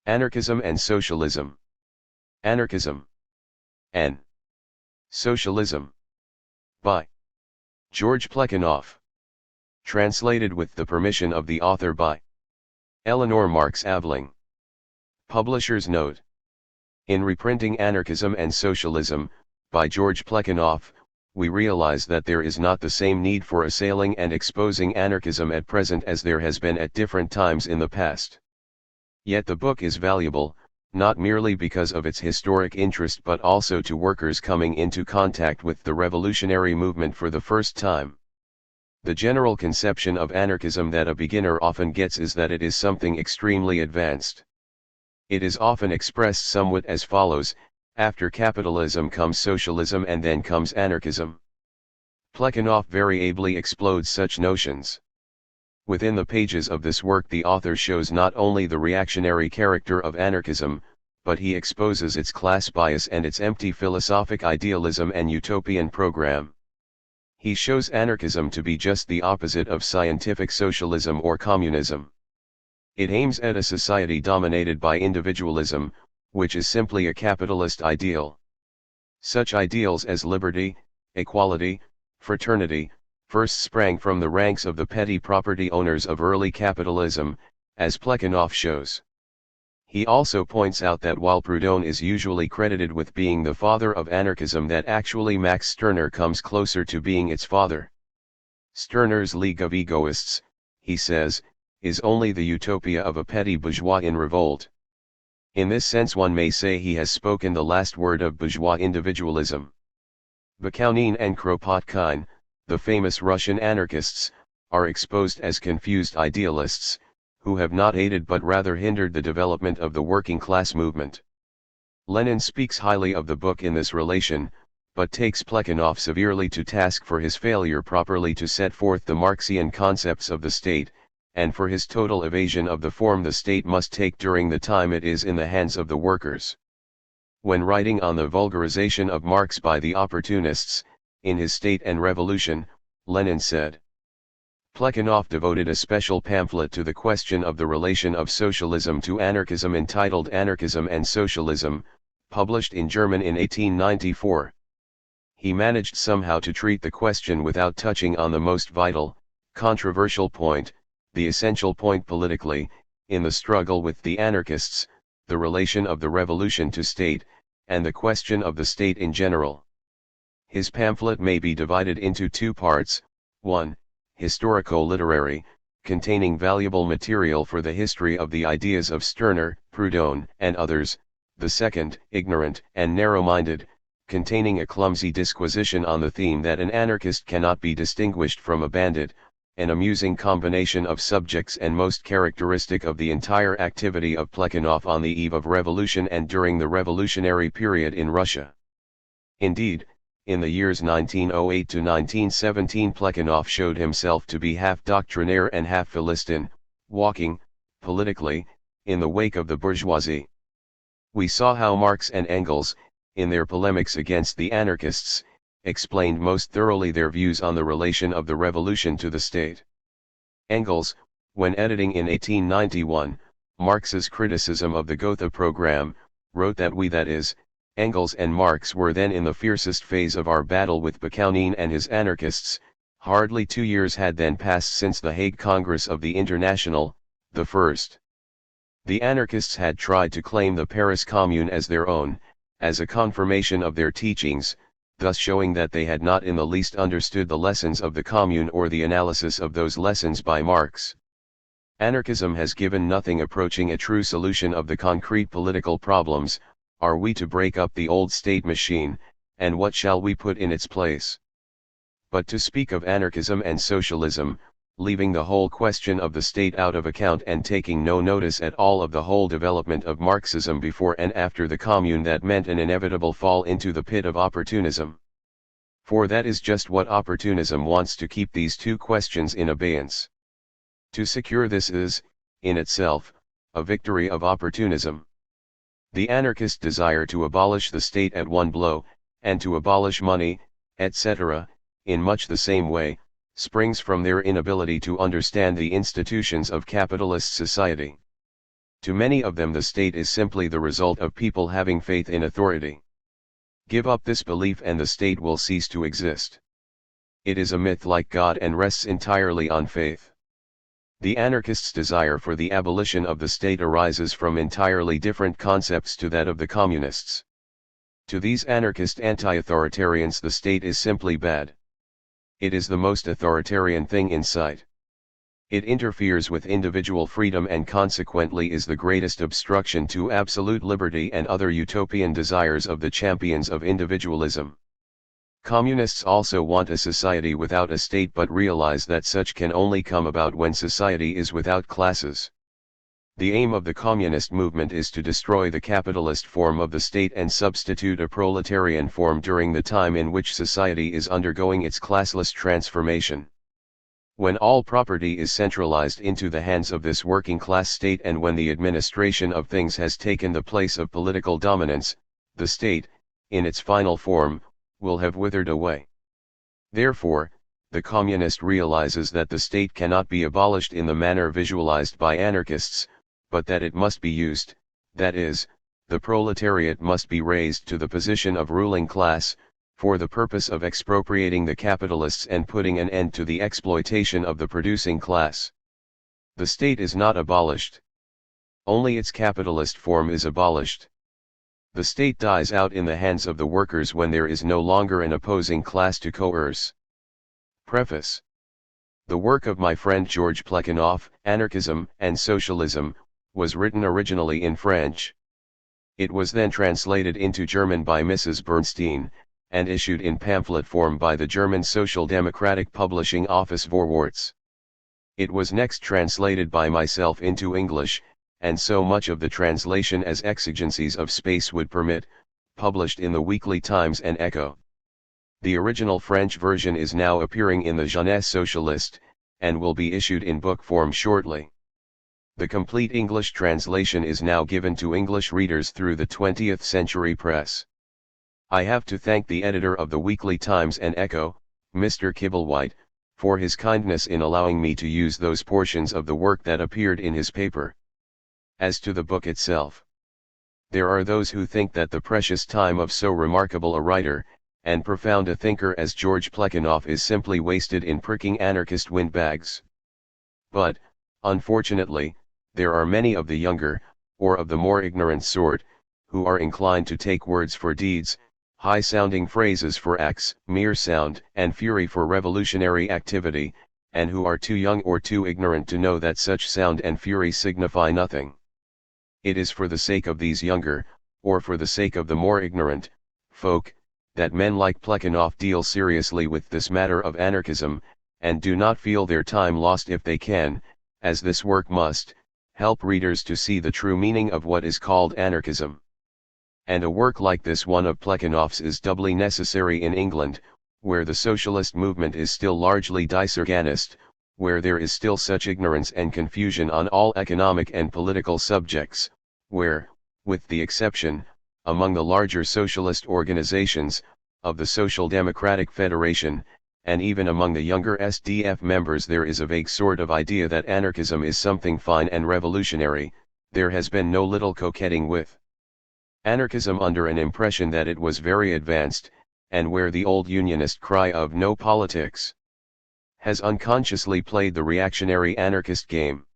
Anarchism and Socialism. Anarchism. N. Socialism. By George Plekhanov. Translated with the permission of the author by Eleanor Marks Aveling. Publisher's note. In reprinting Anarchism and Socialism, by George Plekhanov, we realize that there is not the same need for assailing and exposing anarchism at present as there has been at different times in the past. Yet the book is valuable, not merely because of its historic interest but also to workers coming into contact with the revolutionary movement for the first time. The general conception of anarchism that a beginner often gets is that it is something extremely advanced. It is often expressed somewhat as follows: after capitalism comes socialism and then comes anarchism. Plekhanov very ably explodes such notions. Within the pages of this work the author shows not only the reactionary character of anarchism, but he exposes its class bias and its empty philosophic idealism and utopian program. He shows anarchism to be just the opposite of scientific socialism or communism. It aims at a society dominated by individualism, which is simply a capitalist ideal. Such ideals as liberty, equality, fraternity, first sprang from the ranks of the petty property owners of early capitalism, as Plekhanov shows. He also points out that while Proudhon is usually credited with being the father of anarchism, that actually Max Stirner comes closer to being its father. Stirner's League of Egoists, he says, is only the utopia of a petty bourgeois in revolt. In this sense one may say he has spoken the last word of bourgeois individualism. Bakunin and Kropotkin, the famous Russian anarchists, are exposed as confused idealists, who have not aided but rather hindered the development of the working class movement. Lenin speaks highly of the book in this relation, but takes Plekhanov severely to task for his failure properly to set forth the Marxian concepts of the state, and for his total evasion of the form the state must take during the time it is in the hands of the workers. When writing on the vulgarization of Marx by the opportunists, in his State and Revolution, Lenin said, Plekhanov devoted a special pamphlet to the question of the relation of socialism to anarchism entitled Anarchism and Socialism, published in German in 1894. He managed somehow to treat the question without touching on the most vital, controversial point, the essential point politically, in the struggle with the anarchists, the relation of the revolution to state, and the question of the state in general. His pamphlet may be divided into two parts: 1. Historico-literary, containing valuable material for the history of the ideas of Stirner, Proudhon, and others; the second, ignorant and narrow-minded, containing a clumsy disquisition on the theme that an anarchist cannot be distinguished from a bandit, an amusing combination of subjects and most characteristic of the entire activity of Plekhanov on the eve of revolution and during the revolutionary period in Russia. Indeed, in the years 1908 to 1917 Plekhanov showed himself to be half doctrinaire and half Philistin, walking, politically, in the wake of the bourgeoisie. We saw how Marx and Engels, in their polemics against the anarchists, explained most thoroughly their views on the relation of the revolution to the state. Engels, when editing in 1891, Marx's criticism of the Gotha program, wrote that we, that is, Engels and Marx, were then in the fiercest phase of our battle with Bakunin and his anarchists. Hardly 2 years had then passed since the Hague Congress of the International, the first. The anarchists had tried to claim the Paris Commune as their own, as a confirmation of their teachings, thus showing that they had not in the least understood the lessons of the Commune or the analysis of those lessons by Marx. Anarchism has given nothing approaching a true solution of the concrete political problems. Are we to break up the old state machine, and what shall we put in its place? But to speak of anarchism and socialism, leaving the whole question of the state out of account and taking no notice at all of the whole development of Marxism before and after the Commune, that meant an inevitable fall into the pit of opportunism. For that is just what opportunism wants, to keep these two questions in abeyance. To secure this is, in itself, a victory of opportunism. The anarchist desire to abolish the state at one blow, and to abolish money, etc., in much the same way, springs from their inability to understand the institutions of capitalist society. To many of them the state is simply the result of people having faith in authority. Give up this belief and the state will cease to exist. It is a myth like God and rests entirely on faith. The anarchists' desire for the abolition of the state arises from entirely different concepts to that of the communists. To these anarchist anti-authoritarians the state is simply bad. It is the most authoritarian thing in sight. It interferes with individual freedom and consequently is the greatest obstruction to absolute liberty and other utopian desires of the champions of individualism. Communists also want a society without a state but realize that such can only come about when society is without classes. The aim of the communist movement is to destroy the capitalist form of the state and substitute a proletarian form during the time in which society is undergoing its classless transformation. When all property is centralized into the hands of this working class state and when the administration of things has taken the place of political dominance, the state, in its final form, will have withered away. Therefore, the communist realizes that the state cannot be abolished in the manner visualized by anarchists, but that it must be used, that is, the proletariat must be raised to the position of ruling class, for the purpose of expropriating the capitalists and putting an end to the exploitation of the producing class. The state is not abolished. Only its capitalist form is abolished. The state dies out in the hands of the workers when there is no longer an opposing class to coerce. Preface. The work of my friend George Plekhanov, Anarchism and Socialism, was written originally in French. It was then translated into German by Mrs. Bernstein, and issued in pamphlet form by the German Social Democratic Publishing Office Vorwärts. It was next translated by myself into English, and so much of the translation as exigencies of space would permit, published in the Weekly Times and Echo. The original French version is now appearing in the Jeunesse Socialiste, and will be issued in book form shortly. The complete English translation is now given to English readers through the 20th Century Press. I have to thank the editor of the Weekly Times and Echo, Mr. Kibblewhite, for his kindness in allowing me to use those portions of the work that appeared in his paper. As to the book itself, there are those who think that the precious time of so remarkable a writer, and profound a thinker as George Plekhanov is simply wasted in pricking anarchist windbags. But, unfortunately, there are many of the younger, or of the more ignorant sort, who are inclined to take words for deeds, high-sounding phrases for acts, mere sound and fury for revolutionary activity, and who are too young or too ignorant to know that such sound and fury signify nothing. It is for the sake of these younger, or for the sake of the more ignorant, folk, that men like Plekhanov deal seriously with this matter of anarchism, and do not feel their time lost if they can, as this work must, help readers to see the true meaning of what is called anarchism. And a work like this one of Plekhanov's is doubly necessary in England, where the socialist movement is still largely disorganized, where there is still such ignorance and confusion on all economic and political subjects, where, with the exception, among the larger socialist organizations, of the Social Democratic Federation, and even among the younger SDF members there is a vague sort of idea that anarchism is something fine and revolutionary, there has been no little coquetting with anarchism under an impression that it was very advanced, and where the old unionist cry of no politics has unconsciously played the reactionary anarchist game.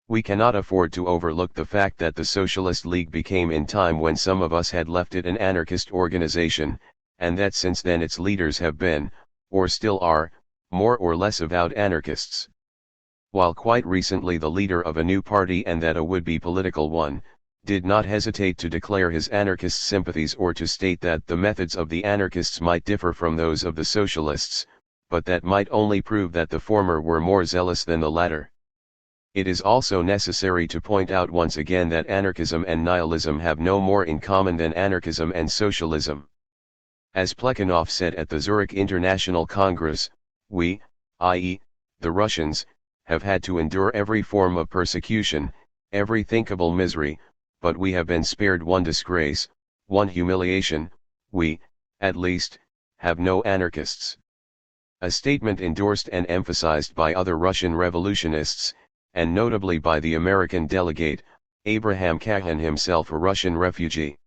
We cannot afford to overlook the fact that the Socialist League became in time when some of us had left it an anarchist organization, and that since then its leaders have been, or still are, more or less avowed anarchists. While quite recently the leader of a new party, and that a would-be political one, did not hesitate to declare his anarchist sympathies or to state that the methods of the anarchists might differ from those of the socialists, but that might only prove that the former were more zealous than the latter. It is also necessary to point out once again that anarchism and nihilism have no more in common than anarchism and socialism. As Plekhanov said at the Zurich International Congress, we, i.e., the Russians, have had to endure every form of persecution, every thinkable misery, but we have been spared one disgrace, one humiliation, we, at least, have no anarchists. A statement endorsed and emphasized by other Russian revolutionists, and notably by the American delegate, Abraham Kahan himself a Russian refugee.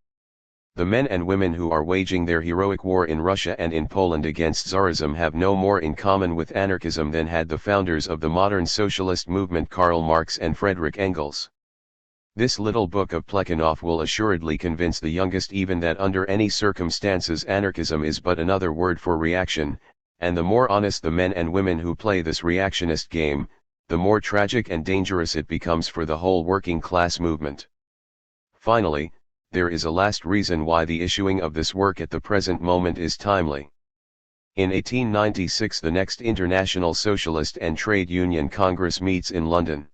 The men and women who are waging their heroic war in Russia and in Poland against Tsarism have no more in common with anarchism than had the founders of the modern socialist movement Karl Marx and Friedrich Engels. This little book of Plekhanov will assuredly convince the youngest even that under any circumstances anarchism is but another word for reaction, and the more honest the men and women who play this reactionist game, the more tragic and dangerous it becomes for the whole working class movement. Finally, there is a last reason why the issuing of this work at the present moment is timely. In 1896 the next International Socialist and Trade Union Congress meets in London.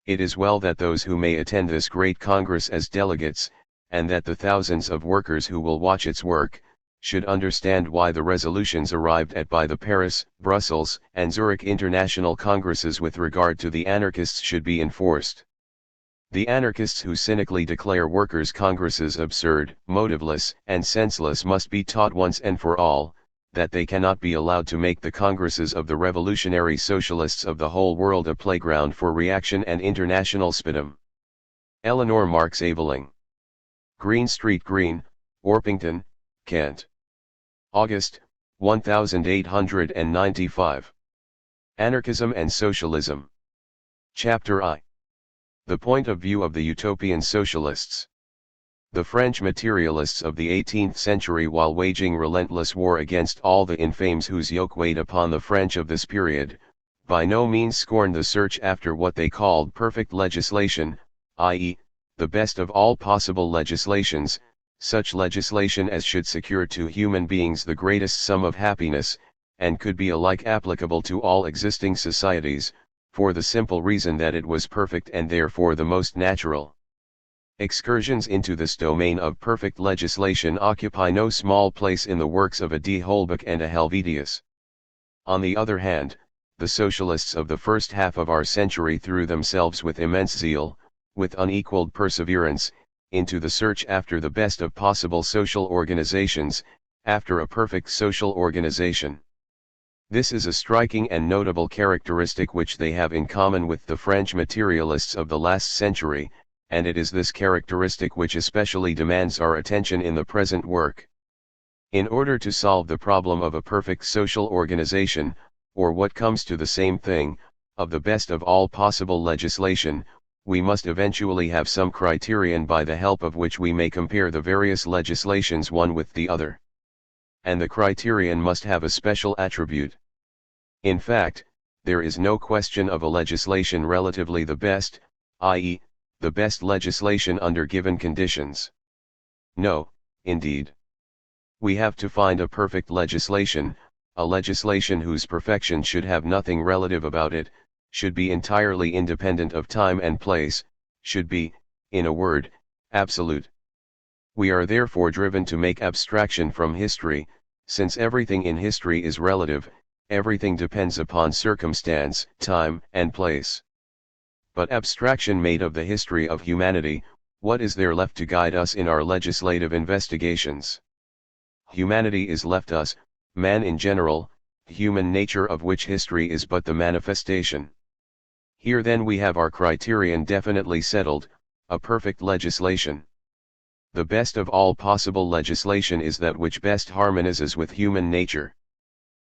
It is well that those who may attend this great Congress as delegates, and that the thousands of workers who will watch its work, should understand why the resolutions arrived at by the Paris, Brussels, and Zurich International Congresses with regard to the anarchists should be enforced. The anarchists who cynically declare workers' congresses absurd, motiveless, and senseless must be taught once and for all, that they cannot be allowed to make the congresses of the revolutionary socialists of the whole world a playground for reaction and international spittum. Eleanor Marx Aveling. Green Street Green, Orpington, Kent. August, 1895. Anarchism and Socialism. Chapter I. The point of view of the utopian socialists. The French materialists of the 18th century, while waging relentless war against all the infames whose yoke weighed upon the French of this period, by no means scorned the search after what they called perfect legislation, i.e., the best of all possible legislations, such legislation as should secure to human beings the greatest sum of happiness, and could be alike applicable to all existing societies, for the simple reason that it was perfect and therefore the most natural. Excursions into this domain of perfect legislation occupy no small place in the works of a de Holbach and a Helvetius. On the other hand, the socialists of the first half of our century threw themselves with immense zeal, with unequaled perseverance, into the search after the best of possible social organizations, after a perfect social organization. This is a striking and notable characteristic which they have in common with the French materialists of the last century, and it is this characteristic which especially demands our attention in the present work. In order to solve the problem of a perfect social organization, or what comes to the same thing, of the best of all possible legislation, we must eventually have some criterion by the help of which we may compare the various legislations one with the other. And the criterion must have a special attribute. In fact, there is no question of a legislation relatively the best, i.e., the best legislation under given conditions. No, indeed. We have to find a perfect legislation, a legislation whose perfection should have nothing relative about it, should be entirely independent of time and place, should be, in a word, absolute. We are therefore driven to make abstraction from history, since everything in history is relative, everything depends upon circumstance, time, and place. But abstraction made of the history of humanity, what is there left to guide us in our legislative investigations? Humanity is left us, man in general, human nature of which history is but the manifestation. Here then we have our criterion definitely settled, a perfect legislation. The best of all possible legislation is that which best harmonizes with human nature.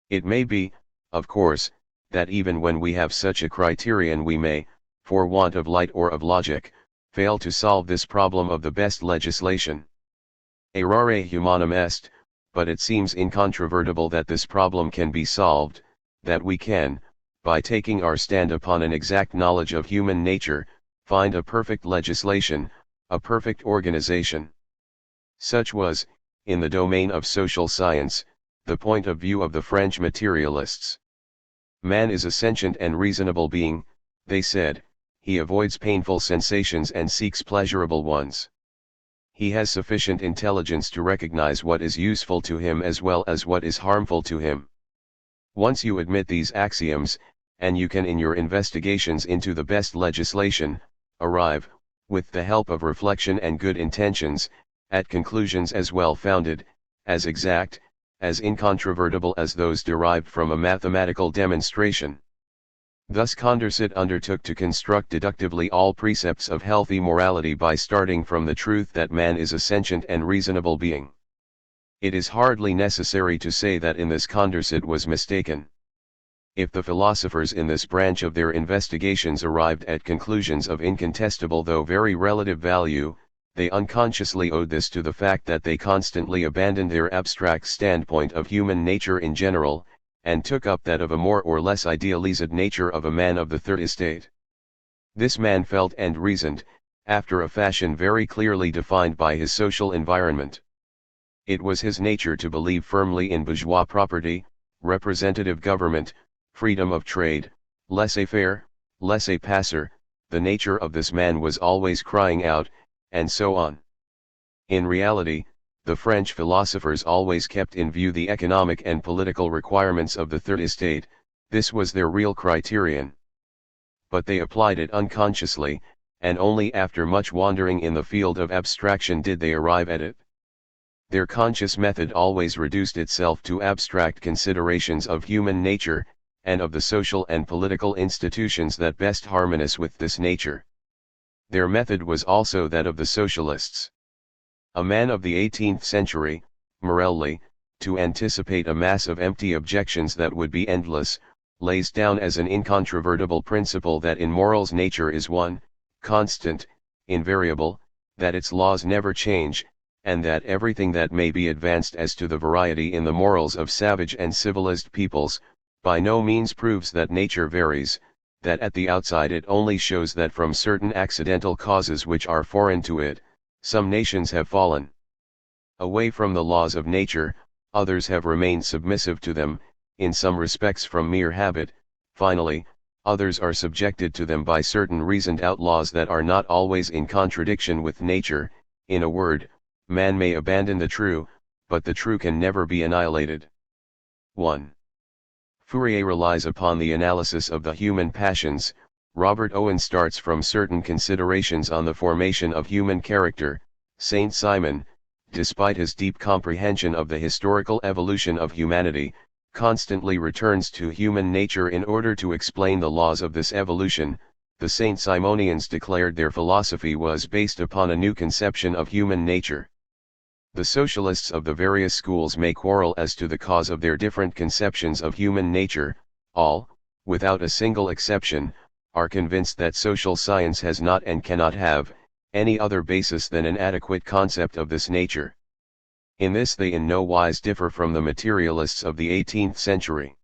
It may be, of course, that even when we have such a criterion we may, for want of light or of logic, fail to solve this problem of the best legislation. Errare humanum est, but it seems incontrovertible that this problem can be solved, that we can, by taking our stand upon an exact knowledge of human nature, find a perfect legislation, a perfect organization. Such was, in the domain of social science, the point of view of the French materialists. Man is a sentient and reasonable being, they said, he avoids painful sensations and seeks pleasurable ones. He has sufficient intelligence to recognize what is useful to him as well as what is harmful to him. Once you admit these axioms, and you can in your investigations into the best legislation, arrive, with the help of reflection and good intentions, at conclusions as well founded, as exact, as incontrovertible as those derived from a mathematical demonstration. Thus Condorcet undertook to construct deductively all precepts of healthy morality by starting from the truth that man is a sentient and reasonable being. It is hardly necessary to say that in this Condorcet was mistaken. If the philosophers in this branch of their investigations arrived at conclusions of incontestable though very relative value, they unconsciously owed this to the fact that they constantly abandoned their abstract standpoint of human nature in general, and took up that of a more or less idealized nature of a man of the third estate. This man felt and reasoned, after a fashion very clearly defined by his social environment. It was his nature to believe firmly in bourgeois property, representative government, freedom of trade, laissez-faire, laissez-passer. The nature of this man was always crying out, and so on. In reality, the French philosophers always kept in view the economic and political requirements of the third estate. This was their real criterion. But they applied it unconsciously, and only after much wandering in the field of abstraction did they arrive at it. Their conscious method always reduced itself to abstract considerations of human nature, and of the social and political institutions that best harmonize with this nature. Their method was also that of the socialists. A man of the 18th century, Morelli, to anticipate a mass of empty objections that would be endless, lays down as an incontrovertible principle that in morals nature is one, constant, invariable, that its laws never change, and that everything that may be advanced as to the variety in the morals of savage and civilized peoples, by no means proves that nature varies, that at the outside it only shows that from certain accidental causes which are foreign to it, some nations have fallen away from the laws of nature, others have remained submissive to them, in some respects from mere habit, finally, others are subjected to them by certain reasoned out laws that are not always in contradiction with nature. In a word, man may abandon the true, but the true can never be annihilated. 1. Fourier relies upon the analysis of the human passions. Robert Owen starts from certain considerations on the formation of human character. Saint Simon, despite his deep comprehension of the historical evolution of humanity, constantly returns to human nature in order to explain the laws of this evolution. The Saint Simonians declared their philosophy was based upon a new conception of human nature. The socialists of the various schools may quarrel as to the cause of their different conceptions of human nature. All, without a single exception, are convinced that social science has not and cannot have any other basis than an adequate concept of this nature. In this they in no wise differ from the materialists of the 18th century.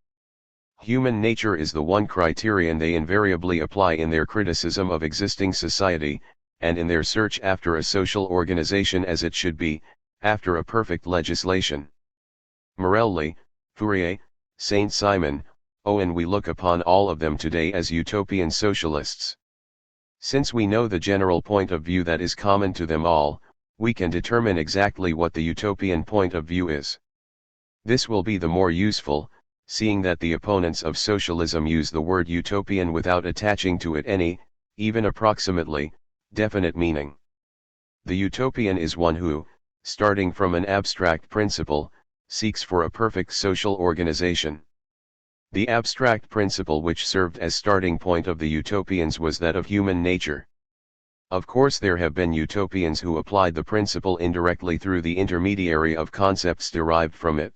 Human nature is the one criterion they invariably apply in their criticism of existing society, and in their search after a social organization as it should be, after a perfect legislation. Morelli, Fourier, Saint Simon, Owen, we look upon all of them today as utopian socialists. Since we know the general point of view that is common to them all, we can determine exactly what the utopian point of view is. This will be the more useful, seeing that the opponents of socialism use the word utopian without attaching to it any, even approximately, definite meaning. The utopian is one who, starting from an abstract principle, seeks for a perfect social organization. The abstract principle which served as starting point of the utopians was that of human nature. Of course there have been utopians who applied the principle indirectly through the intermediary of concepts derived from it.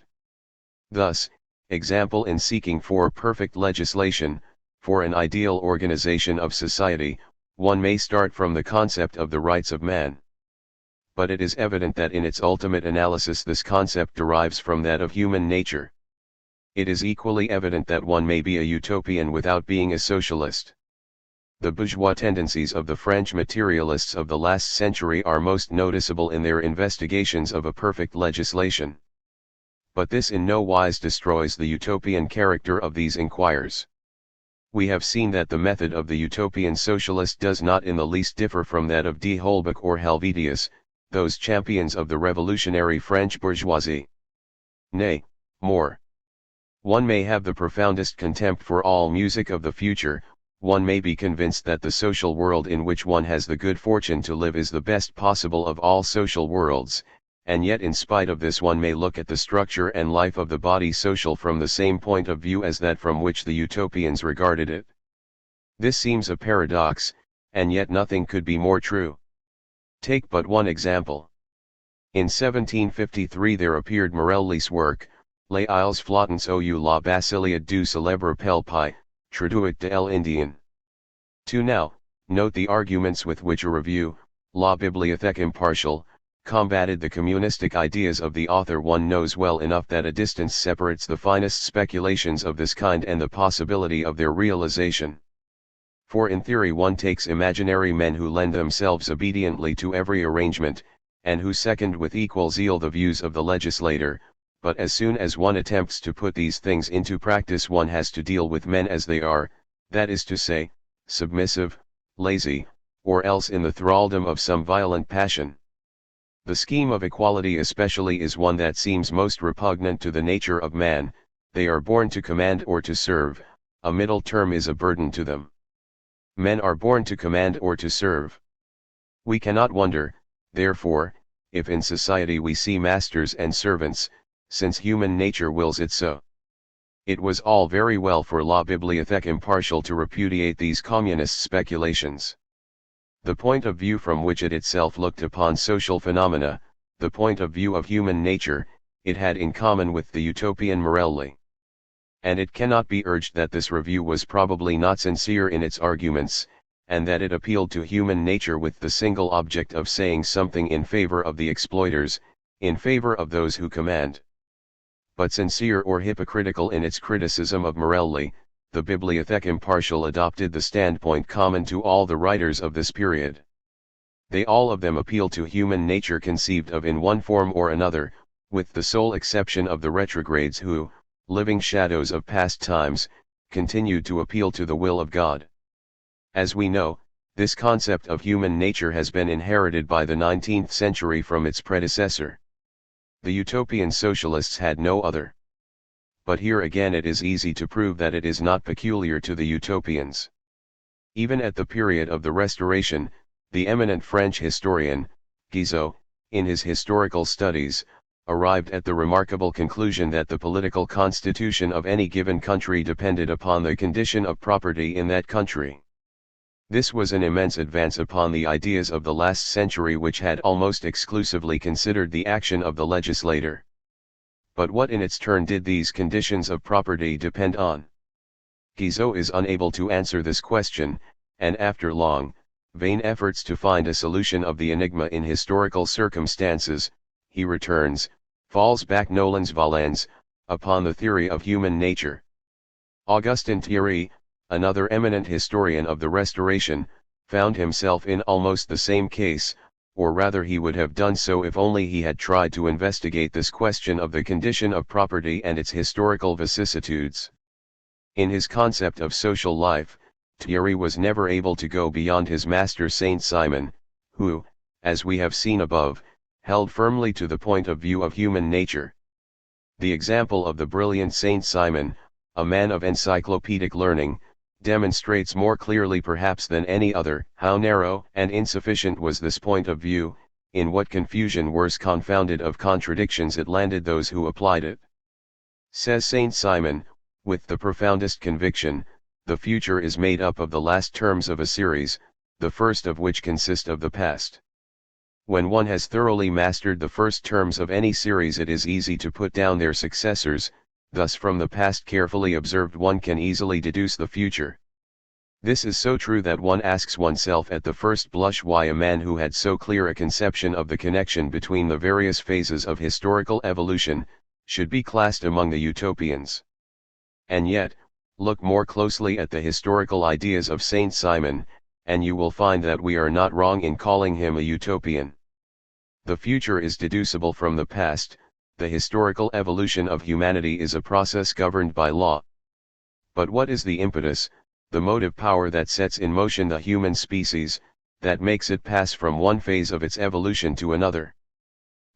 Thus, example in seeking for perfect legislation, for an ideal organization of society, one may start from the concept of the rights of man. But it is evident that in its ultimate analysis this concept derives from that of human nature. It is equally evident that one may be a utopian without being a socialist. The bourgeois tendencies of the French materialists of the last century are most noticeable in their investigations of a perfect legislation. But this in no wise destroys the utopian character of these inquirers. We have seen that the method of the utopian socialist does not in the least differ from that of d'Holbach or Helvetius, those champions of the revolutionary French bourgeoisie. Nay, more. One may have the profoundest contempt for all music of the future, one may be convinced that the social world in which one has the good fortune to live is the best possible of all social worlds, and yet in spite of this one may look at the structure and life of the body social from the same point of view as that from which the utopians regarded it. This seems a paradox, and yet nothing could be more true. Take but one example. In 1753 there appeared Morelli's work, Les Isles Flottants ou la Basilia du célèbre Pelpi, traduit de l'Indien. To now, note the arguments with which a review, La Bibliothèque Impartiale, combated the communistic ideas of the author. One knows well enough that a distance separates the finest speculations of this kind and the possibility of their realization. For in theory one takes imaginary men who lend themselves obediently to every arrangement, and who second with equal zeal the views of the legislator, but as soon as one attempts to put these things into practice one has to deal with men as they are, that is to say, submissive, lazy, or else in the thraldom of some violent passion. The scheme of equality especially is one that seems most repugnant to the nature of man. They are born to command or to serve, a middle term is a burden to them. Men are born to command or to serve. We cannot wonder, therefore, if in society we see masters and servants, since human nature wills it so. It was all very well for La Bibliothèque Impartiale to repudiate these communist speculations. The point of view from which it itself looked upon social phenomena, the point of view of human nature, it had in common with the utopian Morelli. And it cannot be urged that this review was probably not sincere in its arguments, and that it appealed to human nature with the single object of saying something in favor of the exploiters, in favor of those who command. But sincere or hypocritical in its criticism of Morelli, the Bibliothèque Impartiale adopted the standpoint common to all the writers of this period. They all of them appeal to human nature conceived of in one form or another, with the sole exception of the retrogrades who, living shadows of past times, continued to appeal to the will of God. As we know, this concept of human nature has been inherited by the 19th century from its predecessor. The utopian socialists had no other. But here again it is easy to prove that it is not peculiar to the utopians. Even at the period of the Restoration, the eminent French historian, Guizot, in his historical studies, arrived at the remarkable conclusion that the political constitution of any given country depended upon the condition of property in that country. This was an immense advance upon the ideas of the last century which had almost exclusively considered the action of the legislator. But what in its turn did these conditions of property depend on? Guizot is unable to answer this question, and after long, vain efforts to find a solution of the enigma in historical circumstances, he returns, falls back nolens volens, upon the theory of human nature. Augustin Thierry, another eminent historian of the Restoration, found himself in almost the same case, or rather he would have done so if only he had tried to investigate this question of the condition of property and its historical vicissitudes. In his concept of social life, Thierry was never able to go beyond his master Saint Simon, who, as we have seen above, held firmly to the point of view of human nature. The example of the brilliant Saint Simon, a man of encyclopedic learning, demonstrates more clearly perhaps than any other how narrow and insufficient was this point of view, in what confusion worse confounded of contradictions it landed those who applied it. Says Saint Simon, with the profoundest conviction, the future is made up of the last terms of a series, the first of which consist of the past. When one has thoroughly mastered the first terms of any series it is easy to put down their successors, thus from the past carefully observed one can easily deduce the future. This is so true that one asks oneself at the first blush why a man who had so clear a conception of the connection between the various phases of historical evolution, should be classed among the utopians. And yet, look more closely at the historical ideas of Saint Simon, and you will find that we are not wrong in calling him a utopian. The future is deducible from the past. The historical evolution of humanity is a process governed by law. But what is the impetus, the motive power that sets in motion the human species, that makes it pass from one phase of its evolution to another?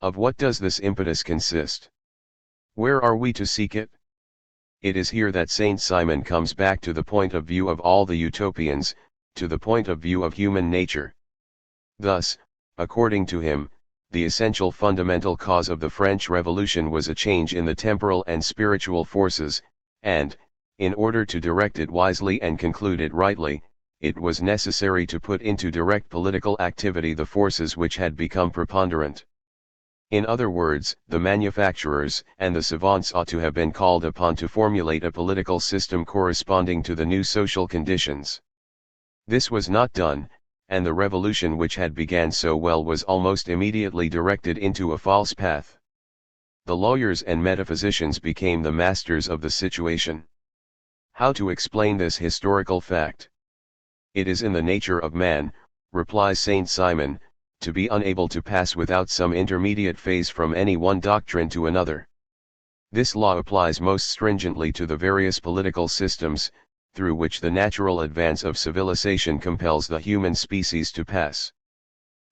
Of what does this impetus consist? Where are we to seek it? It is here that Saint Simon comes back to the point of view of all the utopians, to the point of view of human nature. Thus, according to him, the essential fundamental cause of the French Revolution was a change in the temporal and spiritual forces, and, in order to direct it wisely and conclude it rightly, it was necessary to put into direct political activity the forces which had become preponderant. In other words, the manufacturers and the savants ought to have been called upon to formulate a political system corresponding to the new social conditions. This was not done, and the revolution which had began so well was almost immediately directed into a false path. The lawyers and metaphysicians became the masters of the situation. How to explain this historical fact? It is in the nature of man, replies Saint Simon, to be unable to pass without some intermediate phase from any one doctrine to another. This law applies most stringently to the various political systems, through which the natural advance of civilization compels the human species to pass.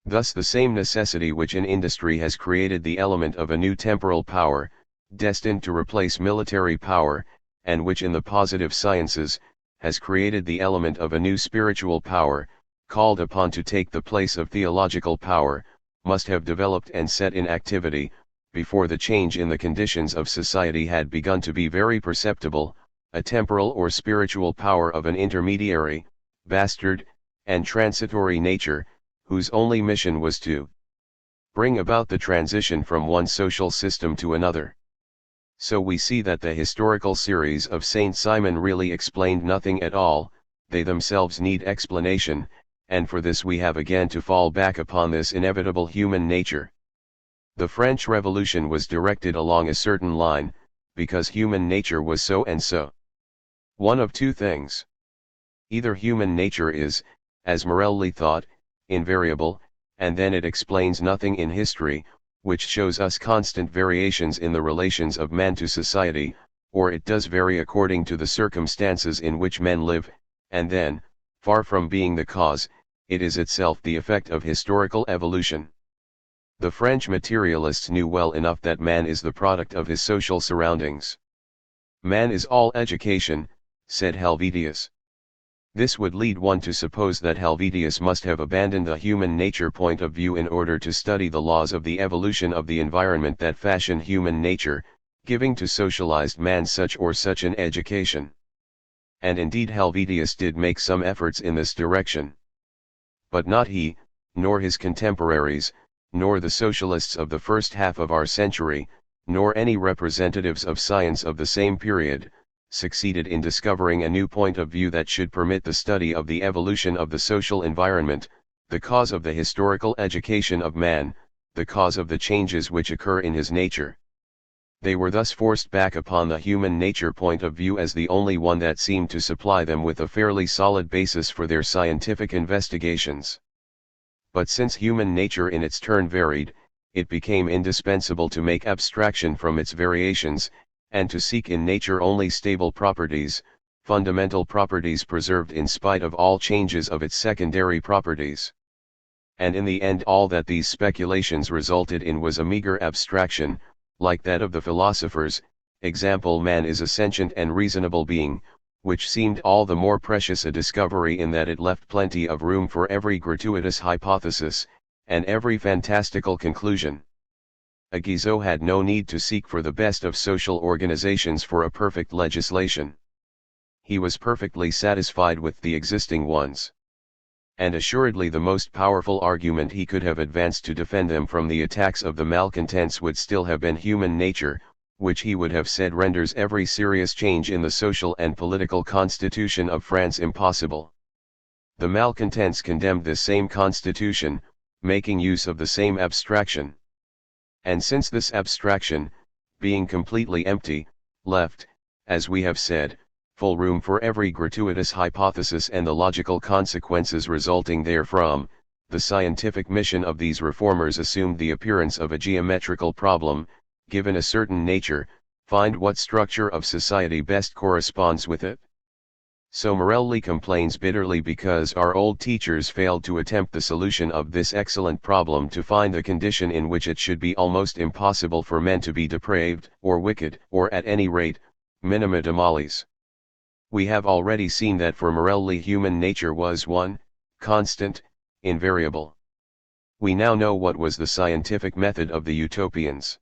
Thus the same necessity which in industry has created the element of a new temporal power, destined to replace military power, and which in the positive sciences, has created the element of a new spiritual power, called upon to take the place of theological power, must have developed and set in activity, before the change in the conditions of society had begun to be very perceptible, a temporal or spiritual power of an intermediary, bastard, and transitory nature, whose only mission was to bring about the transition from one social system to another. So we see that the historical series of Saint Simon really explained nothing at all, they themselves need explanation, and for this we have again to fall back upon this inevitable human nature. The French Revolution was directed along a certain line, because human nature was so and so. One of two things. Either human nature is, as Morelli thought, invariable, and then it explains nothing in history, which shows us constant variations in the relations of man to society, or it does vary according to the circumstances in which men live, and then, far from being the cause, it is itself the effect of historical evolution. The French materialists knew well enough that man is the product of his social surroundings. Man is all education, said Helvetius. This would lead one to suppose that Helvetius must have abandoned the human nature point of view in order to study the laws of the evolution of the environment that fashion human nature, giving to socialized man such or such an education. And indeed Helvetius did make some efforts in this direction. But not he, nor his contemporaries, nor the socialists of the first half of our century, nor any representatives of science of the same period, succeeded in discovering a new point of view that should permit the study of the evolution of the social environment, the cause of the historical education of man, the cause of the changes which occur in his nature. They were thus forced back upon the human nature point of view as the only one that seemed to supply them with a fairly solid basis for their scientific investigations. But since human nature in its turn varied, it became indispensable to make abstraction from its variations, and to seek in nature only stable properties, fundamental properties preserved in spite of all changes of its secondary properties. And in the end all that these speculations resulted in was a meager abstraction, like that of the philosophers, example man is a sentient and reasonable being, which seemed all the more precious a discovery in that it left plenty of room for every gratuitous hypothesis, and every fantastical conclusion. Guizot had no need to seek for the best of social organizations for a perfect legislation. He was perfectly satisfied with the existing ones. And assuredly the most powerful argument he could have advanced to defend them from the attacks of the malcontents would still have been human nature, which he would have said renders every serious change in the social and political constitution of France impossible. The malcontents condemned this same constitution, making use of the same abstraction. And since this abstraction, being completely empty, left, as we have said, full room for every gratuitous hypothesis and the logical consequences resulting therefrom, the scientific mission of these reformers assumed the appearance of a geometrical problem, given a certain nature, find what structure of society best corresponds with it. So Morelli complains bitterly because our old teachers failed to attempt the solution of this excellent problem to find the condition in which it should be almost impossible for men to be depraved, or wicked, or at any rate, minima moralis. We have already seen that for Morelli human nature was one, constant, invariable. We now know what was the scientific method of the utopians.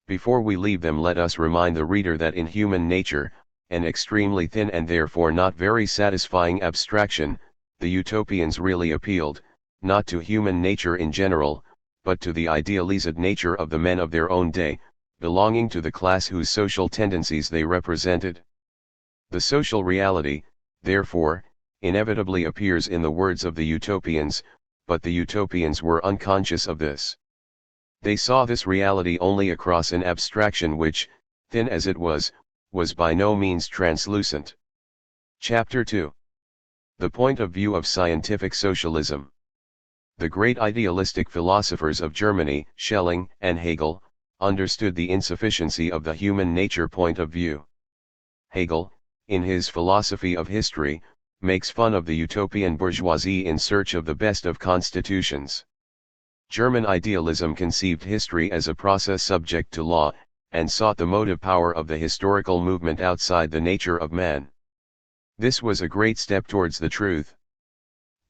Before we leave them let us remind the reader that in human nature, an extremely thin and therefore not very satisfying abstraction, the utopians really appealed, not to human nature in general, but to the idealized nature of the men of their own day, belonging to the class whose social tendencies they represented. The social reality, therefore, inevitably appears in the words of the utopians, but the utopians were unconscious of this. They saw this reality only across an abstraction which, thin as it was by no means translucent. Chapter 2. The point of view of scientific socialism. The great idealistic philosophers of Germany, Schelling and Hegel, understood the insufficiency of the human nature point of view. Hegel, in his philosophy of history, makes fun of the utopian bourgeoisie in search of the best of constitutions. German idealism conceived history as a process subject to law, and sought the motive power of the historical movement outside the nature of man. This was a great step towards the truth.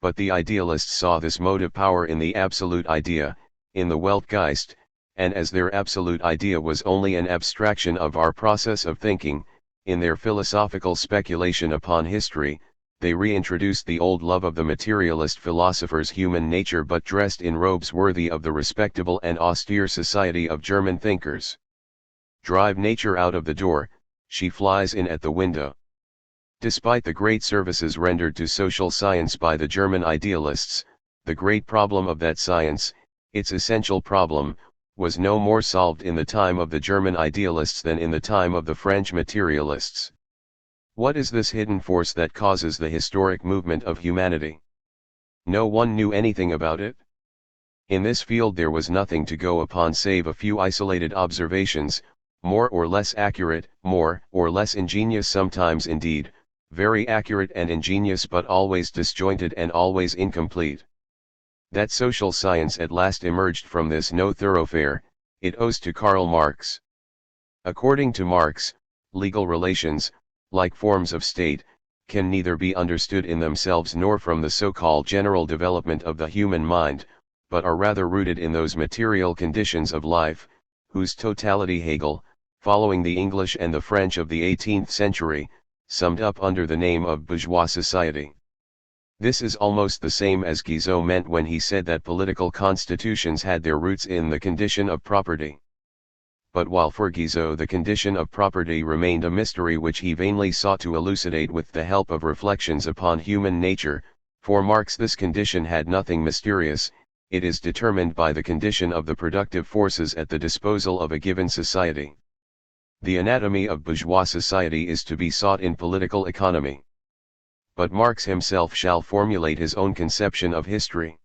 But the idealists saw this motive power in the absolute idea, in the Weltgeist, and as their absolute idea was only an abstraction of our process of thinking, in their philosophical speculation upon history, they reintroduced the old love of the materialist philosophers' human nature but dressed in robes worthy of the respectable and austere society of German thinkers. Drive nature out of the door, she flies in at the window. Despite the great services rendered to social science by the German idealists, the great problem of that science, its essential problem, was no more solved in the time of the German idealists than in the time of the French materialists. What is this hidden force that causes the historic movement of humanity? No one knew anything about it. In this field there was nothing to go upon save a few isolated observations, more or less accurate, more or less ingenious sometimes indeed, very accurate and ingenious but always disjointed and always incomplete. That social science at last emerged from this no thoroughfare, it owes to Karl Marx. According to Marx, legal relations, like forms of state, can neither be understood in themselves nor from the so-called general development of the human mind, but are rather rooted in those material conditions of life, whose totality Hegel, following the English and the French of the 18th century, summed up under the name of bourgeois society. This is almost the same as Guizot meant when he said that political constitutions had their roots in the condition of property. But while for Guizot the condition of property remained a mystery which he vainly sought to elucidate with the help of reflections upon human nature, for Marx this condition had nothing mysterious, it is determined by the condition of the productive forces at the disposal of a given society. The anatomy of bourgeois society is to be sought in political economy. But Marx himself shall formulate his own conception of history.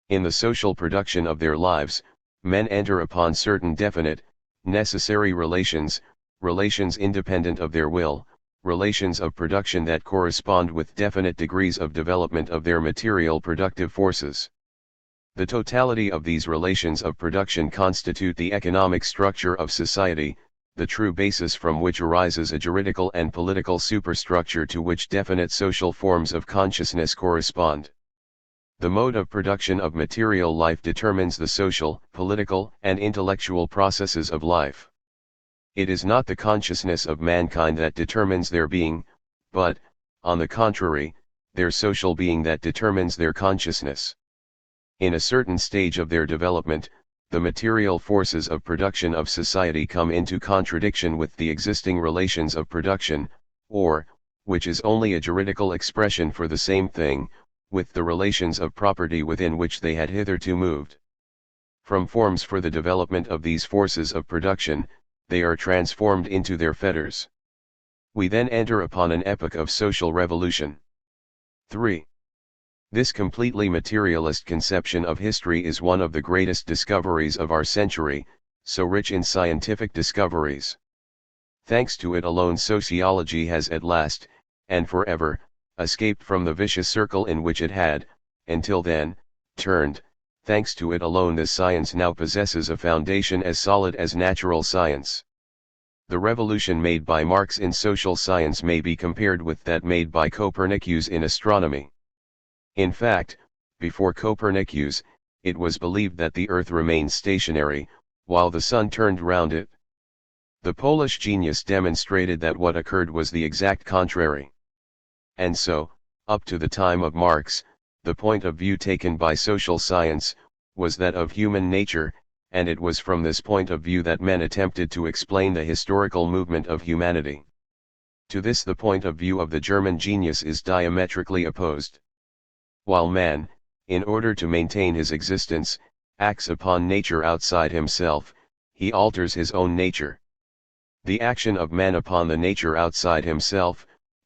In the social production of their lives, men enter upon certain definite, necessary relations, relations independent of their will, relations of production that correspond with definite degrees of development of their material productive forces. The totality of these relations of production constitute the economic structure of society, the true basis from which arises a juridical and political superstructure to which definite social forms of consciousness correspond. The mode of production of material life determines the social, political, and intellectual processes of life. It is not the consciousness of mankind that determines their being, but, on the contrary, their social being that determines their consciousness. In a certain stage of their development, the material forces of production of society come into contradiction with the existing relations of production, or, which is only a juridical expression for the same thing, with the relations of property within which they had hitherto moved. From forms for the development of these forces of production, they are transformed into their fetters. We then enter upon an epoch of social revolution. 3. This completely materialist conception of history is one of the greatest discoveries of our century, so rich in scientific discoveries. Thanks to it alone sociology has at last, and forever, escaped from the vicious circle in which it had, until then, turned. Thanks to it alone this science now possesses a foundation as solid as natural science. The revolution made by Marx in social science may be compared with that made by Copernicus in astronomy. In fact, before Copernicus, it was believed that the Earth remained stationary, while the Sun turned round it. The Polish genius demonstrated that what occurred was the exact contrary. And so, Up to the time of Marx, the point of view taken by social science was that of human nature, and it was from this point of view that men attempted to explain the historical movement of humanity. To this the point of view of the German genius is diametrically opposed. While man, in order to maintain his existence, acts upon nature outside himself, he alters his own nature. The action of man upon the nature outside himself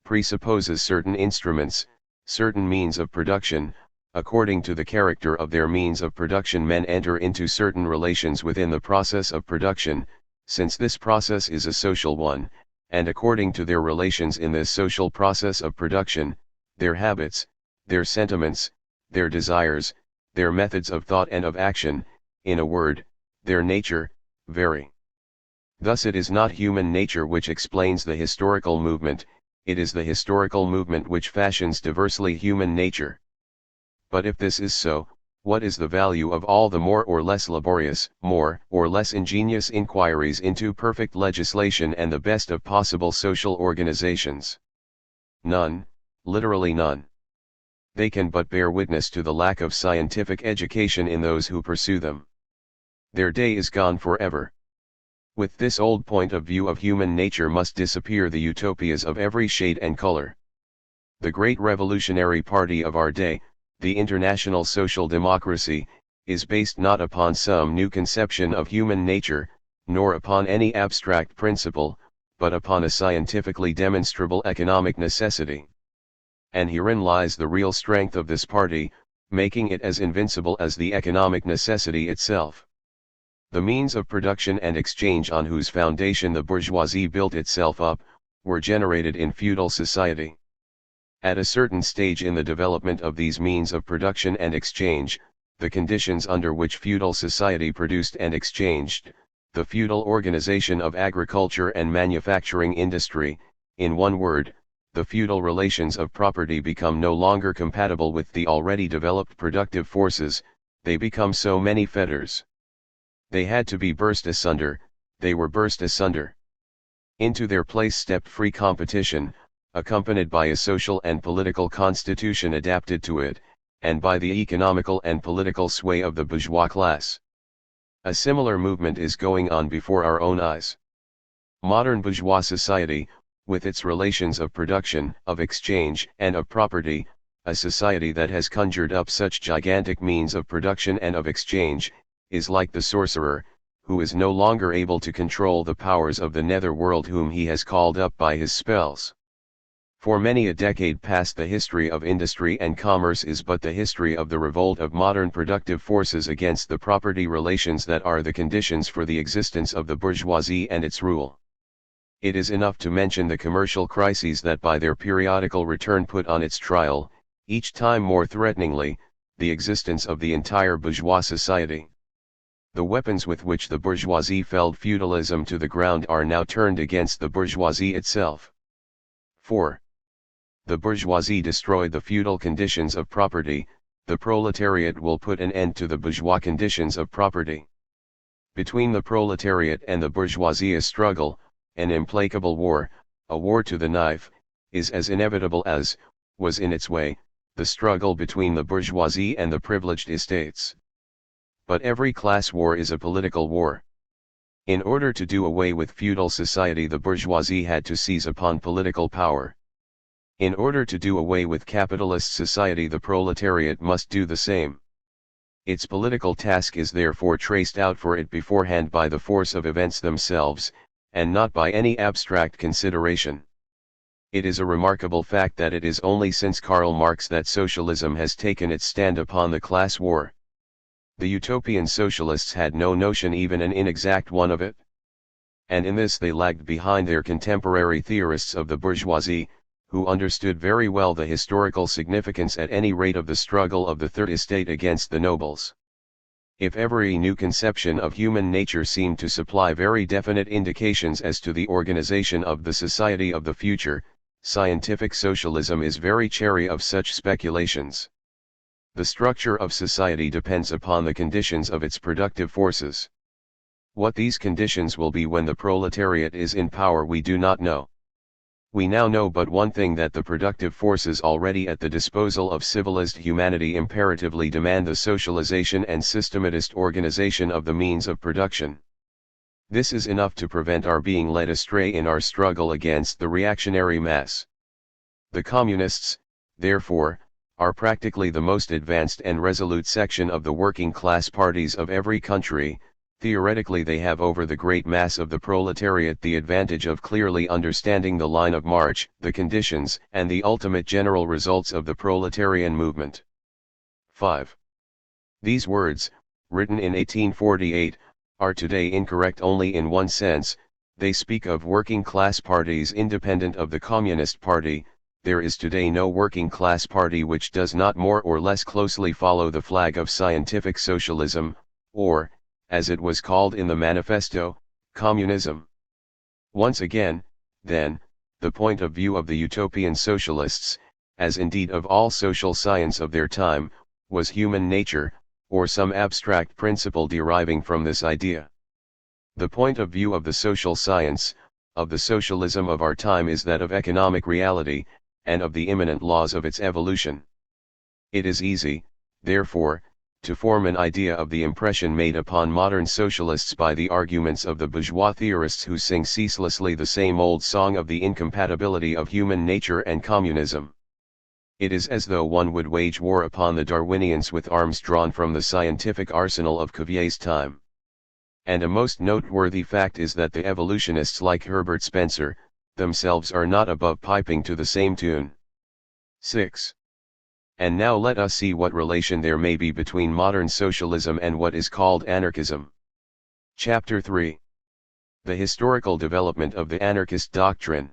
presupposes certain instruments, certain means of production. According to the character of their means of production, men enter into certain relations within the process of production, since this process is a social one, and according to their relations in this social process of production, their habits, their sentiments, their desires, their methods of thought and of action, in a word, their nature, vary. Thus it is not human nature which explains the historical movement, it is the historical movement which fashions diversely human nature. But if this is so, what is the value of all the more or less laborious, more or less ingenious inquiries into perfect legislation and the best of possible social organizations? None, literally none. They can but bear witness to the lack of scientific education in those who pursue them. Their day is gone forever. With this old point of view of human nature must disappear the utopias of every shade and color. The great revolutionary party of our day, the International Social Democracy, is based not upon some new conception of human nature, nor upon any abstract principle, but upon a scientifically demonstrable economic necessity. And herein lies the real strength of this party, making it as invincible as the economic necessity itself. The means of production and exchange on whose foundation the bourgeoisie built itself up, were generated in feudal society. At a certain stage in the development of these means of production and exchange, the conditions under which feudal society produced and exchanged, the feudal organization of agriculture and manufacturing industry, in one word, the feudal relations of property become no longer compatible with the already developed productive forces, they become so many fetters. They had to be burst asunder, they were burst asunder. Into their place stepped free competition, accompanied by a social and political constitution adapted to it, and by the economical and political sway of the bourgeois class. A similar movement is going on before our own eyes. Modern bourgeois society, with its relations of production, of exchange, and of property, a society that has conjured up such gigantic means of production and of exchange, is like the sorcerer, who is no longer able to control the powers of the nether world whom he has called up by his spells. For many a decade past the history of industry and commerce is but the history of the revolt of modern productive forces against the property relations that are the conditions for the existence of the bourgeoisie and its rule. It is enough to mention the commercial crises that by their periodical return put on its trial, each time more threateningly, the existence of the entire bourgeois society. The weapons with which the bourgeoisie felled feudalism to the ground are now turned against the bourgeoisie itself. 4. The bourgeoisie destroyed the feudal conditions of property, the proletariat will put an end to the bourgeois conditions of property. Between the proletariat and the bourgeoisie a struggle, an implacable war, a war to the knife, is as inevitable as, was in its way, the struggle between the bourgeoisie and the privileged estates. But every class war is a political war. In order to do away with feudal society, the bourgeoisie had to seize upon political power. In order to do away with capitalist society, the proletariat must do the same. Its political task is therefore traced out for it beforehand by the force of events themselves, and not by any abstract consideration. It is a remarkable fact that it is only since Karl Marx that socialism has taken its stand upon the class war. The utopian socialists had no notion, even an inexact one, of it. And in this they lagged behind their contemporary theorists of the bourgeoisie, who understood very well the historical significance at any rate of the struggle of the Third Estate against the nobles. If every new conception of human nature seemed to supply very definite indications as to the organization of the society of the future, scientific socialism is very chary of such speculations. The structure of society depends upon the conditions of its productive forces. What these conditions will be when the proletariat is in power we do not know. We now know but one thing, that the productive forces already at the disposal of civilized humanity imperatively demand the socialization and systematist organization of the means of production. This is enough to prevent our being led astray in our struggle against the reactionary mass. The communists, therefore, are practically the most advanced and resolute section of the working class parties of every country. Theoretically, they have over the great mass of the proletariat the advantage of clearly understanding the line of march, the conditions, and the ultimate general results of the proletarian movement. 5. These words, written in 1848, are today incorrect only in one sense. They speak of working class parties independent of the Communist Party. There is today no working class party which does not more or less closely follow the flag of scientific socialism, or, as it was called in the manifesto, communism. Once again, then, the point of view of the utopian socialists, as indeed of all social science of their time, was human nature, or some abstract principle deriving from this idea. The point of view of the social science, of the socialism of our time, is that of economic reality, and of the immanent laws of its evolution. It is easy, therefore, to form an idea of the impression made upon modern socialists by the arguments of the bourgeois theorists who sing ceaselessly the same old song of the incompatibility of human nature and communism. It is as though one would wage war upon the Darwinians with arms drawn from the scientific arsenal of Cuvier's time. And a most noteworthy fact is that the evolutionists like Herbert Spencer, themselves are not above piping to the same tune. 6. And now let us see what relation there may be between modern socialism and what is called anarchism. Chapter 3. The historical development of the anarchist doctrine.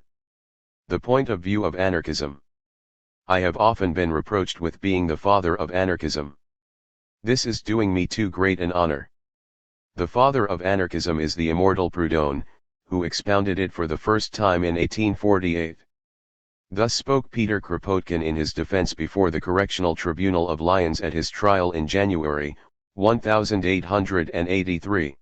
The point of view of anarchism. I have often been reproached with being the father of anarchism. This is doing me too great an honor. The father of anarchism is the immortal Proudhon, who expounded it for the first time in 1848. Thus spoke Peter Kropotkin in his defense before the Correctional Tribunal of Lyons at his trial in January, 1883.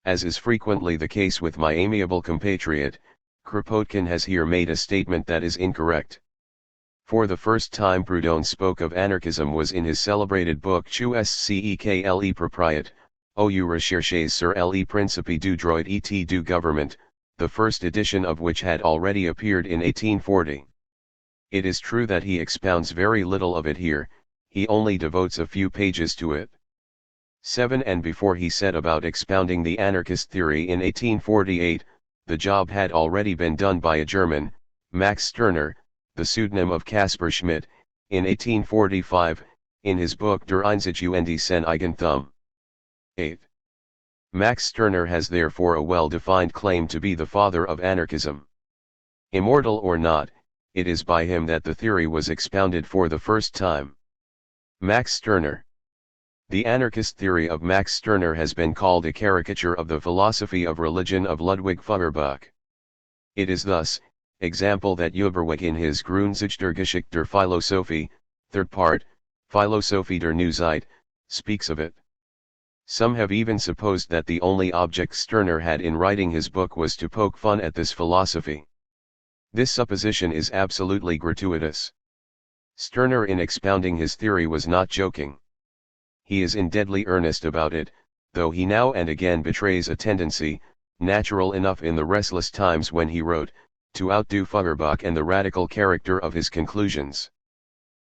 As is frequently the case with my amiable compatriot, Kropotkin has here made a statement that is incorrect. For the first time Proudhon spoke of anarchism was in his celebrated book Choux Secle Propriété, ou recherches sur les principes du droit et du gouvernement, the first edition of which had already appeared in 1840. It is true that he expounds very little of it here, he only devotes a few pages to it. 7. And before he set about expounding the anarchist theory in 1848, the job had already been done by a German, Max Stirner, the pseudonym of Caspar Schmidt, in 1845, in his book Der Einzige sen Eigentum. 8. Max Stirner has therefore a well-defined claim to be the father of anarchism. Immortal or not, it is by him that the theory was expounded for the first time. Max Stirner. The anarchist theory of Max Stirner has been called a caricature of the philosophy of religion of Ludwig Feuerbach. It is thus, example that Überweg in his Grundzüge der Philosophie, third part, Philosophie der Neuzeit, speaks of it. Some have even supposed that the only object Stirner had in writing his book was to poke fun at this philosophy. This supposition is absolutely gratuitous. Stirner in expounding his theory was not joking. He is in deadly earnest about it, though he now and again betrays a tendency, natural enough in the restless times when he wrote, to outdo Feuerbach and the radical character of his conclusions.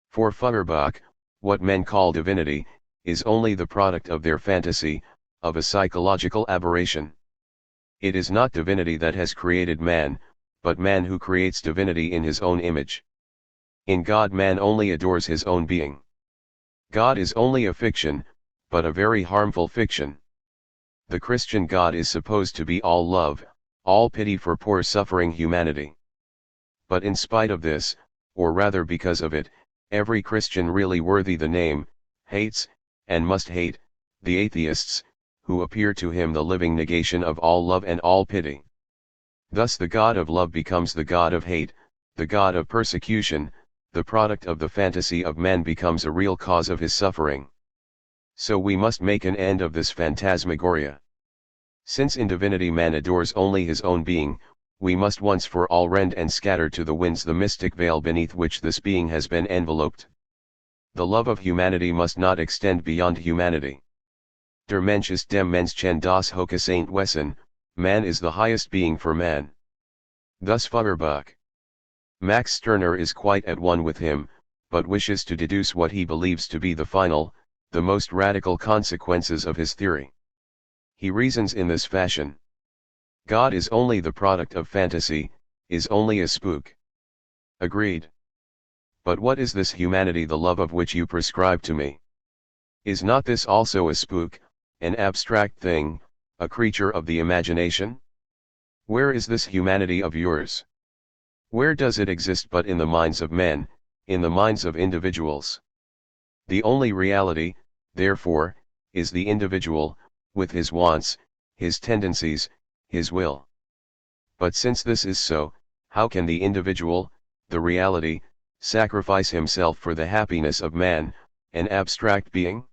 For Feuerbach, what men call divinity, is only the product of their fantasy, of a psychological aberration. It is not divinity that has created man, but man who creates divinity in his own image. In God man only adores his own being. God is only a fiction, but a very harmful fiction. The Christian God is supposed to be all love, all pity for poor suffering humanity. But in spite of this, or rather because of it, every Christian really worthy the name, hates, and must hate, the atheists, who appear to him the living negation of all love and all pity. Thus the God of love becomes the God of hate, the God of persecution, the product of the fantasy of man becomes a real cause of his suffering. So we must make an end of this phantasmagoria. Since in divinity man adores only his own being, we must once for all rend and scatter to the winds the mystic veil beneath which this being has been enveloped. The love of humanity must not extend beyond humanity. Der Mensch ist dem Menschen das höchste Wesen, man is the highest being for man. Thus Feuerbach. Max Stirner is quite at one with him, but wishes to deduce what he believes to be the final, the most radical consequences of his theory. He reasons in this fashion. God is only the product of fantasy, is only a spook. Agreed. But what is this humanity, the love of which you prescribe to me? Is not this also a spook, an abstract thing, a creature of the imagination? Where is this humanity of yours? Where does it exist but in the minds of men, in the minds of individuals? The only reality, therefore, is the individual, with his wants, his tendencies, his will. But since this is so, how can the individual, the reality, sacrifice himself for the happiness of man, an abstract being?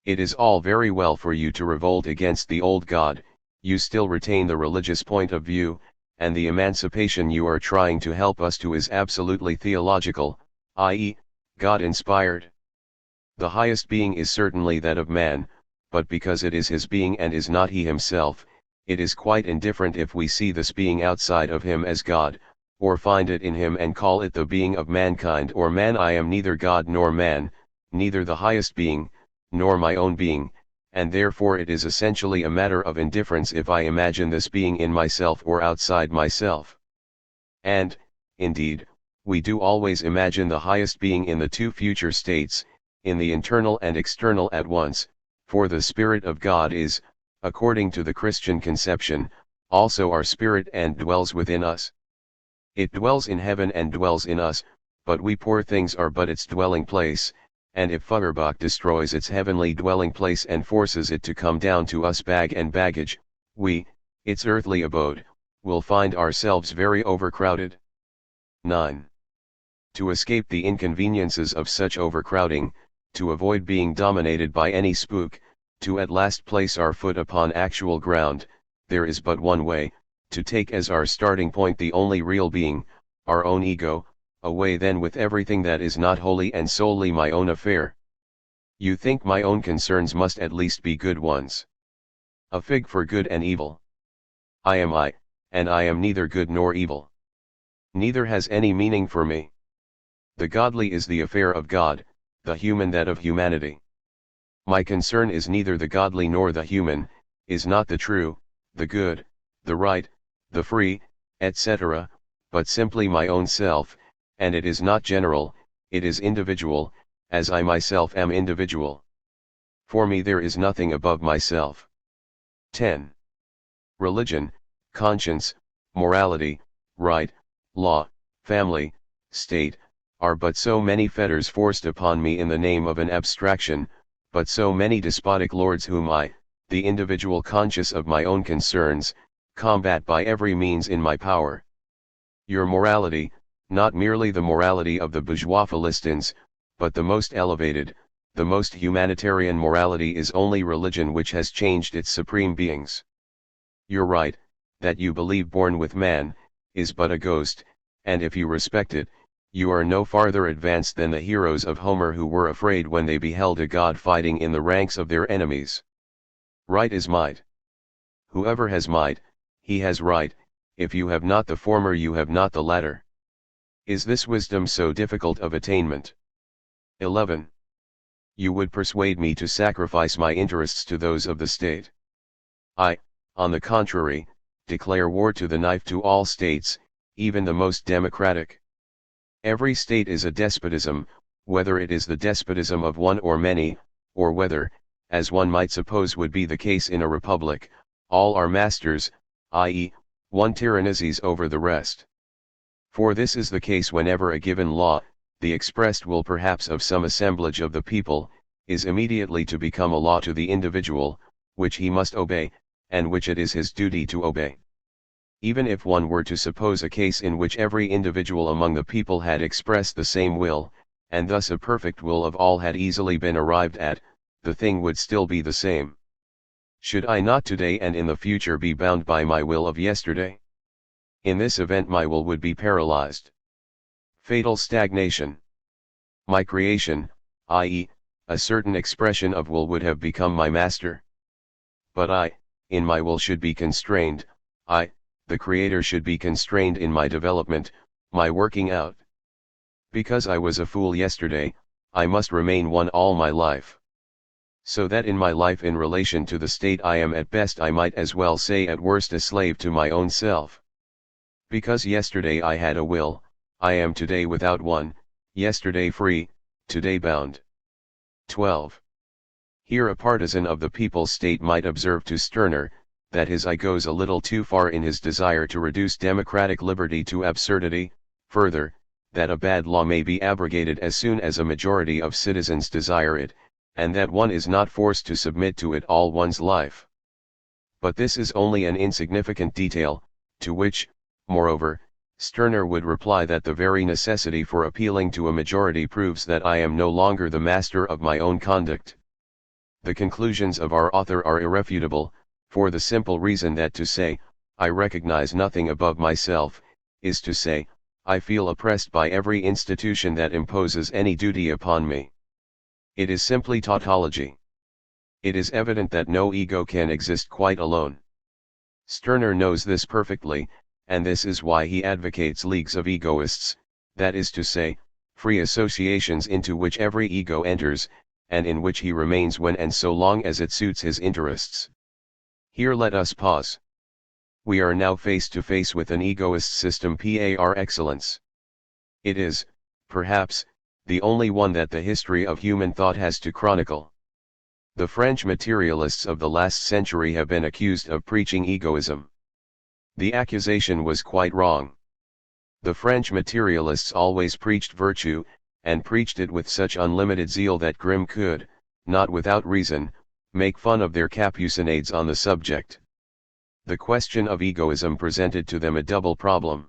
It is all very well for you to revolt against the old God, you still retain the religious point of view, and the emancipation you are trying to help us to is absolutely theological, i.e., God-inspired. The highest being is certainly that of man, but because it is his being and is not he himself, it is quite indifferent if we see this being outside of him as God, or find it in him and call it the being of mankind or man. I am neither God nor man, neither the highest being, nor my own being, and therefore it is essentially a matter of indifference if I imagine this being in myself or outside myself. And, indeed, we do always imagine the highest being in the two future states, in the internal and external at once, for the Spirit of God is, according to the Christian conception, also our spirit and dwells within us. It dwells in heaven and dwells in us, but we poor things are but its dwelling place, and if Feuerbach destroys its heavenly dwelling place and forces it to come down to us bag and baggage, we, its earthly abode, will find ourselves very overcrowded. 9. To escape the inconveniences of such overcrowding, to avoid being dominated by any spook, to at last place our foot upon actual ground, there is but one way, to take as our starting point the only real being, our own ego, away then with everything that is not wholly and solely my own affair. You think my own concerns must at least be good ones. A fig for good and evil. I am I, and I am neither good nor evil. Neither has any meaning for me. The godly is the affair of God, the human that of humanity. My concern is neither the godly nor the human, is not the true, the good, the right, the free, etc., but simply my own self, and it is not general, it is individual, as I myself am individual. For me there is nothing above myself. 10. Religion, conscience, morality, right, law, family, state, are but so many fetters forced upon me in the name of an abstraction, but so many despotic lords whom I, the individual conscious of my own concerns, combat by every means in my power. Your morality, not merely the morality of the bourgeois Philistines, but the most elevated, the most humanitarian morality is only religion which has changed its supreme beings. Your right, that you believe born with man, is but a ghost, and if you respect it, you are no farther advanced than the heroes of Homer who were afraid when they beheld a god fighting in the ranks of their enemies. Right is might. Whoever has might, he has right, if you have not the former you have not the latter. Is this wisdom so difficult of attainment? 11. You would persuade me to sacrifice my interests to those of the state. I, on the contrary, declare war to the knife to all states, even the most democratic. Every state is a despotism, whether it is the despotism of one or many, or whether, as one might suppose would be the case in a republic, all are masters, i.e., one tyrannizes over the rest. For this is the case whenever a given law, the expressed will perhaps of some assemblage of the people, is immediately to become a law to the individual, which he must obey, and which it is his duty to obey. Even if one were to suppose a case in which every individual among the people had expressed the same will, and thus a perfect will of all had easily been arrived at, the thing would still be the same. Should I not today and in the future be bound by my will of yesterday? In this event my will would be paralyzed. Fatal stagnation. My creation, i.e., a certain expression of will would have become my master. But I, in my will should be constrained, I, the creator should be constrained in my development, my working out. Because I was a fool yesterday, I must remain one all my life. So that in my life in relation to the state I am at best, I might as well say at worst a slave to my own self. Because yesterday I had a will, I am today without one, yesterday free, today bound. 12. Here a partisan of the people's state might observe to Stirner, that his I goes a little too far in his desire to reduce democratic liberty to absurdity, further, that a bad law may be abrogated as soon as a majority of citizens desire it, and that one is not forced to submit to it all one's life. But this is only an insignificant detail, to which, moreover, Stirner would reply that the very necessity for appealing to a majority proves that I am no longer the master of my own conduct. The conclusions of our author are irrefutable, for the simple reason that to say, I recognize nothing above myself, is to say, I feel oppressed by every institution that imposes any duty upon me. It is simply tautology. It is evident that no ego can exist quite alone. Stirner knows this perfectly, and this is why he advocates leagues of egoists, that is to say, free associations into which every ego enters, and in which he remains when and so long as it suits his interests. Here let us pause. We are now face to face with an egoist system par excellence. It is, perhaps, the only one that the history of human thought has to chronicle. The French materialists of the last century have been accused of preaching egoism. The accusation was quite wrong. The French materialists always preached virtue, and preached it with such unlimited zeal that Grimm could, not without reason, make fun of their Capucinades on the subject. The question of egoism presented to them a double problem.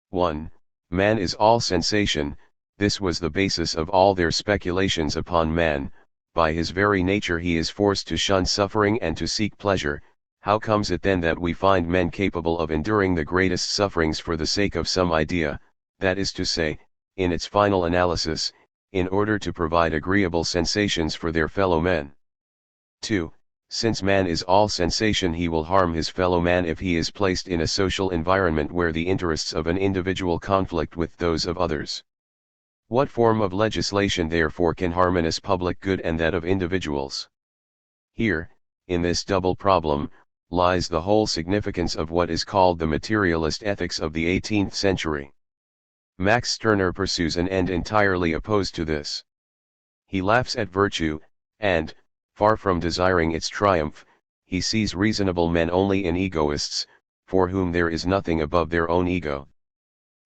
1. Man is all sensation. This was the basis of all their speculations upon man. By his very nature he is forced to shun suffering and to seek pleasure. How comes it then that we find men capable of enduring the greatest sufferings for the sake of some idea, that is to say, in its final analysis, in order to provide agreeable sensations for their fellow men? 2. Since man is all sensation, he will harm his fellow man if he is placed in a social environment where the interests of an individual conflict with those of others. What form of legislation therefore can harmonize public good and that of individuals? Here, in this double problem, lies the whole significance of what is called the materialist ethics of the 18th century. Max Stirner pursues an end entirely opposed to this. He laughs at virtue, and, far from desiring its triumph, he sees reasonable men only in egoists, for whom there is nothing above their own ego.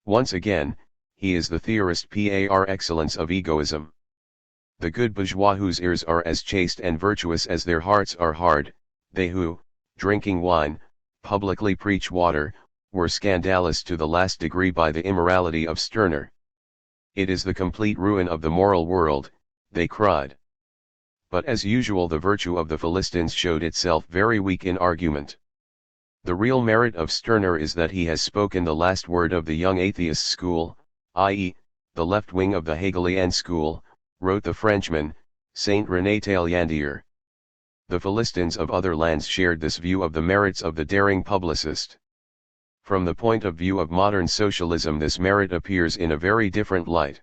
Once again, he is the theorist par excellence of egoism. The good bourgeois whose ears are as chaste and virtuous as their hearts are hard, they who, drinking wine, publicly preach water, were scandalous to the last degree by the immorality of Stirner. It is the complete ruin of the moral world, they cried. But as usual the virtue of the Philistines showed itself very weak in argument. The real merit of Stirner is that he has spoken the last word of the young atheist school, i.e., the left wing of the Hegelian school, wrote the Frenchman, Saint René Taillandier. The Philistines of other lands shared this view of the merits of the daring publicist. From the point of view of modern socialism this merit appears in a very different light.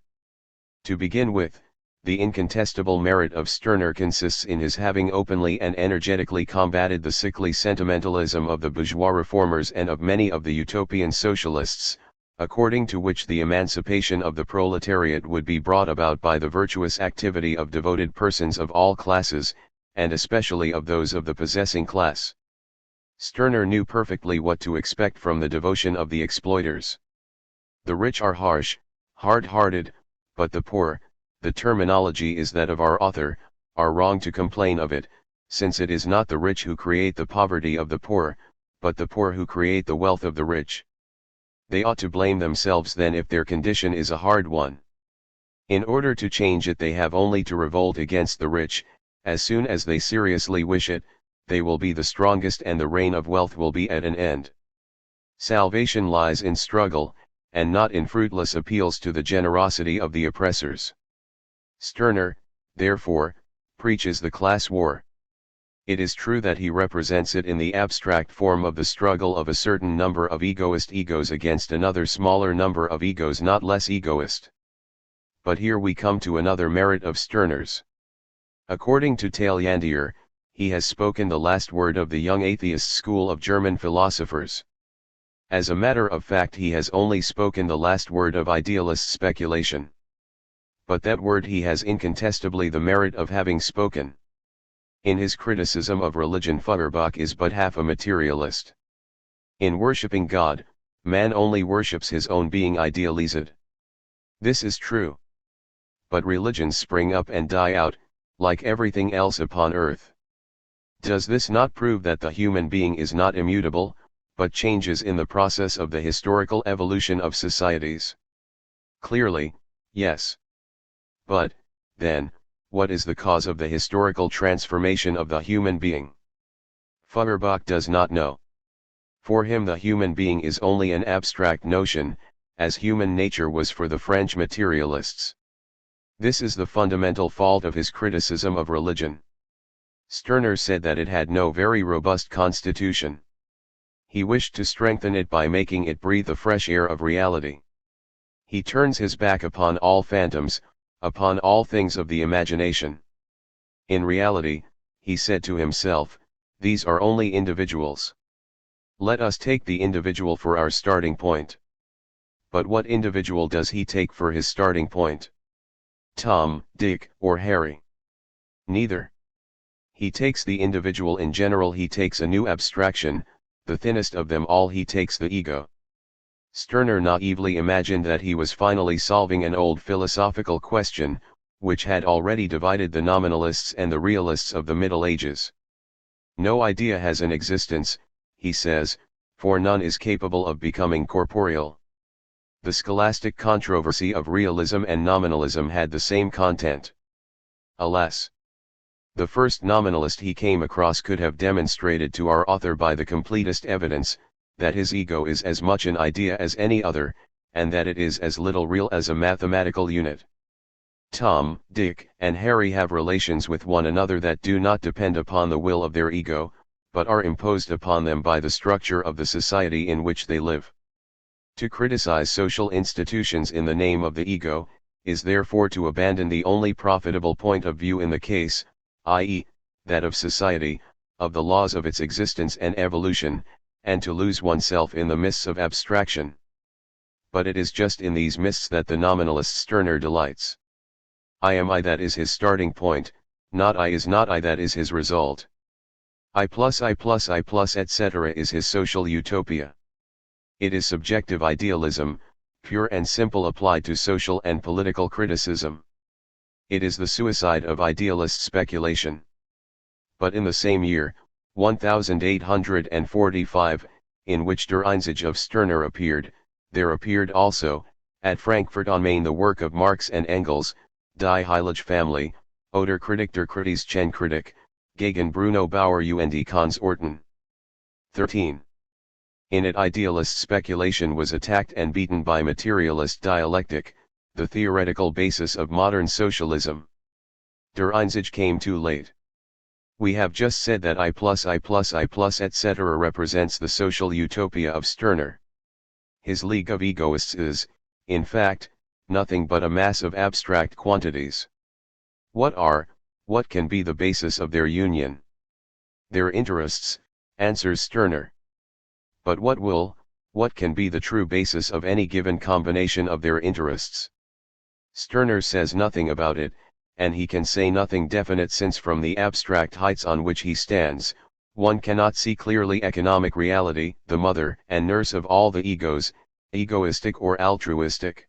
To begin with, the incontestable merit of Stirner consists in his having openly and energetically combated the sickly sentimentalism of the bourgeois reformers and of many of the utopian socialists, according to which the emancipation of the proletariat would be brought about by the virtuous activity of devoted persons of all classes, and especially of those of the possessing class. Stirner knew perfectly what to expect from the devotion of the exploiters. The rich are harsh, hard-hearted, but the poor, the terminology is that of our author, are wrong to complain of it, since it is not the rich who create the poverty of the poor, but the poor who create the wealth of the rich. They ought to blame themselves then if their condition is a hard one. In order to change it they have only to revolt against the rich. As soon as they seriously wish it, they will be the strongest and the reign of wealth will be at an end. Salvation lies in struggle, and not in fruitless appeals to the generosity of the oppressors. Stirner, therefore, preaches the class war. It is true that he represents it in the abstract form of the struggle of a certain number of egoist egos against another smaller number of egos not less egoist. But here we come to another merit of Stirner's. According to Taillandier, he has spoken the last word of the young atheist school of German philosophers. As a matter of fact, he has only spoken the last word of idealist speculation. But that word he has incontestably the merit of having spoken. In his criticism of religion, Feuerbach is but half a materialist. In worshipping God, man only worships his own being idealized. This is true. But religions spring up and die out, like everything else upon earth. Does this not prove that the human being is not immutable, but changes in the process of the historical evolution of societies? Clearly, yes. But, then, what is the cause of the historical transformation of the human being? Feuerbach does not know. For him the human being is only an abstract notion, as human nature was for the French materialists. This is the fundamental fault of his criticism of religion. Stirner said that it had no very robust constitution. He wished to strengthen it by making it breathe the fresh air of reality. He turns his back upon all phantoms, upon all things of the imagination. In reality, he said to himself, these are only individuals. Let us take the individual for our starting point. But what individual does he take for his starting point? Tom, Dick, or Harry? Neither. He takes the individual in general, he takes a new abstraction, the thinnest of them all, he takes the ego. Stirner naively imagined that he was finally solving an old philosophical question, which had already divided the nominalists and the realists of the Middle Ages. No idea has an existence, he says, for none is capable of becoming corporeal. The scholastic controversy of realism and nominalism had the same content. Alas! The first nominalist he came across could have demonstrated to our author by the completest evidence, that his ego is as much an idea as any other, and that it is as little real as a mathematical unit. Tom, Dick, and Harry have relations with one another that do not depend upon the will of their ego, but are imposed upon them by the structure of the society in which they live. To criticize social institutions in the name of the ego, is therefore to abandon the only profitable point of view in the case, i.e., that of society, of the laws of its existence and evolution, and to lose oneself in the mists of abstraction. But it is just in these mists that the nominalist Stirner delights. I am I, that is his starting point, not I is not I, that is his result. I plus etc. is his social utopia. It is subjective idealism, pure and simple, applied to social and political criticism. It is the suicide of idealist speculation. But in the same year, 1845, in which Der Einsatz of Stirner appeared, there appeared also, at Frankfurt on Main, the work of Marx and Engels, Die Heilige Family, Oder Kritik der Kritischen Kritik, gegen Bruno Bauer und die Konsorten. 13. In it idealist speculation was attacked and beaten by materialist dialectic, the theoretical basis of modern socialism. Der Einsatz came too late. We have just said that I plus etc. represents the social utopia of Stirner. His League of Egoists is, in fact, nothing but a mass of abstract quantities. What can be the basis of their union? Their interests, answers Stirner. But what can be the true basis of any given combination of their interests? Stirner says nothing about it, and he can say nothing definite, since from the abstract heights on which he stands, one cannot see clearly economic reality, the mother and nurse of all the egos, egoistic or altruistic.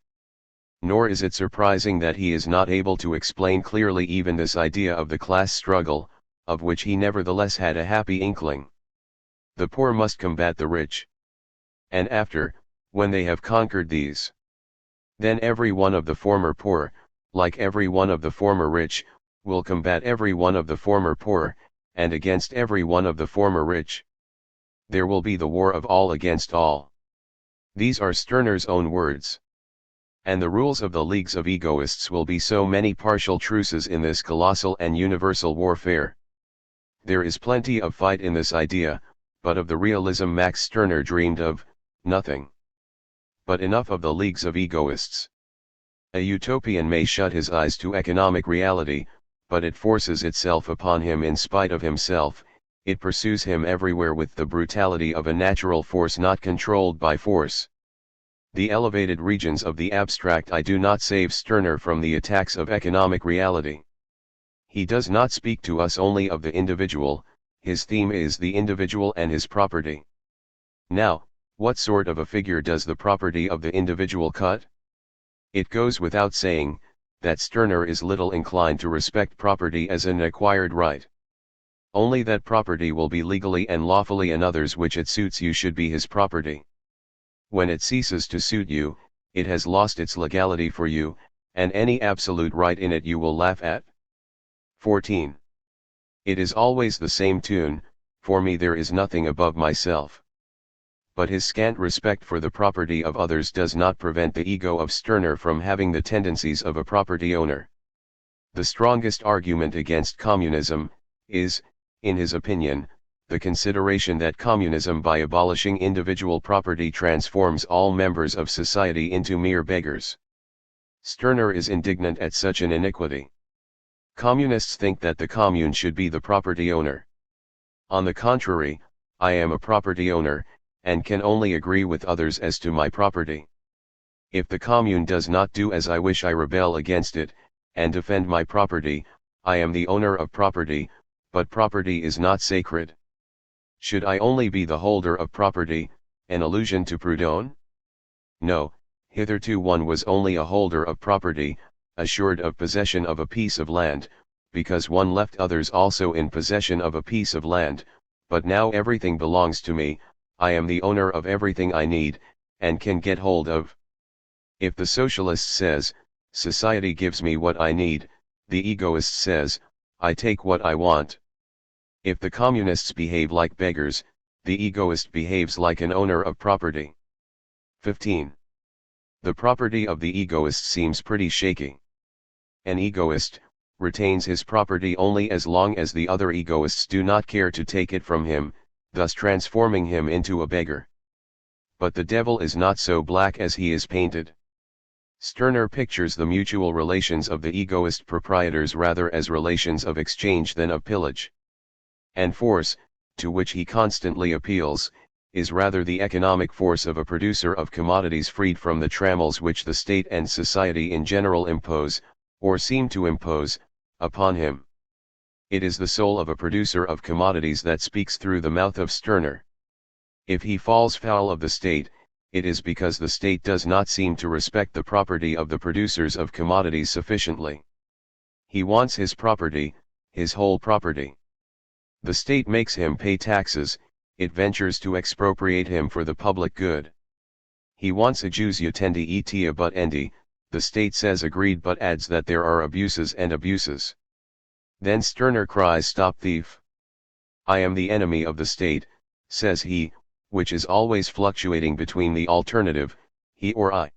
Nor is it surprising that he is not able to explain clearly even this idea of the class struggle, of which he nevertheless had a happy inkling. The poor must combat the rich. And after, when they have conquered these, then every one of the former poor, like every one of the former rich, will combat every one of the former poor, and against every one of the former rich. There will be the war of all against all. These are Stirner's own words. And the rules of the leagues of egoists will be so many partial truces in this colossal and universal warfare. There is plenty of fight in this idea, but of the realism Max Stirner dreamed of, nothing. But enough of the leagues of egoists. A utopian may shut his eyes to economic reality, but it forces itself upon him in spite of himself. It pursues him everywhere with the brutality of a natural force not controlled by force. The elevated regions of the abstract I do not save Stirner from the attacks of economic reality. He does not speak to us only of the individual, his theme is the individual and his property. Now, what sort of a figure does the property of the individual cut? It goes without saying, that Stirner is little inclined to respect property as an acquired right. Only that property will be legally and lawfully another's which it suits you should be his property. When it ceases to suit you, it has lost its legality for you, and any absolute right in it you will laugh at. 14. It is always the same tune, for me there is nothing above myself. But his scant respect for the property of others does not prevent the ego of Stirner from having the tendencies of a property owner. The strongest argument against communism is, in his opinion, the consideration that communism by abolishing individual property transforms all members of society into mere beggars. Stirner is indignant at such an iniquity. Communists think that the commune should be the property owner. On the contrary, I am a property owner, and can only agree with others as to my property. If the commune does not do as I wish, I rebel against it, and defend my property. I am the owner of property, but property is not sacred. Should I only be the holder of property, an allusion to Proudhon? No, hitherto one was only a holder of property, assured of possession of a piece of land, because one left others also in possession of a piece of land, but now everything belongs to me. I am the owner of everything I need, and can get hold of. If the socialist says, society gives me what I need, the egoist says, I take what I want. If the communists behave like beggars, the egoist behaves like an owner of property. 15. The property of the egoist seems pretty shaky. An egoist retains his property only as long as the other egoists do not care to take it from him, thus transforming him into a beggar. But the devil is not so black as he is painted. Stirner pictures the mutual relations of the egoist proprietors rather as relations of exchange than of pillage. And force, to which he constantly appeals, is rather the economic force of a producer of commodities freed from the trammels which the state and society in general impose, or seem to impose, upon him. It is the soul of a producer of commodities that speaks through the mouth of Stirner. If he falls foul of the state, it is because the state does not seem to respect the property of the producers of commodities sufficiently. He wants his property, his whole property. The state makes him pay taxes, it ventures to expropriate him for the public good. He wants a jus utendi et abutendi, the state says agreed but adds that there are abuses and abuses. Then Stirner cries, "Stop thief! I am the enemy of the state," says he, which is always fluctuating between the alternative, he or I.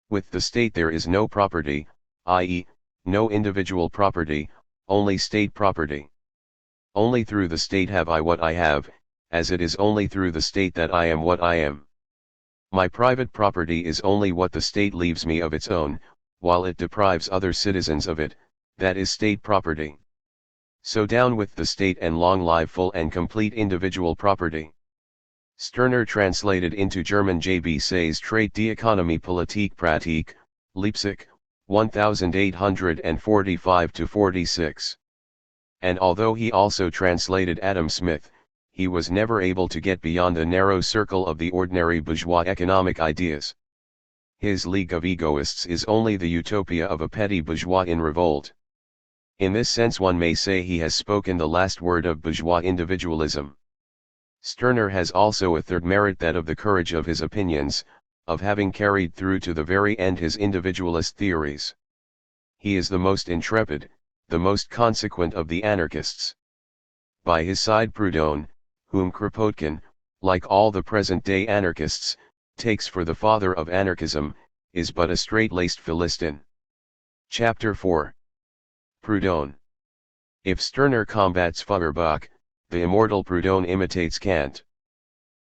With the state there is no property, i.e., no individual property, only state property. Only through the state have I what I have, as it is only through the state that I am what I am. My private property is only what the state leaves me of its own, while it deprives other citizens of it, that is state property. So down with the state and long live full and complete individual property. Stirner translated into German J.B. Say's Trait d'Economie Politique Pratique, Leipzig, 1845-46. And although he also translated Adam Smith, he was never able to get beyond the narrow circle of the ordinary bourgeois economic ideas. His League of Egoists is only the utopia of a petty bourgeois in revolt. In this sense one may say he has spoken the last word of bourgeois individualism. Stirner has also a third merit, that of the courage of his opinions, of having carried through to the very end his individualist theories. He is the most intrepid, the most consequent of the anarchists. By his side Proudhon, whom Kropotkin, like all the present-day anarchists, takes for the father of anarchism, is but a straight-laced Philistine. Chapter 4. Proudhon. If Stirner combats Feuerbach, the immortal Proudhon imitates Kant.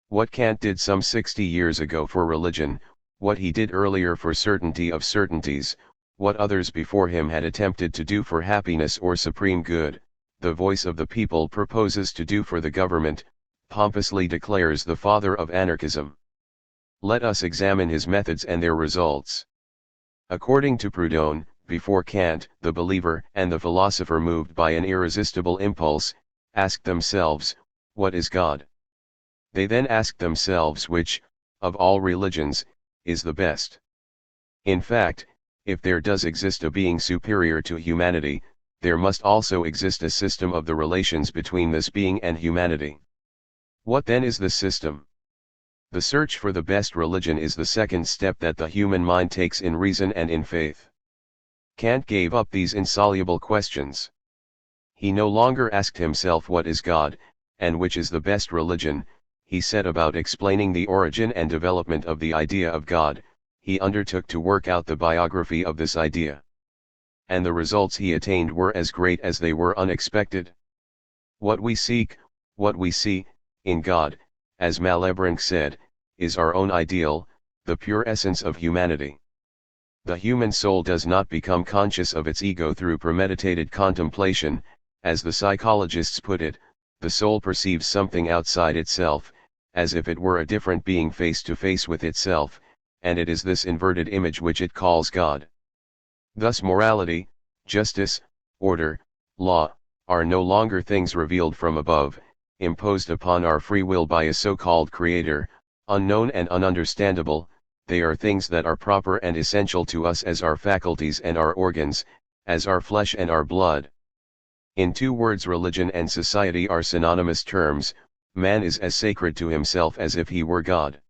What Kant did some 60 years ago for religion, what he did earlier for certainty of certainties, what others before him had attempted to do for happiness or supreme good, the voice of the people proposes to do for the government, pompously declares the father of anarchism. Let us examine his methods and their results. According to Proudhon, before Kant, the believer and the philosopher, moved by an irresistible impulse, asked themselves, what is God? They then asked themselves which, of all religions, is the best. In fact, if there does exist a being superior to humanity, there must also exist a system of the relations between this being and humanity. What then is this system? The search for the best religion is the second step that the human mind takes in reason and in faith. Kant gave up these insoluble questions. He no longer asked himself what is God, and which is the best religion. He set about explaining the origin and development of the idea of God. He undertook to work out the biography of this idea. And the results he attained were as great as they were unexpected. What we seek, what we see, in God, as Malebranche said, is our own ideal, the pure essence of humanity. The human soul does not become conscious of its ego through premeditated contemplation. As the psychologists put it, the soul perceives something outside itself, as if it were a different being face to face with itself, and it is this inverted image which it calls God. Thus morality, justice, order, law, are no longer things revealed from above, imposed upon our free will by a so-called creator, unknown and ununderstandable. They are things that are proper and essential to us as our faculties and our organs, as our flesh and our blood. In two words, religion and society are synonymous terms. Man is as sacred to himself as if he were God.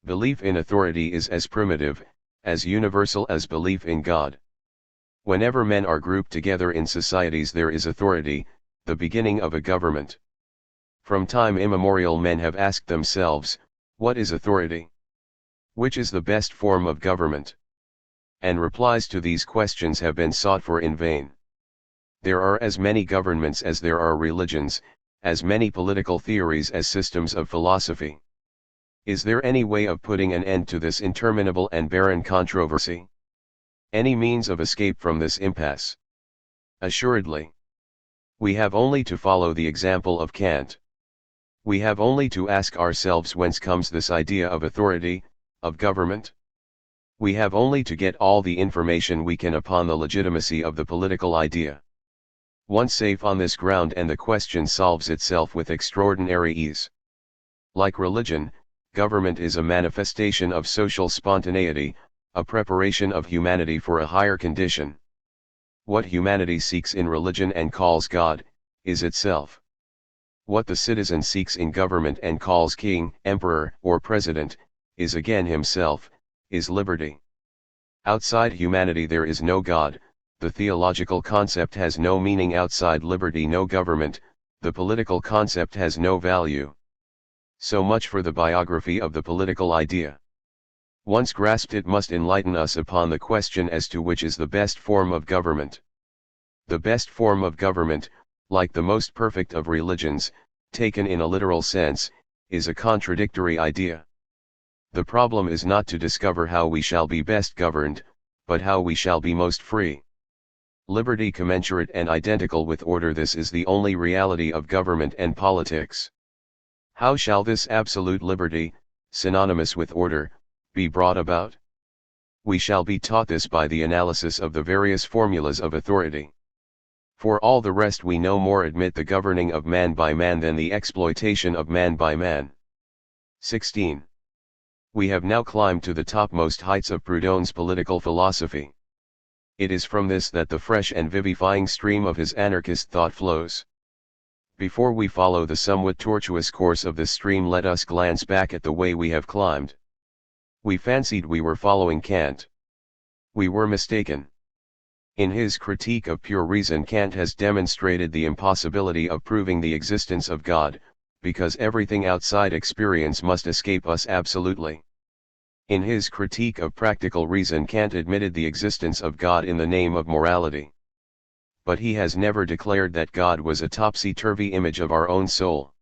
Belief in authority is as primitive, as universal as belief in God. Whenever men are grouped together in societies, there is authority, the beginning of a government. From time immemorial men have asked themselves, what is authority? Which is the best form of government? And replies to these questions have been sought for in vain. There are as many governments as there are religions, as many political theories as systems of philosophy. Is there any way of putting an end to this interminable and barren controversy? Any means of escape from this impasse? Assuredly. We have only to follow the example of Kant. We have only to ask ourselves whence comes this idea of authority, of government? We have only to get all the information we can upon the legitimacy of the political idea. Once safe on this ground, and the question solves itself with extraordinary ease. Like religion, government is a manifestation of social spontaneity, a preparation of humanity for a higher condition. What humanity seeks in religion and calls God, is itself. What the citizen seeks in government and calls king, emperor, or president, is again himself, is liberty. Outside humanity there is no God. The theological concept has no meaning outside liberty, no government, the political concept has no value. So much for the biography of the political idea. Once grasped, it must enlighten us upon the question as to which is the best form of government. The best form of government, like the most perfect of religions, taken in a literal sense, is a contradictory idea. The problem is not to discover how we shall be best governed, but how we shall be most free. Liberty commensurate and identical with order, this is the only reality of government and politics. How shall this absolute liberty, synonymous with order, be brought about? We shall be taught this by the analysis of the various formulas of authority. For all the rest, we no more admit the governing of man by man than the exploitation of man by man. 16. We have now climbed to the topmost heights of Proudhon's political philosophy. It is from this that the fresh and vivifying stream of his anarchist thought flows. Before we follow the somewhat tortuous course of this stream, let us glance back at the way we have climbed. We fancied we were following Kant. We were mistaken. In his critique of pure reason, Kant has demonstrated the impossibility of proving the existence of God, because everything outside experience must escape us absolutely. In his critique of practical reason, Kant admitted the existence of God in the name of morality. But he has never declared that God was a topsy-turvy image of our own soul.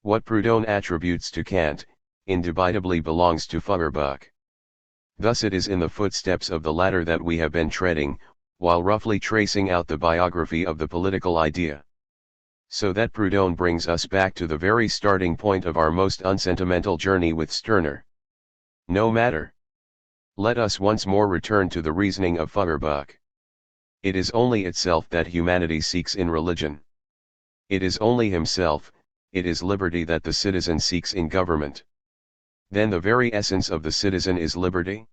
What Proudhon attributes to Kant, indubitably belongs to Feuerbach. Thus it is in the footsteps of the latter that we have been treading, while roughly tracing out the biography of the political idea. So that Proudhon brings us back to the very starting point of our most unsentimental journey with Stirner. No matter. Let us once more return to the reasoning of Feuerbach. It is only itself that humanity seeks in religion. It is only himself, it is liberty that the citizen seeks in government. Then the very essence of the citizen is liberty?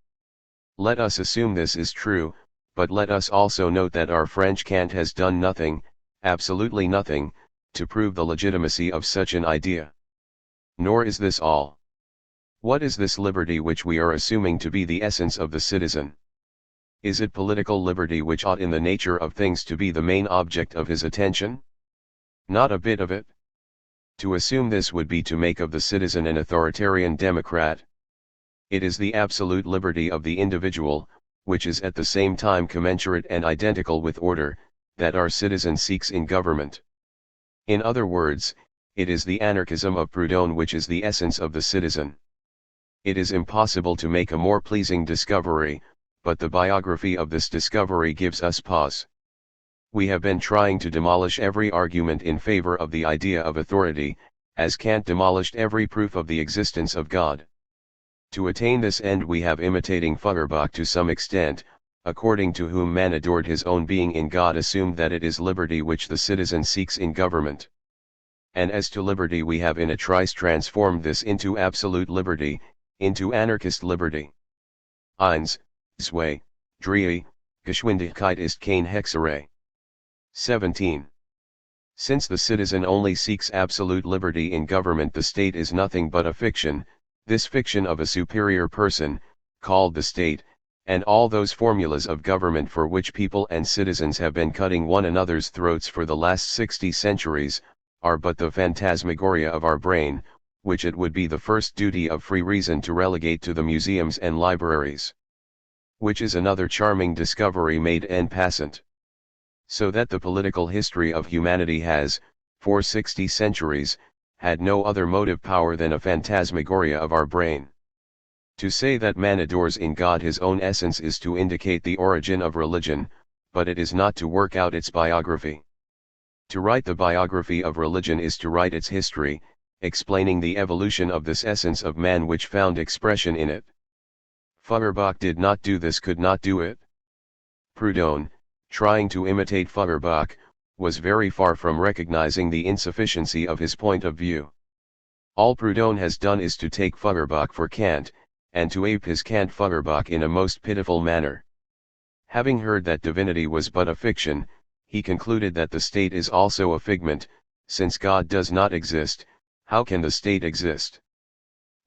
Let us assume this is true, but let us also note that our French Kant has done nothing, absolutely nothing, to prove the legitimacy of such an idea. Nor is this all. What is this liberty which we are assuming to be the essence of the citizen? Is it political liberty which ought in the nature of things to be the main object of his attention? Not a bit of it. To assume this would be to make of the citizen an authoritarian democrat. It is the absolute liberty of the individual, which is at the same time commensurate and identical with order, that our citizen seeks in government. In other words, it is the anarchism of Proudhon which is the essence of the citizen. It is impossible to make a more pleasing discovery, but the biography of this discovery gives us pause. We have been trying to demolish every argument in favor of the idea of authority, as Kant demolished every proof of the existence of God. To attain this end we have imitating Feuerbach to some extent, according to whom man adored his own being in God, assumed that it is liberty which the citizen seeks in government. And as to liberty we have in a trice transformed this into absolute liberty, into anarchist liberty. 1. Zwei, drei, Geschwindigkeit ist keine Hexerei. 17. Since the citizen only seeks absolute liberty in government, the state is nothing but a fiction, this fiction of a superior person, called the state, and all those formulas of government for which people and citizens have been cutting one another's throats for the last 60 centuries, are but the phantasmagoria of our brain, which it would be the first duty of free reason to relegate to the museums and libraries. Which is another charming discovery made en passant. So that the political history of humanity has, for 60 centuries, had no other motive power than a phantasmagoria of our brain. To say that man adores in God his own essence is to indicate the origin of religion, but it is not to work out its biography. To write the biography of religion is to write its history, explaining the evolution of this essence of man which found expression in it. Feuerbach did not do this, could not do it. Proudhon, trying to imitate Feuerbach, was very far from recognizing the insufficiency of his point of view. All Proudhon has done is to take Feuerbach for Kant, and to ape his Kant Feuerbach in a most pitiful manner. Having heard that divinity was but a fiction, he concluded that the state is also a figment. Since God does not exist, how can the state exist?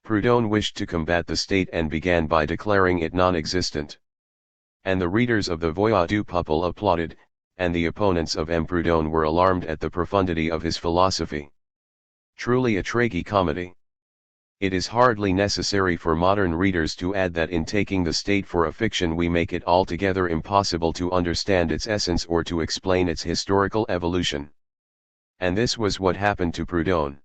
Proudhon wished to combat the state and began by declaring it non-existent. And the readers of the Voix du Peuple applauded, and the opponents of M. Proudhon were alarmed at the profundity of his philosophy. Truly a tragi-comedy. It is hardly necessary for modern readers to add that in taking the state for a fiction we make it altogether impossible to understand its essence or to explain its historical evolution. And this was what happened to Proudhon.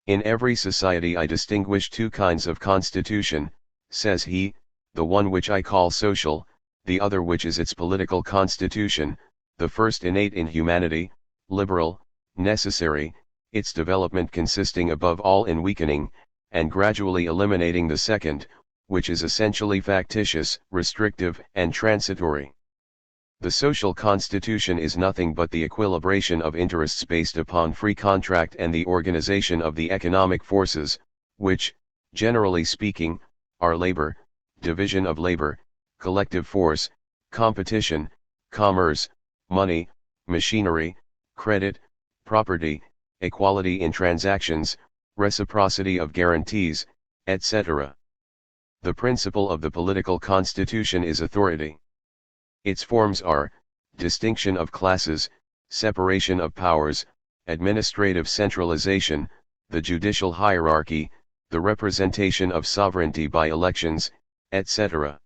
In every society I distinguish two kinds of constitution, says he, the one which I call social, the other which is its political constitution, the first innate in humanity, liberal, necessary, its development consisting above all in weakening, and gradually eliminating the second, which is essentially factitious, restrictive, and transitory. The social constitution is nothing but the equilibration of interests based upon free contract and the organization of the economic forces, which, generally speaking, are labor, division of labor, collective force, competition, commerce, money, machinery, credit, property, equality in transactions, reciprocity of guarantees, etc. The principle of the political constitution is authority. Its forms are, distinction of classes, separation of powers, administrative centralization, the judicial hierarchy, the representation of sovereignty by elections, etc.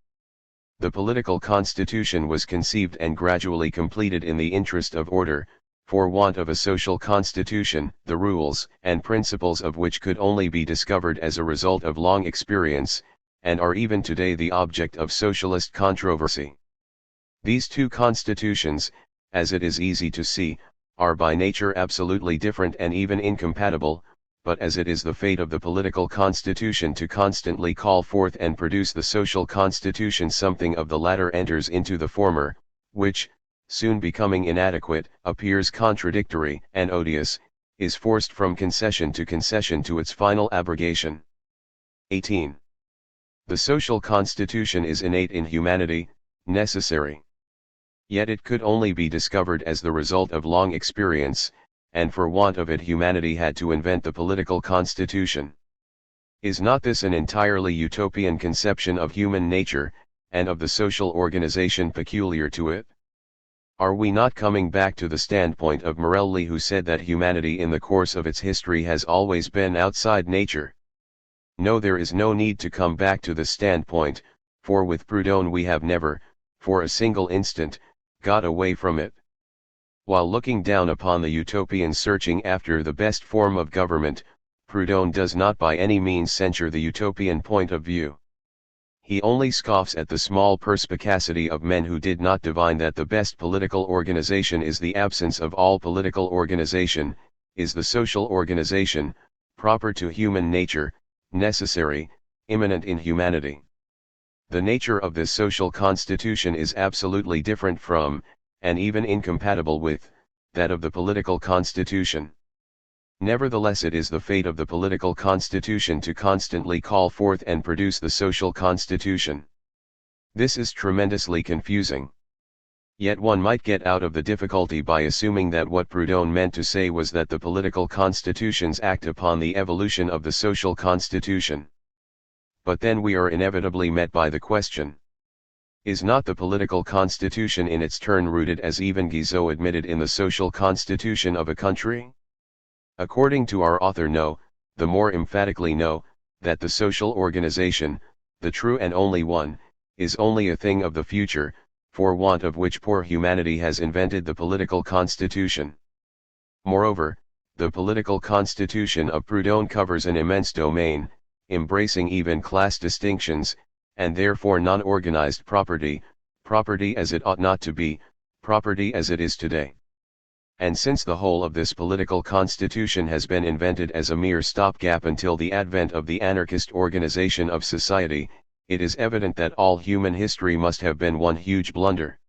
The political constitution was conceived and gradually completed in the interest of order, for want of a social constitution, the rules and principles of which could only be discovered as a result of long experience, and are even today the object of socialist controversy. These two constitutions, as it is easy to see, are by nature absolutely different and even incompatible, but as it is the fate of the political constitution to constantly call forth and produce the social constitution, something of the latter enters into the former, which, soon becoming inadequate, appears contradictory and odious, is forced from concession to its final abrogation. 18. The social constitution is innate in humanity, necessary. Yet it could only be discovered as the result of long experience, and for want of it humanity had to invent the political constitution. Is not this an entirely utopian conception of human nature, and of the social organization peculiar to it? Are we not coming back to the standpoint of Morelli, who said that humanity in the course of its history has always been outside nature? No, there is no need to come back to the standpoint, for with Proudhon we have never, for a single instant, got away from it. While looking down upon the utopians searching after the best form of government, Proudhon does not by any means censure the utopian point of view. He only scoffs at the small perspicacity of men who did not divine that the best political organization is the absence of all political organization, is the social organization, proper to human nature, necessary, immanent in humanity. The nature of this social constitution is absolutely different from, and even incompatible with, that of the political constitution. Nevertheless, it is the fate of the political constitution to constantly call forth and produce the social constitution. This is tremendously confusing. Yet one might get out of the difficulty by assuming that what Proudhon meant to say was that the political constitutions act upon the evolution of the social constitution. But then we are inevitably met by the question: is not the political constitution in its turn rooted, as even Guizot admitted, in the social constitution of a country? According to our author, no, the more emphatically no, that the social organization, the true and only one, is only a thing of the future, for want of which poor humanity has invented the political constitution. Moreover, the political constitution of Proudhon covers an immense domain, embracing even class distinctions, and therefore non-organized property, property as it ought not to be, property as it is today. And since the whole of this political constitution has been invented as a mere stopgap until the advent of the anarchist organization of society, it is evident that all human history must have been one huge blunder.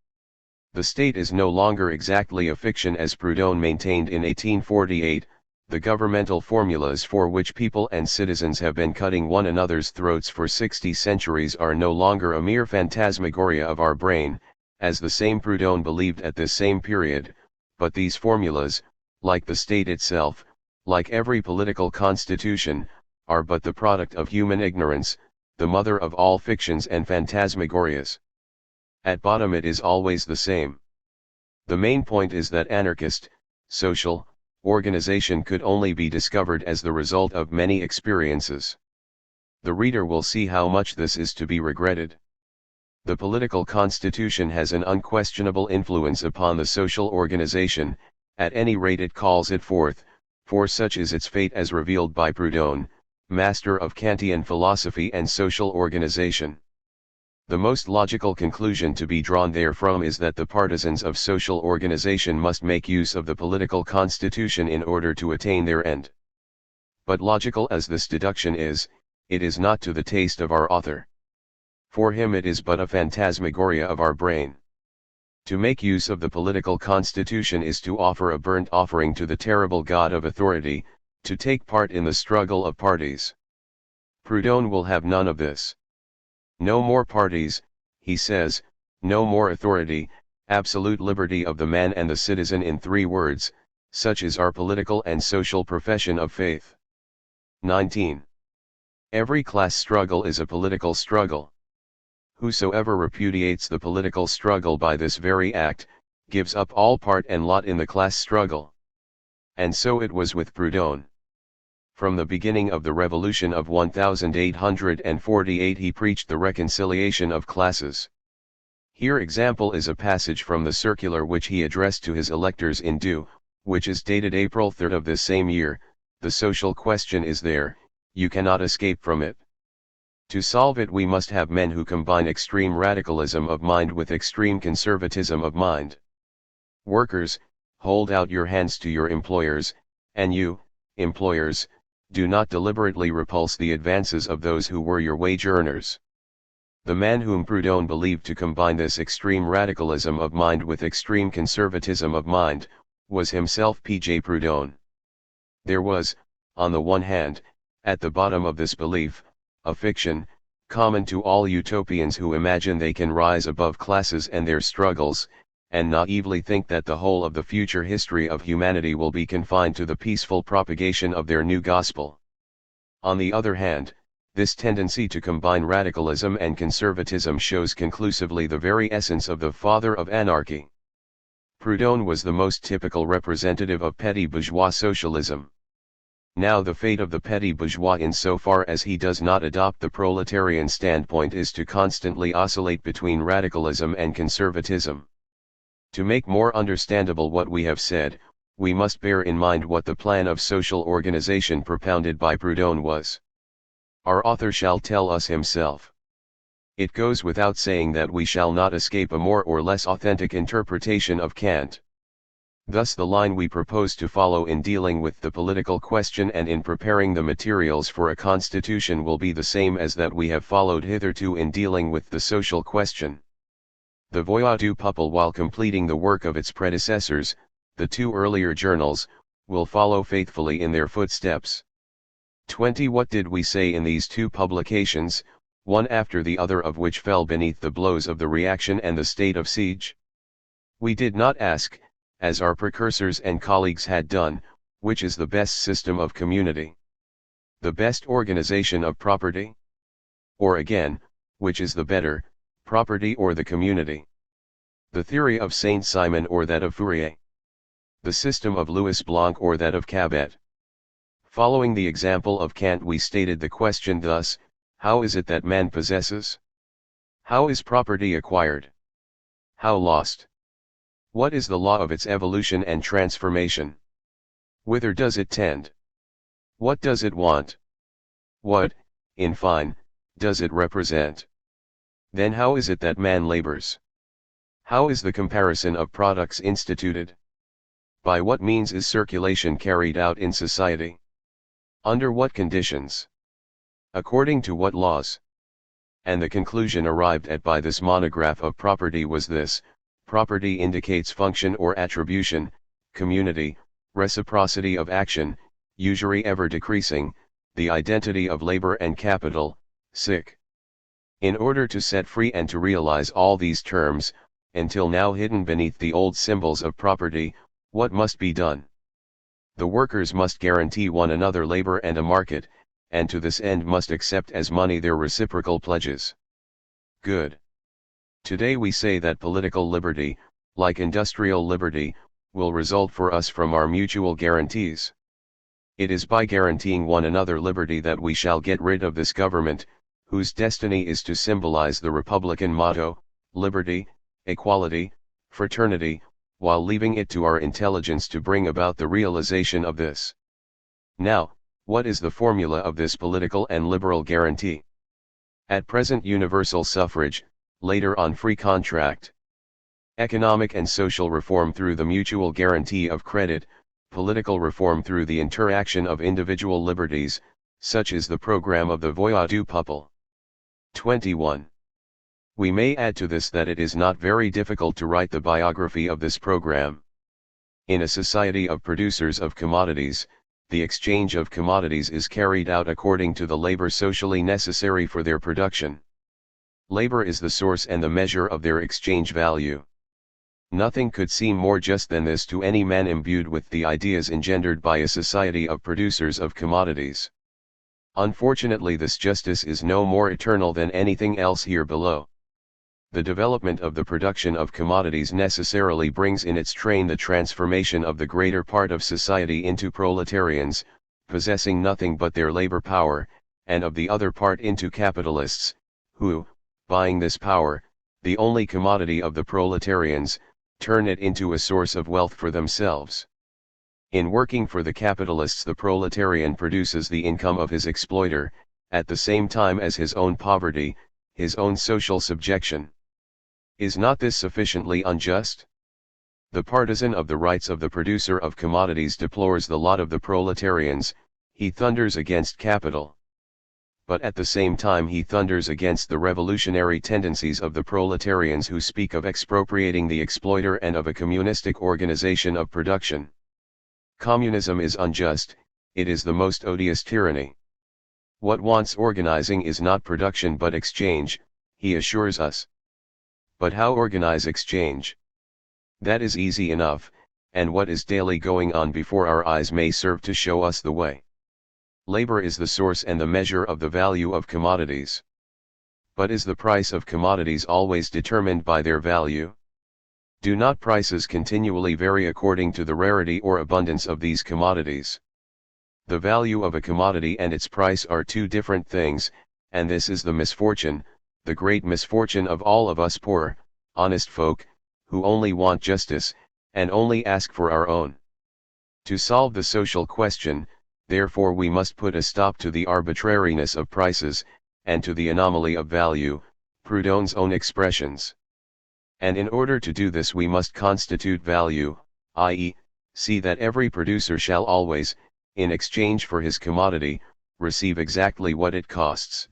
The state is no longer exactly a fiction, as Proudhon maintained in 1848, the governmental formulas for which people and citizens have been cutting one another's throats for 60 centuries are no longer a mere phantasmagoria of our brain, as the same Proudhon believed at this same period, but these formulas, like the state itself, like every political constitution, are but the product of human ignorance, the mother of all fictions and phantasmagorias. At bottom it is always the same. The main point is that anarchist, social, organization could only be discovered as the result of many experiences. The reader will see how much this is to be regretted. The political constitution has an unquestionable influence upon the social organization, at any rate it calls it forth, for such is its fate as revealed by Proudhon, master of Kantian philosophy and social organization. The most logical conclusion to be drawn therefrom is that the partisans of social organization must make use of the political constitution in order to attain their end. But logical as this deduction is, it is not to the taste of our author. For him it is but a phantasmagoria of our brain. To make use of the political constitution is to offer a burnt offering to the terrible god of authority, to take part in the struggle of parties. Proudhon will have none of this. No more parties, he says, no more authority, absolute liberty of the man and the citizen, in 3 words, such is our political and social profession of faith. 19. Every class struggle is a political struggle. Whosoever repudiates the political struggle by this very act, gives up all part and lot in the class struggle. And so it was with Proudhon. From the beginning of the revolution of 1848 he preached the reconciliation of classes. Here example is a passage from the circular which he addressed to his electors in Due, which is dated April 3 of this same year. The social question is there, you cannot escape from it. To solve it we must have men who combine extreme radicalism of mind with extreme conservatism of mind. Workers, hold out your hands to your employers, and you, employers, do not deliberately repulse the advances of those who were your wage earners. The man whom Proudhon believed to combine this extreme radicalism of mind with extreme conservatism of mind, was himself P.J. Proudhon. There was, on the one hand, at the bottom of this belief, a fiction, common to all utopians who imagine they can rise above classes and their struggles, and naively think that the whole of the future history of humanity will be confined to the peaceful propagation of their new gospel. On the other hand, this tendency to combine radicalism and conservatism shows conclusively the very essence of the father of anarchy. Proudhon was the most typical representative of petty bourgeois socialism. Now the fate of the petty bourgeois insofar as he does not adopt the proletarian standpoint is to constantly oscillate between radicalism and conservatism. To make more understandable what we have said, we must bear in mind what the plan of social organization propounded by Proudhon was. Our author shall tell us himself. It goes without saying that we shall not escape a more or less authentic interpretation of Kant. Thus the line we propose to follow in dealing with the political question and in preparing the materials for a constitution will be the same as that we have followed hitherto in dealing with the social question. The Voix du Peuple, while completing the work of its predecessors, the two earlier journals, will follow faithfully in their footsteps. 20. What did we say in these two publications, one after the other of which fell beneath the blows of the reaction and the state of siege? We did not ask, as our precursors and colleagues had done, which is the best system of community? The best organization of property? Or again, which is the better, property or the community? The theory of Saint-Simon or that of Fourier? The system of Louis Blanc or that of Cabet? Following the example of Kant we stated the question thus: how is it that man possesses? How is property acquired? How lost? What is the law of its evolution and transformation? Whither does it tend? What does it want? What, in fine, does it represent? Then how is it that man labors? How is the comparison of products instituted? By what means is circulation carried out in society? Under what conditions? According to what laws? And the conclusion arrived at by this monograph of property was this: property indicates function or attribution, community, reciprocity of action, usury ever decreasing, the identity of labor and capital, sic. In order to set free and to realize all these terms, until now hidden beneath the old symbols of property, what must be done? The workers must guarantee one another labor and a market, and to this end must accept as money their reciprocal pledges. Good. Today we say that political liberty, like industrial liberty, will result for us from our mutual guarantees. It is by guaranteeing one another liberty that we shall get rid of this government, whose destiny is to symbolize the Republican motto, liberty, equality, fraternity, while leaving it to our intelligence to bring about the realization of this. Now, what is the formula of this political and liberal guarantee? At present universal suffrage, later on free contract. Economic and social reform through the mutual guarantee of credit, political reform through the interaction of individual liberties, such is the program of the Voix du Peuple. 21. We may add to this that it is not very difficult to write the biography of this program. In a society of producers of commodities, the exchange of commodities is carried out according to the labor socially necessary for their production. Labor is the source and the measure of their exchange value. Nothing could seem more just than this to any man imbued with the ideas engendered by a society of producers of commodities. Unfortunately, this justice is no more eternal than anything else here below. The development of the production of commodities necessarily brings in its train the transformation of the greater part of society into proletarians, possessing nothing but their labor power, and of the other part into capitalists, who, buying this power, the only commodity of the proletarians, turn it into a source of wealth for themselves. In working for the capitalists, the proletarian produces the income of his exploiter, at the same time as his own poverty, his own social subjection. Is not this sufficiently unjust? The partisan of the rights of the producer of commodities deplores the lot of the proletarians, he thunders against capital. But at the same time he thunders against the revolutionary tendencies of the proletarians who speak of expropriating the exploiter and of a communistic organization of production. Communism is unjust, it is the most odious tyranny. What wants organizing is not production but exchange, he assures us. But how organize exchange? That is easy enough, and what is daily going on before our eyes may serve to show us the way. Labor is the source and the measure of the value of commodities. But is the price of commodities always determined by their value? Do not prices continually vary according to the rarity or abundance of these commodities? The value of a commodity and its price are two different things, and this is the misfortune, the great misfortune of all of us poor, honest folk, who only want justice, and only ask for our own. To solve the social question, therefore, we must put a stop to the arbitrariness of prices, and to the anomaly of value, Proudhon's own expressions. And in order to do this we must constitute value, i.e., see that every producer shall always, in exchange for his commodity, receive exactly what it costs.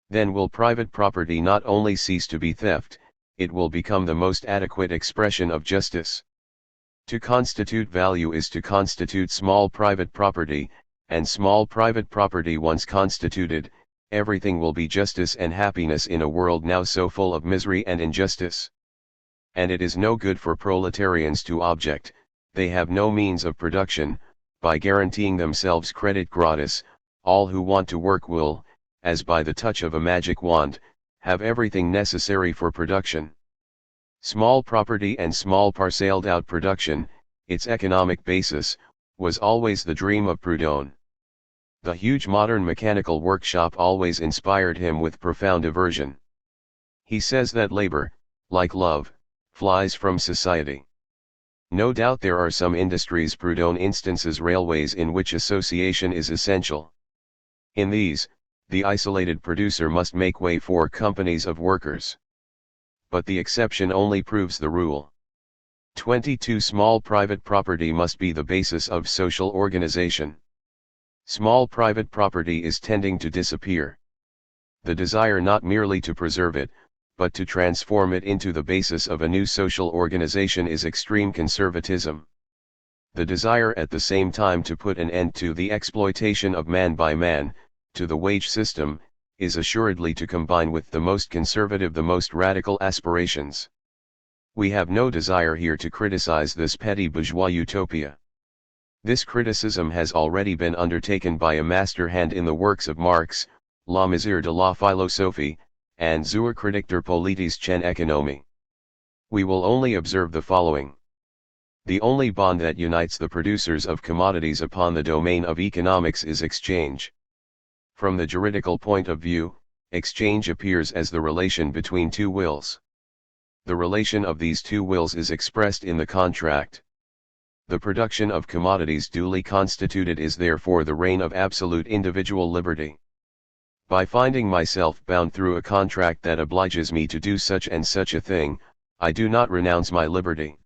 Then will private property not only cease to be theft, it will become the most adequate expression of justice. To constitute value is to constitute small private property, and small private property once constituted, everything will be justice and happiness in a world now so full of misery and injustice. And it is no good for proletarians to object, they have no means of production, by guaranteeing themselves credit gratis, all who want to work will, as by the touch of a magic wand, have everything necessary for production. Small property and small parceled out production, its economic basis, was always the dream of Proudhon. The huge modern mechanical workshop always inspired him with profound aversion. He says that labor, like love, flies from society. No doubt there are some industries, Proudhon instances railways, in which association is essential. In these, the isolated producer must make way for companies of workers. But the exception only proves the rule. 22. Small private property must be the basis of social organization. Small private property is tending to disappear. The desire not merely to preserve it, but to transform it into the basis of a new social organization is extreme conservatism. The desire at the same time to put an end to the exploitation of man by man, to the wage system, is assuredly to combine with the most conservative, the most radical aspirations. We have no desire here to criticize this petty bourgeois utopia. This criticism has already been undertaken by a master hand in the works of Marx, La Misère de la Philosophie, and Zur Kritik der politischen Ökonomie. We will only observe the following. The only bond that unites the producers of commodities upon the domain of economics is exchange. From the juridical point of view, exchange appears as the relation between two wills. The relation of these two wills is expressed in the contract. The production of commodities duly constituted is therefore the reign of absolute individual liberty. By finding myself bound through a contract that obliges me to do such and such a thing, I do not renounce my liberty.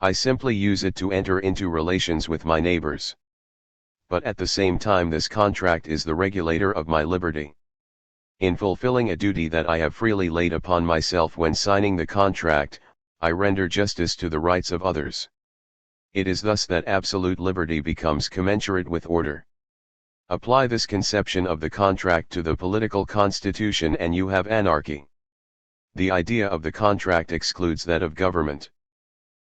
I simply use it to enter into relations with my neighbors. But at the same time this contract is the regulator of my liberty. In fulfilling a duty that I have freely laid upon myself when signing the contract, I render justice to the rights of others. It is thus that absolute liberty becomes commensurate with order. Apply this conception of the contract to the political constitution and you have anarchy. The idea of the contract excludes that of government.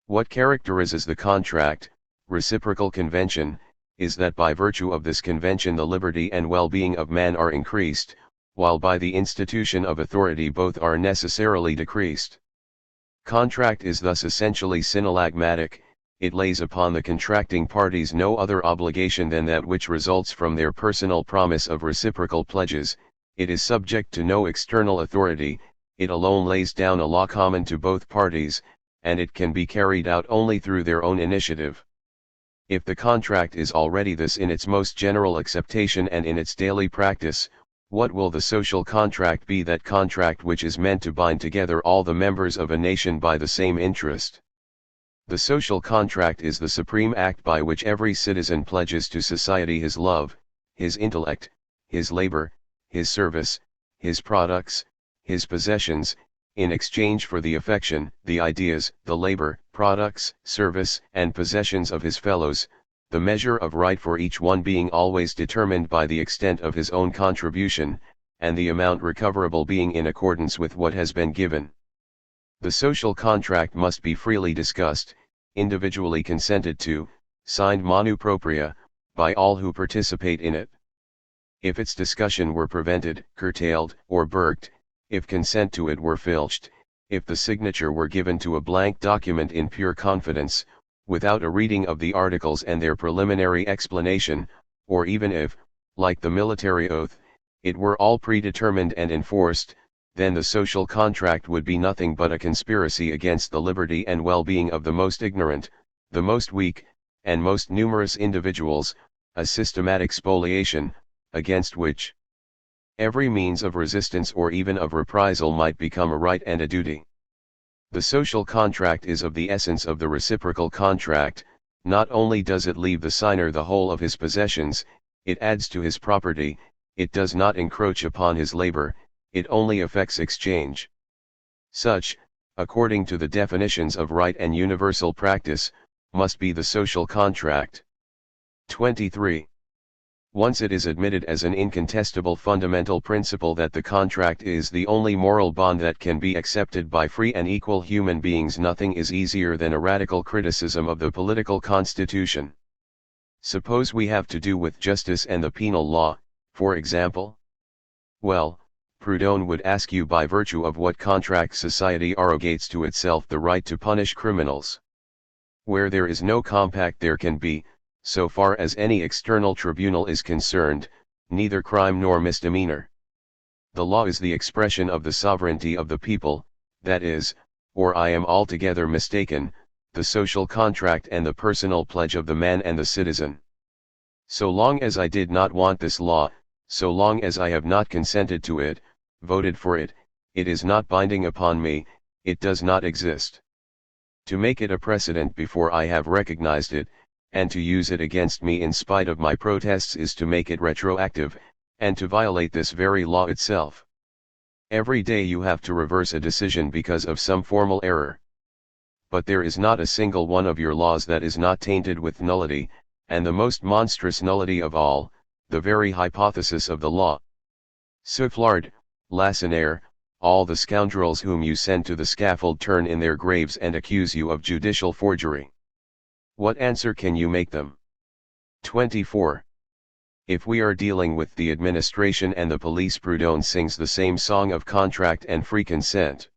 What characterizes the contract, reciprocal convention, is that by virtue of this convention the liberty and well-being of man are increased, while by the institution of authority both are necessarily decreased. Contract is thus essentially synallagmatic, it lays upon the contracting parties no other obligation than that which results from their personal promise of reciprocal pledges, it is subject to no external authority, it alone lays down a law common to both parties, and it can be carried out only through their own initiative. If the contract is already this in its most general acceptation and in its daily practice, what will the social contract be, that contract which is meant to bind together all the members of a nation by the same interest? The social contract is the supreme act by which every citizen pledges to society his love, his intellect, his labor, his service, his products, his possessions, in exchange for the affection, the ideas, the labor, products, service, and possessions of his fellows, the measure of right for each one being always determined by the extent of his own contribution, and the amount recoverable being in accordance with what has been given. The social contract must be freely discussed, individually consented to, signed manu propria, by all who participate in it. If its discussion were prevented, curtailed, or burked, if consent to it were filched, if the signature were given to a blank document in pure confidence, without a reading of the articles and their preliminary explanation, or even if, like the military oath, it were all predetermined and enforced, then the social contract would be nothing but a conspiracy against the liberty and well-being of the most ignorant, the most weak, and most numerous individuals, a systematic spoliation, against which every means of resistance or even of reprisal might become a right and a duty. The social contract is of the essence of the reciprocal contract. Not only does it leave the signer the whole of his possessions, it adds to his property, it does not encroach upon his labor, it only effects exchange. Such, according to the definitions of right and universal practice, must be the social contract. 23. Once it is admitted as an incontestable fundamental principle that the contract is the only moral bond that can be accepted by free and equal human beings, nothing is easier than a radical criticism of the political constitution. Suppose we have to do with justice and the penal law, for example? Well, Proudhon would ask you by virtue of what contract society arrogates to itself the right to punish criminals. Where there is no compact there can be, so far as any external tribunal is concerned, neither crime nor misdemeanor. The law is the expression of the sovereignty of the people, that is, or I am altogether mistaken, the social contract and the personal pledge of the man and the citizen. So long as I did not want this law, so long as I have not consented to it, voted for it, it is not binding upon me, it does not exist. To make it a precedent before I have recognized it, and to use it against me in spite of my protests, is to make it retroactive, and to violate this very law itself. Every day you have to reverse a decision because of some formal error. But there is not a single one of your laws that is not tainted with nullity, and the most monstrous nullity of all, the very hypothesis of the law. Soufflard, Lacenaire, all the scoundrels whom you send to the scaffold turn in their graves and accuse you of judicial forgery. What answer can you make them? 24. If we are dealing with the administration and the police, Proudhon sings the same song of contract and free consent.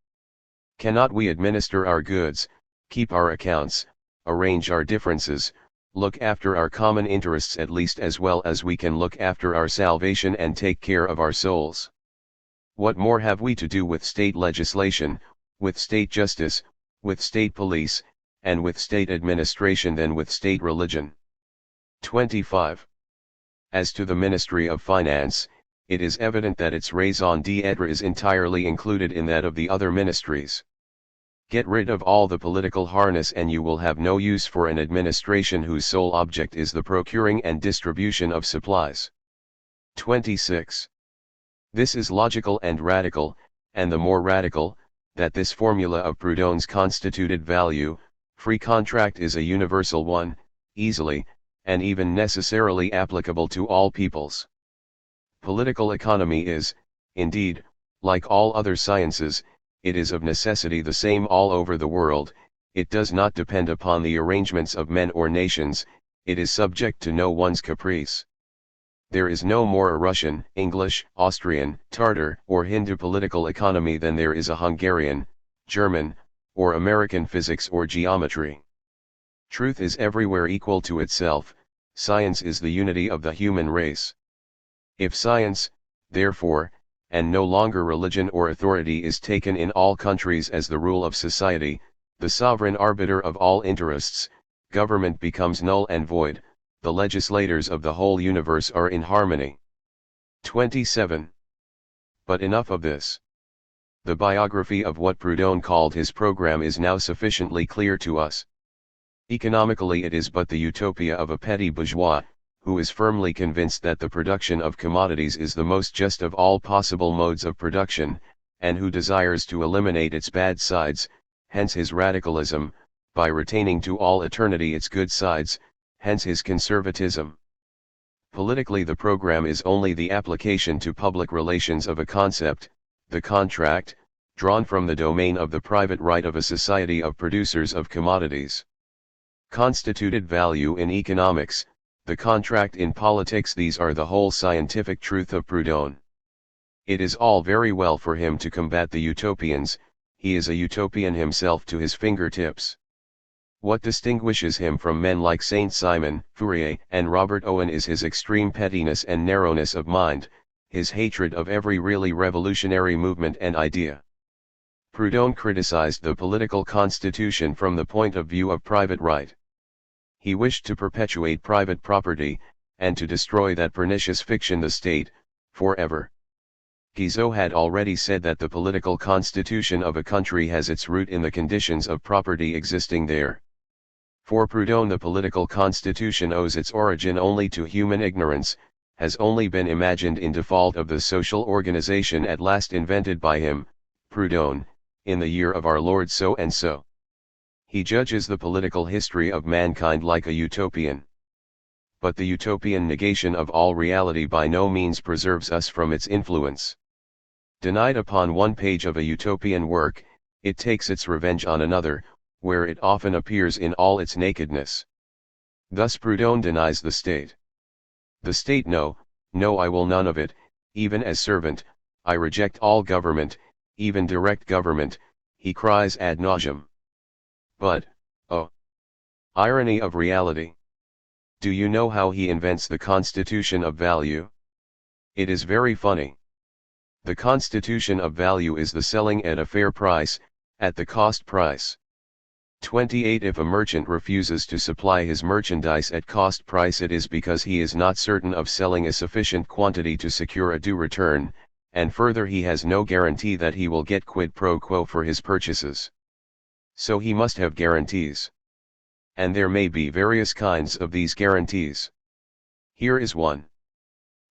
Cannot we administer our goods, keep our accounts, arrange our differences, look after our common interests at least as well as we can look after our salvation and take care of our souls? What more have we to do with state legislation, with state justice, with state police, and with state administration than with state religion? 25. As to the Ministry of Finance, it is evident that its raison d'etre is entirely included in that of the other ministries. Get rid of all the political harness and you will have no use for an administration whose sole object is the procuring and distribution of supplies. 26. This is logical and radical, and the more radical, that this formula of Proudhon's constituted value, free contract, is a universal one, easily, and even necessarily applicable to all peoples. Political economy is, indeed, like all other sciences, it is of necessity the same all over the world, it does not depend upon the arrangements of men or nations, it is subject to no one's caprice. There is no more a Russian, English, Austrian, Tartar, or Hindu political economy than there is a Hungarian, German, or American physics or geometry. Truth is everywhere equal to itself, science is the unity of the human race. If science, therefore, and no longer religion or authority is taken in all countries as the rule of society, the sovereign arbiter of all interests, government becomes null and void, the legislators of the whole universe are in harmony. 27. But enough of this. The biography of what Proudhon called his program is now sufficiently clear to us. Economically it is but the utopia of a petty bourgeois, who is firmly convinced that the production of commodities is the most just of all possible modes of production, and who desires to eliminate its bad sides, hence his radicalism, by retaining to all eternity its good sides, hence his conservatism. Politically the program is only the application to public relations of a concept, the contract, drawn from the domain of the private right of a society of producers of commodities. Constituted value in economics, the contract in politics, these are the whole scientific truth of Proudhon. It is all very well for him to combat the utopians, he is a utopian himself to his fingertips. What distinguishes him from men like Saint Simon, Fourier, and Robert Owen is his extreme pettiness and narrowness of mind, his hatred of every really revolutionary movement and idea. Proudhon criticized the political constitution from the point of view of private right. He wished to perpetuate private property, and to destroy that pernicious fiction the state, forever. Guizot had already said that the political constitution of a country has its root in the conditions of property existing there. For Proudhon the political constitution owes its origin only to human ignorance, has only been imagined in default of the social organization at last invented by him, Proudhon, in the year of our Lord so and so. He judges the political history of mankind like a utopian. But the utopian negation of all reality by no means preserves us from its influence. Denied upon one page of a utopian work, it takes its revenge on another, where it often appears in all its nakedness. Thus Proudhon denies the state. The state, no, no, I will none of it, even as servant, I reject all government, even direct government, he cries ad nauseam. But, oh, irony of reality! Do you know how he invents the constitution of value? It is very funny. The constitution of value is the selling at a fair price, at the cost price. 28. If a merchant refuses to supply his merchandise at cost price, it is because he is not certain of selling a sufficient quantity to secure a due return, and further he has no guarantee that he will get quid pro quo for his purchases. So he must have guarantees. And there may be various kinds of these guarantees. Here is one.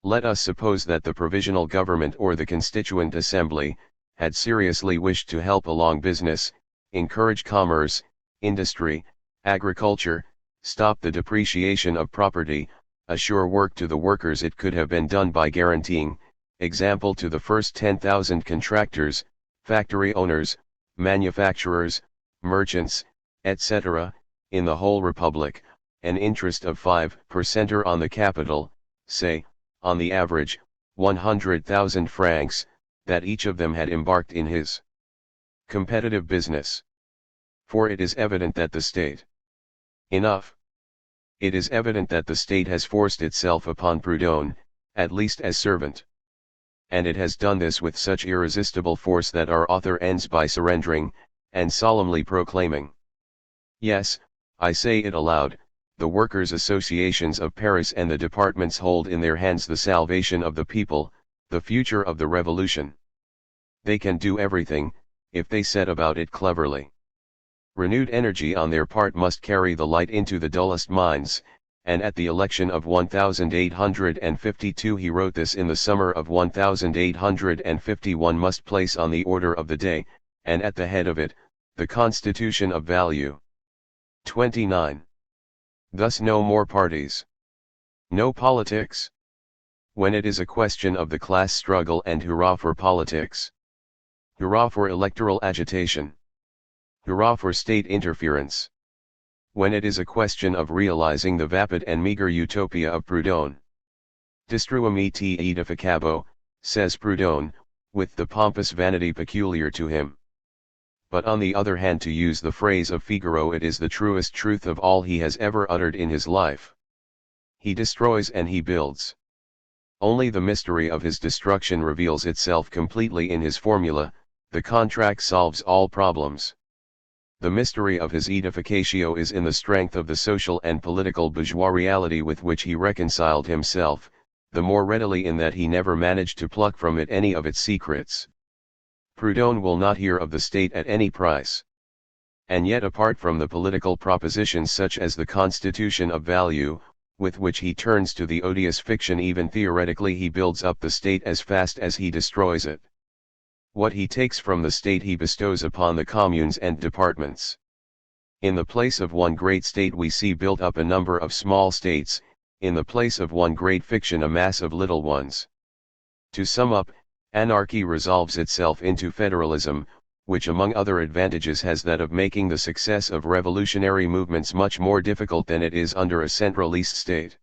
Let us suppose that the provisional government or the Constituent Assembly had seriously wished to help along business, encourage commerce, industry, agriculture, stop the depreciation of property, assure work to the workers. It could have been done by guaranteeing, example, to the first 10,000 contractors, factory owners, manufacturers, merchants, etc., in the whole republic, an interest of 5% on the capital, say, on the average, 100,000 francs, that each of them had embarked in his competitive business. For it is evident that the state. Enough. It is evident that the state has forced itself upon Proudhon, at least as servant. And it has done this with such irresistible force that our author ends by surrendering, and solemnly proclaiming. Yes, I say it aloud, the workers' associations of Paris and the departments hold in their hands the salvation of the people, the future of the revolution. They can do everything, if they set about it cleverly. Renewed energy on their part must carry the light into the dullest minds, and at the election of 1852 he wrote this in the summer of 1851 must place on the order of the day, and at the head of it, the constitution of value. 29. Thus no more parties. No politics. When it is a question of the class struggle, and hurrah for politics. Hurrah for electoral agitation. Hurrah for state interference. When it is a question of realizing the vapid and meager utopia of Proudhon. Destruum et edificabo, says Proudhon, with the pompous vanity peculiar to him. but on the other hand, to use the phrase of Figaro, it is the truest truth of all he has ever uttered in his life. He destroys and he builds. Only the mystery of his destruction reveals itself completely in his formula: the contract solves all problems. The mystery of his edificatio is in the strength of the social and political bourgeois reality with which he reconciled himself, the more readily in that he never managed to pluck from it any of its secrets. Proudhon will not hear of the state at any price. And yet, apart from the political propositions such as the constitution of value, with which he turns to the odious fiction, even theoretically he builds up the state as fast as he destroys it. What he takes from the state he bestows upon the communes and departments. In the place of one great state we see built up a number of small states, in the place of one great fiction a mass of little ones. To sum up, anarchy resolves itself into federalism, which among other advantages has that of making the success of revolutionary movements much more difficult than it is under a centralist state.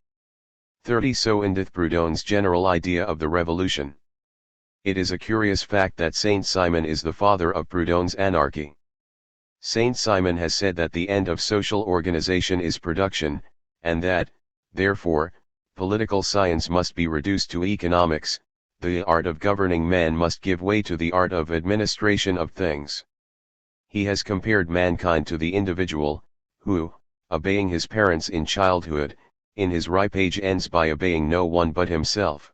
30. So endeth Proudhon's general idea of the revolution. It is a curious fact that Saint Simon is the father of Proudhon's anarchy. Saint Simon has said that the end of social organization is production, and that, therefore, political science must be reduced to economics. The art of governing men must give way to the art of administration of things. He has compared mankind to the individual, who, obeying his parents in childhood, in his ripe age ends by obeying no one but himself.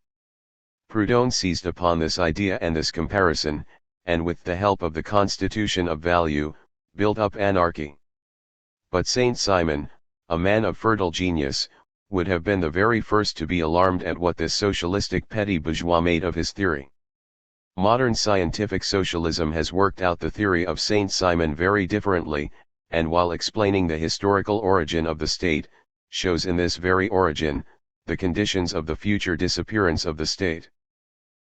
Proudhon seized upon this idea and this comparison, and with the help of the constitution of value, built up anarchy. But Saint Simon, a man of fertile genius, would have been the very first to be alarmed at what this socialistic petty bourgeois made of his theory. Modern scientific socialism has worked out the theory of Saint Simon very differently, and while explaining the historical origin of the state, shows in this very origin, the conditions of the future disappearance of the state.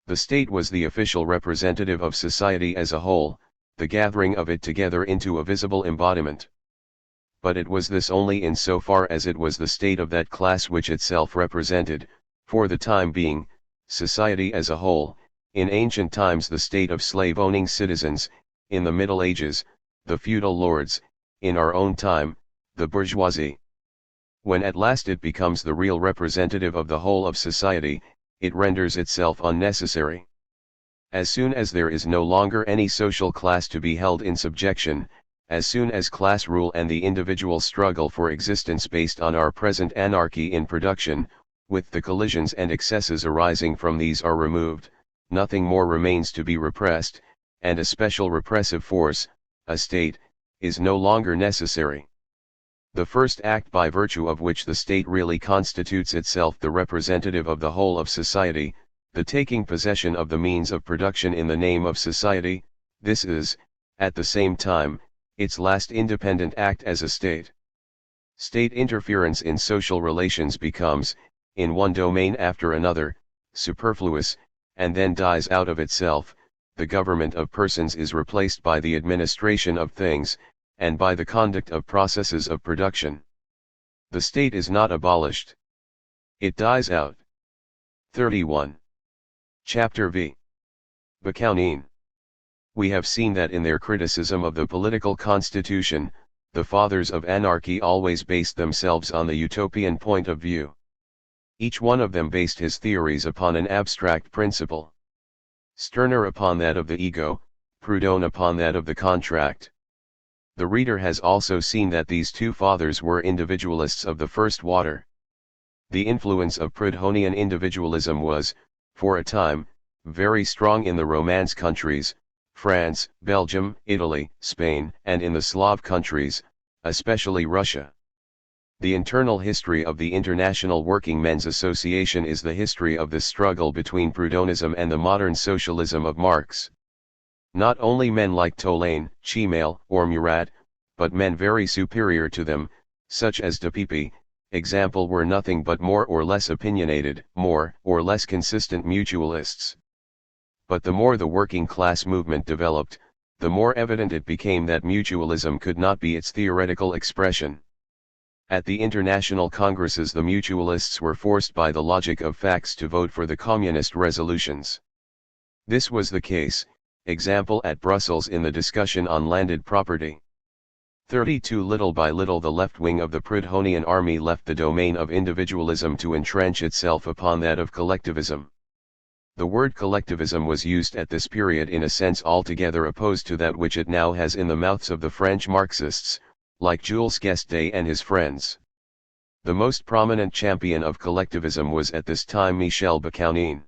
The state was the official representative of society as a whole, the gathering of it together into a visible embodiment. But it was this only in so far as it was the state of that class which itself represented, for the time being, society as a whole, in ancient times the state of slave-owning citizens, in the Middle Ages, the feudal lords, in our own time, the bourgeoisie. When at last it becomes the real representative of the whole of society, it renders itself unnecessary. As soon as there is no longer any social class to be held in subjection, as soon as class rule and the individual struggle for existence based on our present anarchy in production, with the collisions and excesses arising from these are removed, nothing more remains to be repressed, and a special repressive force, a state, is no longer necessary. The first act by virtue of which the state really constitutes itself the representative of the whole of society, the taking possession of the means of production in the name of society, this is, at the same time, its last independent act as a state. State interference in social relations becomes, in one domain after another, superfluous, and then dies out of itself. The government of persons is replaced by the administration of things, and by the conduct of processes of production. The state is not abolished. It dies out. 31. Chapter V. Bakounine. We have seen that in their criticism of the political constitution, the fathers of anarchy always based themselves on the utopian point of view. Each one of them based his theories upon an abstract principle. Stirner upon that of the ego, Proudhon upon that of the contract. The reader has also seen that these two fathers were individualists of the first water. The influence of Proudhonian individualism was, for a time, very strong in the Romance countries, France, Belgium, Italy, Spain, and in the Slav countries, especially Russia. The internal history of the International Working Men's Association is the history of this struggle between Proudhonism and the modern socialism of Marx. Not only men like Tolaine, Chimail, or Murat, but men very superior to them, such as de Pipi, example, were nothing but more or less opinionated, more or less consistent mutualists. But the more the working class movement developed, the more evident it became that mutualism could not be its theoretical expression. At the international congresses the mutualists were forced by the logic of facts to vote for the communist resolutions. This was the case, example at Brussels in the discussion on landed property. 32 Little by little the left wing of the Prudhonian army left the domain of individualism to entrench itself upon that of collectivism. The word collectivism was used at this period in a sense altogether opposed to that which it now has in the mouths of the French Marxists, like Jules Guesde and his friends. The most prominent champion of collectivism was at this time Michel Bakounine.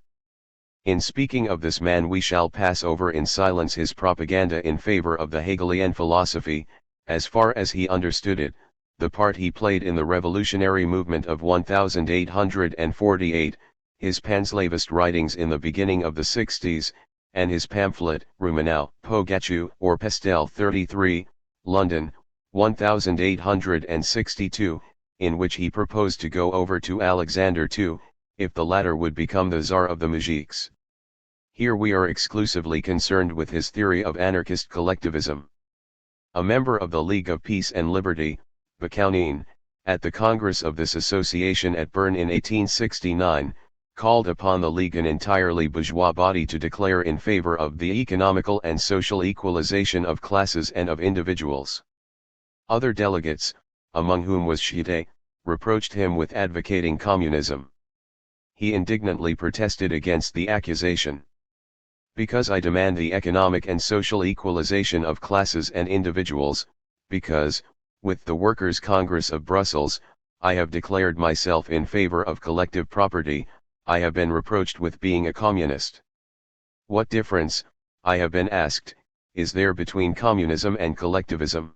In speaking of this man we shall pass over in silence his propaganda in favor of the Hegelian philosophy, as far as he understood it, the part he played in the revolutionary movement of 1848, his panslavist writings in the beginning of the 60s, and his pamphlet, Rumenau, Pogachu, or Pestel 33, London, 1862, in which he proposed to go over to Alexander II, if the latter would become the Tsar of the Mujiks. Here we are exclusively concerned with his theory of anarchist collectivism. A member of the League of Peace and Liberty, Bakounine, at the Congress of this association at Bern in 1869, called upon the League, an entirely bourgeois body, to declare in favor of the economical and social equalization of classes and of individuals. Other delegates, among whom was Schede, reproached him with advocating communism. He indignantly protested against the accusation. Because I demand the economic and social equalization of classes and individuals, because, with the Workers' Congress of Brussels, I have declared myself in favor of collective property, I have been reproached with being a communist. What difference, I have been asked, is there between communism and collectivism?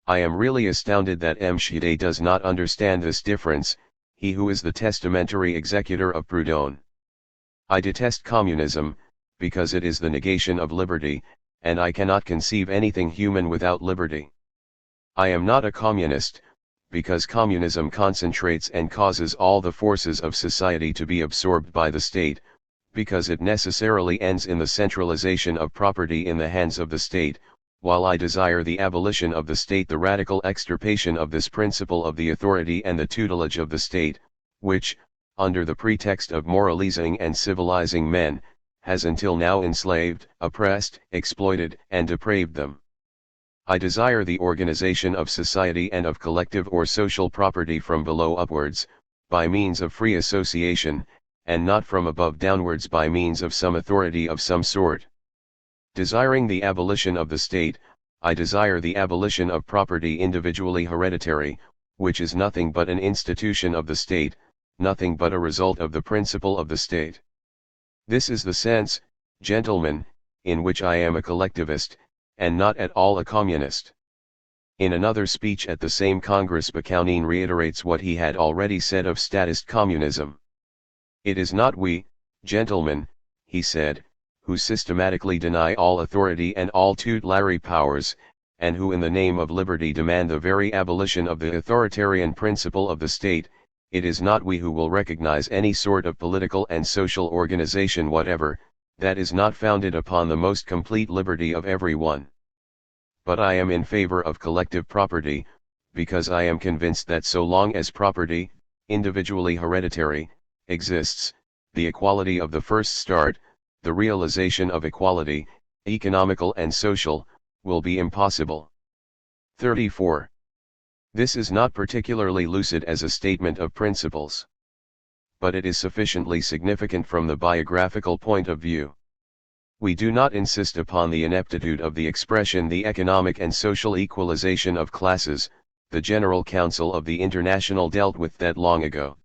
I am really astounded that M. Schede does not understand this difference, he who is the testamentary executor of Proudhon. I detest communism, because it is the negation of liberty, and I cannot conceive anything human without liberty. I am not a communist, because communism concentrates and causes all the forces of society to be absorbed by the state, because it necessarily ends in the centralization of property in the hands of the state, while I desire the abolition of the state, the radical extirpation of this principle of the authority and the tutelage of the state, which, under the pretext of moralizing and civilizing men, has until now enslaved, oppressed, exploited, and depraved them. I desire the organization of society and of collective or social property from below upwards, by means of free association, and not from above downwards by means of some authority of some sort. Desiring the abolition of the state, I desire the abolition of property individually hereditary, which is nothing but an institution of the state, nothing but a result of the principle of the state. This is the sense, gentlemen, in which I am a collectivist, and not at all a communist. In another speech at the same Congress, Bakounine reiterates what he had already said of statist communism. It is not we, gentlemen, he said, who systematically deny all authority and all tutelary powers, and who in the name of liberty demand the very abolition of the authoritarian principle of the state. It is not we who will recognize any sort of political and social organization whatever, that is not founded upon the most complete liberty of every one. But I am in favor of collective property, because I am convinced that so long as property, individually hereditary, exists, the equality of the first start, the realization of equality, economical and social, will be impossible. 34. This is not particularly lucid as a statement of principles. But it is sufficiently significant from the biographical point of view. We do not insist upon the ineptitude of the expression the economic and social equalization of classes, the General Council of the International dealt with that long ago.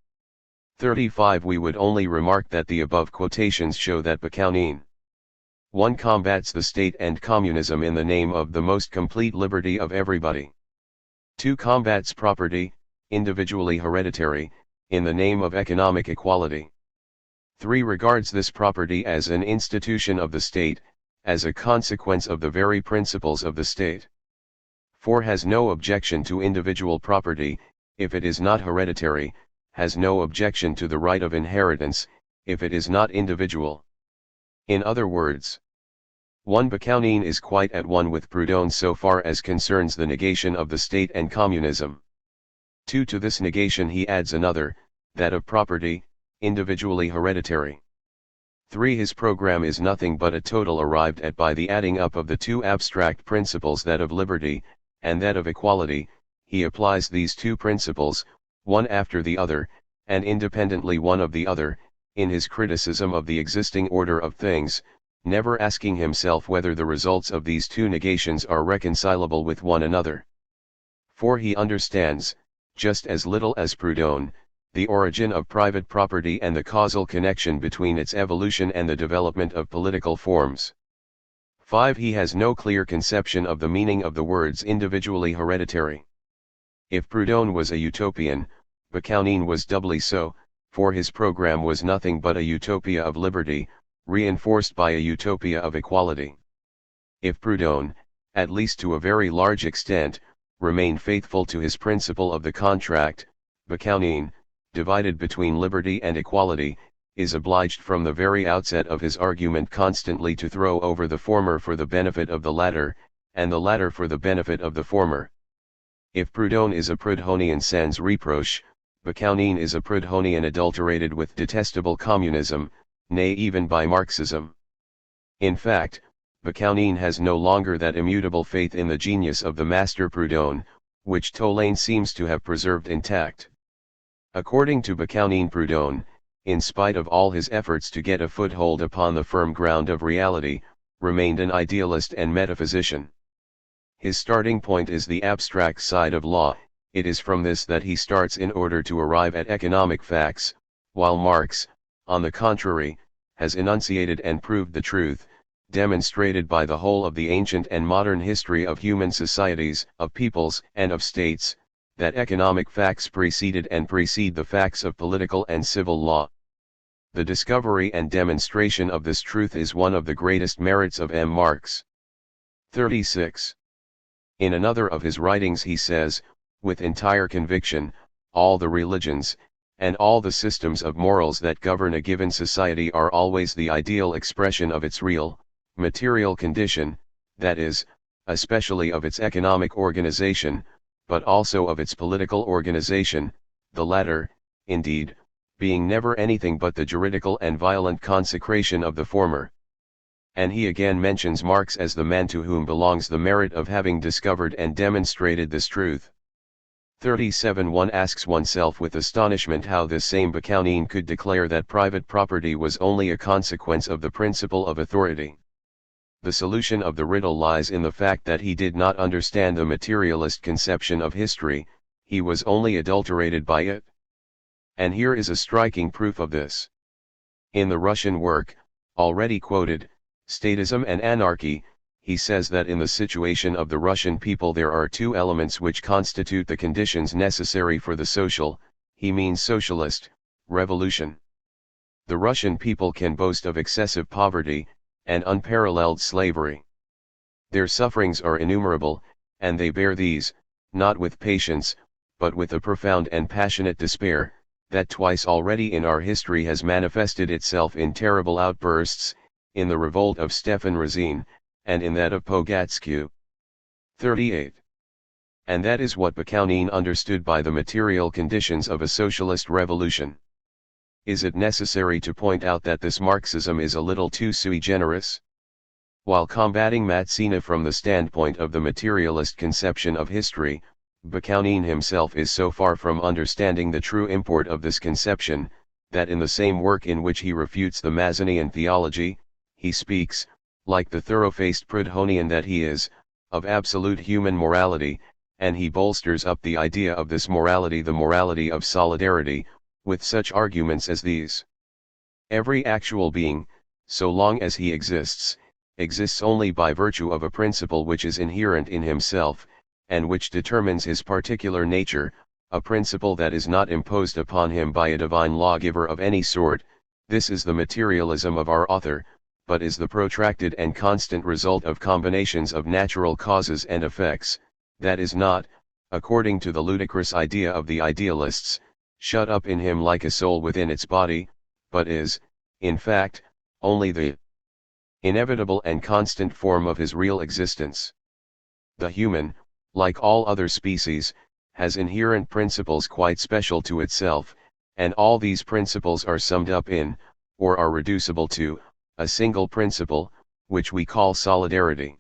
35. We would only remark that the above quotations show that Bakounine 1. Combats the state and communism in the name of the most complete liberty of everybody. 2. Combats property, individually hereditary, in the name of economic equality. 3. Regards this property as an institution of the state, as a consequence of the very principles of the state. 4. Has no objection to individual property, if it is not hereditary, has no objection to the right of inheritance, if it is not individual. In other words, 1. Bakounine is quite at one with Proudhon so far as concerns the negation of the state and communism. 2. To this negation he adds another, that of property, individually hereditary. 3. His program is nothing but a total arrived at by the adding up of the two abstract principles, that of liberty, and that of equality. He applies these two principles, one after the other, and independently one of the other, in his criticism of the existing order of things, never asking himself whether the results of these two negations are reconcilable with one another. For he understands, just as little as Proudhon, the origin of private property and the causal connection between its evolution and the development of political forms. 5. He has no clear conception of the meaning of the words individually hereditary. If Proudhon was a utopian, Bakounine was doubly so, for his program was nothing but a utopia of liberty, reinforced by a utopia of equality. If Proudhon, at least to a very large extent, remained faithful to his principle of the contract, Bakounine, divided between liberty and equality, is obliged from the very outset of his argument constantly to throw over the former for the benefit of the latter, and the latter for the benefit of the former. If Proudhon is a Proudhonian sans reproche, Bakounine is a Proudhonian adulterated with detestable communism, nay even by Marxism. In fact, Bakounine has no longer that immutable faith in the genius of the master Proudhon, which Tolaine seems to have preserved intact. According to Bakounine, Proudhon, in spite of all his efforts to get a foothold upon the firm ground of reality, remained an idealist and metaphysician. His starting point is the abstract side of law. It is from this that he starts in order to arrive at economic facts, while Marx, on the contrary, has enunciated and proved the truth, demonstrated by the whole of the ancient and modern history of human societies, of peoples and of states, that economic facts preceded and precede the facts of political and civil law. The discovery and demonstration of this truth is one of the greatest merits of M. Marx. 36. In another of his writings he says, with entire conviction, all the religions, and all the systems of morals that govern a given society are always the ideal expression of its real, material condition, that is, especially of its economic organization, but also of its political organization, the latter, indeed, being never anything but the juridical and violent consecration of the former. And he again mentions Marx as the man to whom belongs the merit of having discovered and demonstrated this truth. 37. One asks oneself with astonishment how this same Bakounine could declare that private property was only a consequence of the principle of authority. The solution of the riddle lies in the fact that he did not understand the materialist conception of history, he was only adulterated by it. And here is a striking proof of this. In the Russian work, already quoted, Statism and Anarchy, he says that in the situation of the Russian people there are two elements which constitute the conditions necessary for the social, he means socialist, revolution. The Russian people can boast of excessive poverty, and unparalleled slavery. Their sufferings are innumerable, and they bear these, not with patience, but with a profound and passionate despair, that twice already in our history has manifested itself in terrible outbursts, in the revolt of Stefan Razin, and in that of Pogatsky. 38. And that is what Bakounine understood by the material conditions of a socialist revolution. Is it necessary to point out that this Marxism is a little too sui generis? While combating Mazzina from the standpoint of the materialist conception of history, Bakounine himself is so far from understanding the true import of this conception, that in the same work in which he refutes the Mazzinian theology, he speaks, like the thorough-faced Proudhonian that he is, of absolute human morality, and he bolsters up the idea of this morality, the morality of solidarity, with such arguments as these. Every actual being, so long as he exists, exists only by virtue of a principle which is inherent in himself, and which determines his particular nature, a principle that is not imposed upon him by a divine lawgiver of any sort. This is the materialism of our author, but is the protracted and constant result of combinations of natural causes and effects, that is not, according to the ludicrous idea of the idealists, shut up in him like a soul within its body, but is, in fact, only the inevitable and constant form of his real existence. The human, like all other species, has inherent principles quite special to itself, and all these principles are summed up in, or are reducible to, a single principle, which we call solidarity.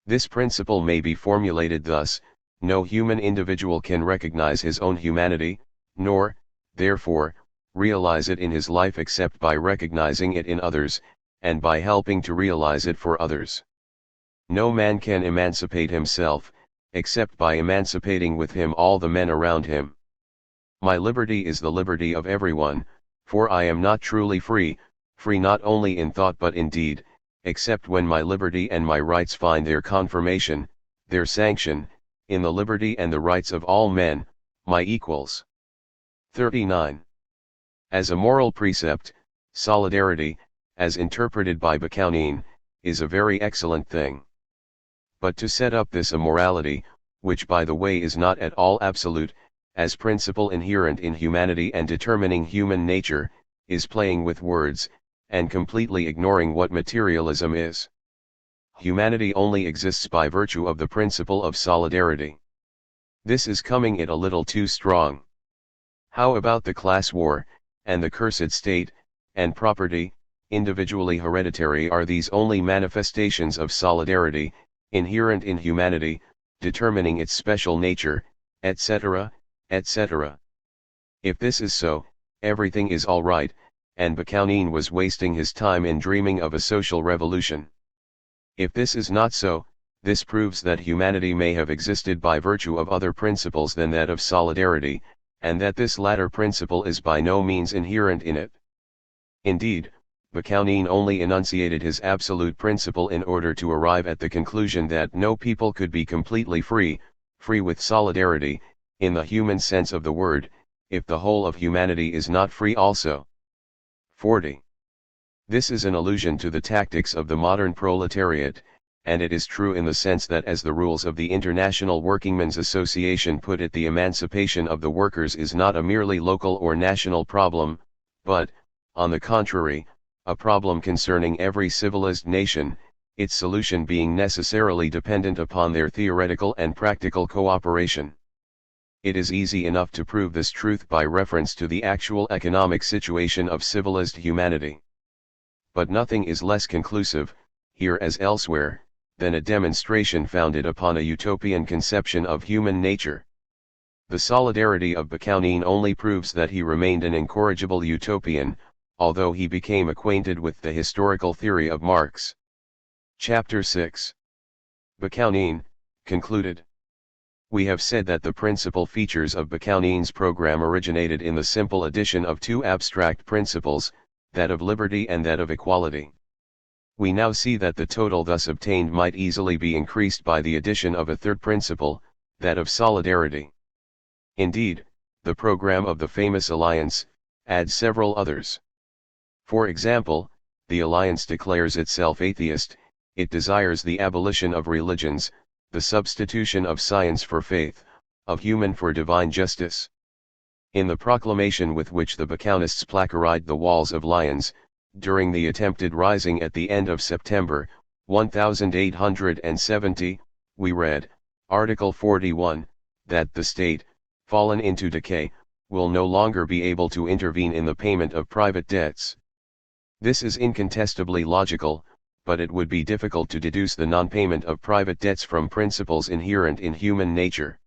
This principle may be formulated thus: no human individual can recognize his own humanity, nor, therefore, realize it in his life except by recognizing it in others, and by helping to realize it for others. No man can emancipate himself, except by emancipating with him all the men around him. My liberty is the liberty of everyone, for I am not truly free, free not only in thought but in deed, except when my liberty and my rights find their confirmation, their sanction, in the liberty and the rights of all men, my equals. 39. As a moral precept, solidarity, as interpreted by Bakunin, is a very excellent thing. But to set up this immorality, which by the way is not at all absolute, as principle inherent in humanity and determining human nature, is playing with words, and completely ignoring what materialism is. Humanity only exists by virtue of the principle of solidarity. This is coming it a little too strong. How about the class war, and the cursed state, and property, individually hereditary? Are these only manifestations of solidarity, inherent in humanity, determining its special nature, etc., etc.? If this is so, everything is all right, and Bakunin was wasting his time in dreaming of a social revolution. If this is not so, this proves that humanity may have existed by virtue of other principles than that of solidarity, and that this latter principle is by no means inherent in it. Indeed, Bakunin only enunciated his absolute principle in order to arrive at the conclusion that no people could be completely free, free with solidarity, in the human sense of the word, if the whole of humanity is not free also. 40. This is an allusion to the tactics of the modern proletariat, and it is true in the sense that, as the rules of the International Workingmen's Association put it, the emancipation of the workers is not a merely local or national problem, but, on the contrary, a problem concerning every civilized nation, its solution being necessarily dependent upon their theoretical and practical cooperation. It is easy enough to prove this truth by reference to the actual economic situation of civilized humanity. But nothing is less conclusive, here as elsewhere, than a demonstration founded upon a utopian conception of human nature. The solidarity of Bakunin only proves that he remained an incorrigible utopian, although he became acquainted with the historical theory of Marx. Chapter 6. Bakunin, concluded. We have said that the principal features of Bakunin's program originated in the simple addition of two abstract principles, that of liberty and that of equality. We now see that the total thus obtained might easily be increased by the addition of a third principle, that of solidarity. Indeed, the program of the famous alliance adds several others. For example, the alliance declares itself atheist, it desires the abolition of religions, the substitution of science for faith, of human for divine justice. In the proclamation with which the Bakunists placardied the walls of Lyons, during the attempted rising at the end of September, 1870, we read, Article 41, that the state, fallen into decay, will no longer be able to intervene in the payment of private debts. This is incontestably logical, but it would be difficult to deduce the non-payment of private debts from principles inherent in human nature.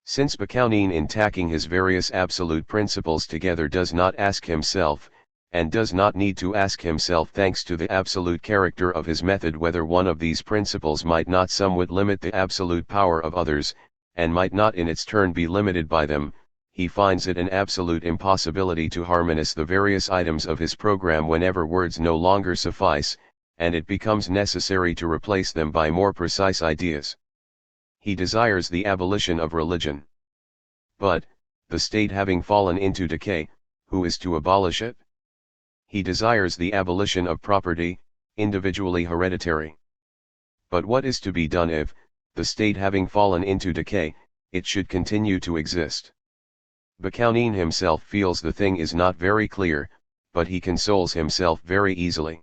Since Bakunin, in tacking his various absolute principles together, does not ask himself, and does not need to ask himself thanks to the absolute character of his method, whether one of these principles might not somewhat limit the absolute power of others, and might not in its turn be limited by them, he finds it an absolute impossibility to harmonize the various items of his program whenever words no longer suffice, and it becomes necessary to replace them by more precise ideas. He desires the abolition of religion. But, the state having fallen into decay, who is to abolish it? He desires the abolition of property, individually hereditary. But what is to be done if, the state having fallen into decay, it should continue to exist? Bakunin himself feels the thing is not very clear, but he consoles himself very easily.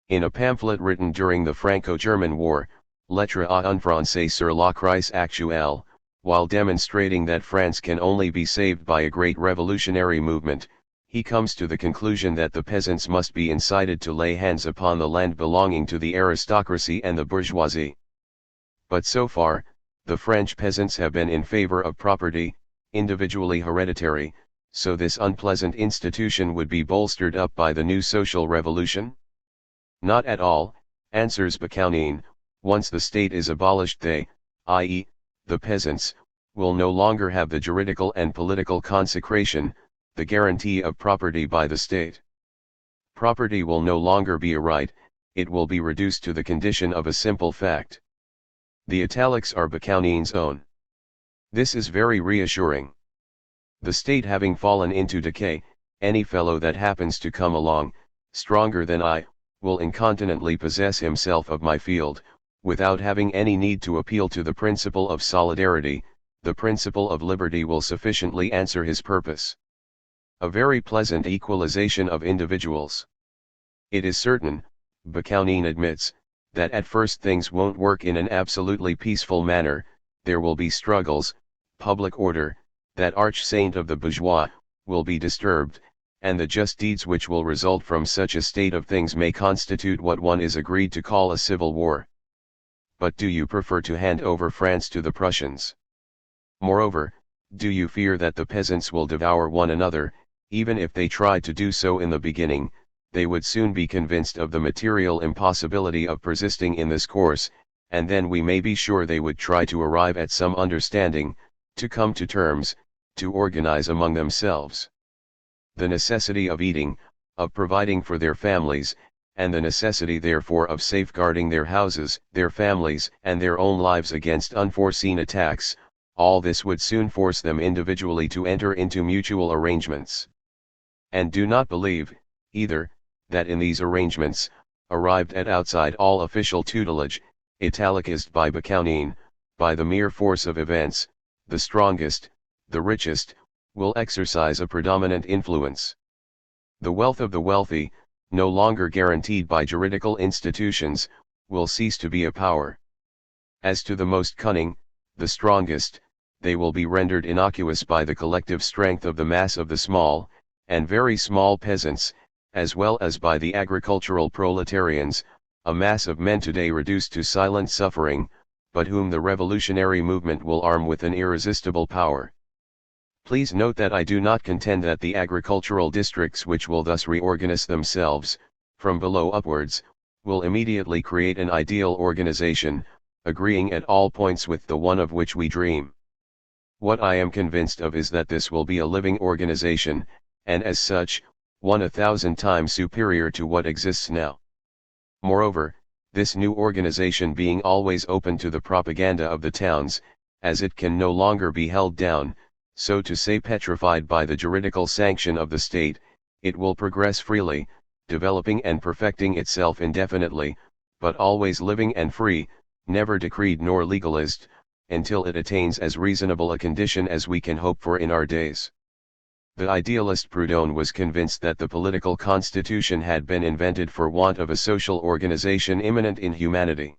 In a pamphlet written during the Franco-German War, Lettres à un Français sur la crise actuelle, while demonstrating that France can only be saved by a great revolutionary movement, he comes to the conclusion that the peasants must be incited to lay hands upon the land belonging to the aristocracy and the bourgeoisie. But so far, the French peasants have been in favor of property, individually hereditary, so this unpleasant institution would be bolstered up by the new social revolution? Not at all, answers Bakounine. Once the state is abolished, they, i.e., the peasants, will no longer have the juridical and political consecration, the guarantee of property by the state. Property will no longer be a right, it will be reduced to the condition of a simple fact. The italics are Bakounine's own. This is very reassuring. The state having fallen into decay, any fellow that happens to come along, stronger than I, will incontinently possess himself of my field, without having any need to appeal to the principle of solidarity. The principle of liberty will sufficiently answer his purpose. A very pleasant equalization of individuals. It is certain, Bakounine admits, that at first things won't work in an absolutely peaceful manner, there will be struggles, public order, that arch saint of the bourgeois, will be disturbed, and the just deeds which will result from such a state of things may constitute what one is agreed to call a civil war. But do you prefer to hand over France to the Prussians? Moreover, do you fear that the peasants will devour one another? Even if they tried to do so in the beginning, they would soon be convinced of the material impossibility of persisting in this course, and then we may be sure they would try to arrive at some understanding, to come to terms, to organize among themselves. The necessity of eating, of providing for their families, and the necessity therefore of safeguarding their houses, their families, and their own lives against unforeseen attacks, all this would soon force them individually to enter into mutual arrangements. And do not believe, either, that in these arrangements, arrived at outside all official tutelage, italicized by Bakounine, by the mere force of events, the strongest, the richest, will exercise a predominant influence. The wealth of the wealthy, no longer guaranteed by juridical institutions, will cease to be a power. As to the most cunning, the strongest, they will be rendered innocuous by the collective strength of the mass of the small, and very small peasants, as well as by the agricultural proletarians, a mass of men today reduced to silent suffering, but whom the revolutionary movement will arm with an irresistible power. Please note that I do not contend that the agricultural districts which will thus reorganize themselves, from below upwards, will immediately create an ideal organization, agreeing at all points with the one of which we dream. What I am convinced of is that this will be a living organization, and as such, 1,000 times superior to what exists now. Moreover, this new organization being always open to the propaganda of the towns, as it can no longer be held down, so to say petrified by the juridical sanction of the state, it will progress freely, developing and perfecting itself indefinitely, but always living and free, never decreed nor legalized, until it attains as reasonable a condition as we can hope for in our days. The idealist Proudhon was convinced that the political constitution had been invented for want of a social organization immanent in humanity.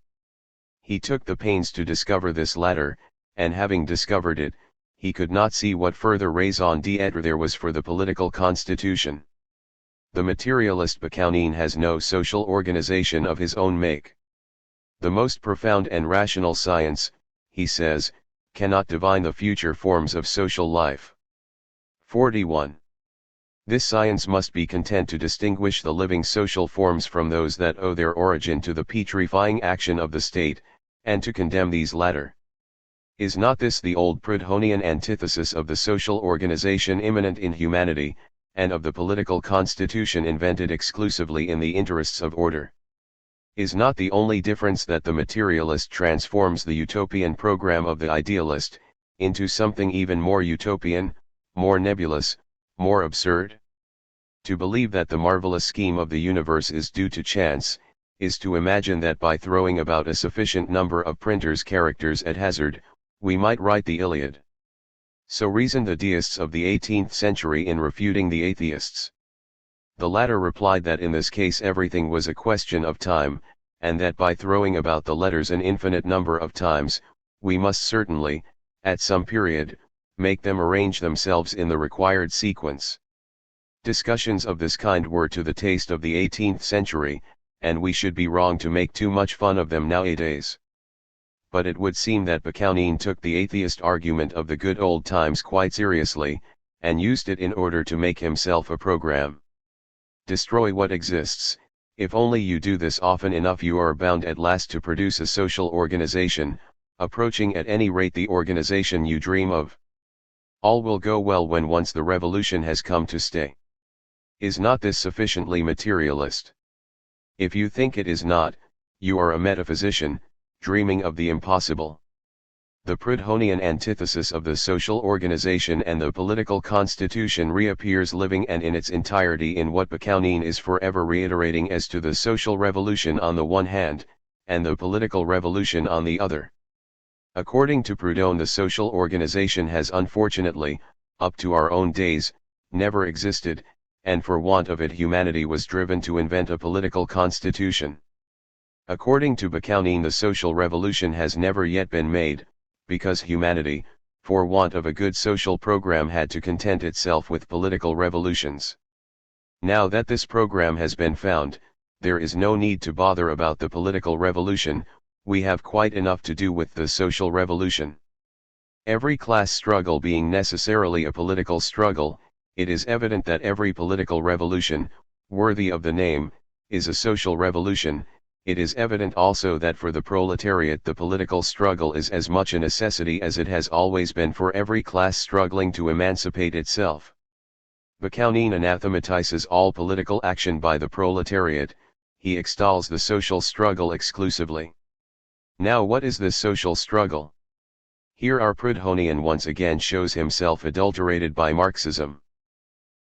He took the pains to discover this latter, and having discovered it, he could not see what further raison d'être there was for the political constitution. The materialist Bakounine has no social organization of his own make. The most profound and rational science, he says, cannot divine the future forms of social life. 41. This science must be content to distinguish the living social forms from those that owe their origin to the putrefying action of the state, and to condemn these latter. Is not this the old Proudhonian antithesis of the social organization immanent in humanity, and of the political constitution invented exclusively in the interests of order? Is not the only difference that the materialist transforms the utopian program of the idealist, into something even more utopian, more nebulous, more absurd? To believe that the marvelous scheme of the universe is due to chance, is to imagine that by throwing about a sufficient number of printers' characters at hazard, we might write the Iliad. So reasoned the deists of the 18th century in refuting the atheists. The latter replied that in this case everything was a question of time, and that by throwing about the letters an infinite number of times, we must certainly, at some period, make them arrange themselves in the required sequence. Discussions of this kind were to the taste of the 18th century, and we should be wrong to make too much fun of them nowadays. But it would seem that Bakunin took the atheist argument of the good old times quite seriously, and used it in order to make himself a program. Destroy what exists. If only you do this often enough, you are bound at last to produce a social organization, approaching at any rate the organization you dream of. All will go well when once the revolution has come to stay. Is not this sufficiently materialist? If you think it is not, you are a metaphysician, dreaming of the impossible. The Proudhonian antithesis of the social organization and the political constitution reappears living and in its entirety in what Bakunin is forever reiterating as to the social revolution on the one hand, and the political revolution on the other. According to Proudhon, the social organization has unfortunately, up to our own days, never existed, and for want of it humanity was driven to invent a political constitution. According to Bakunin, the social revolution has never yet been made, because humanity, for want of a good social program, had to content itself with political revolutions. Now that this program has been found, there is no need to bother about the political revolution, we have quite enough to do with the social revolution. Every class struggle being necessarily a political struggle, it is evident that every political revolution, worthy of the name, is a social revolution. It is evident also that for the proletariat the political struggle is as much a necessity as it has always been for every class struggling to emancipate itself. Bakunin anathematizes all political action by the proletariat, he extols the social struggle exclusively. Now what is this social struggle? Here our Proudhonian once again shows himself adulterated by Marxism.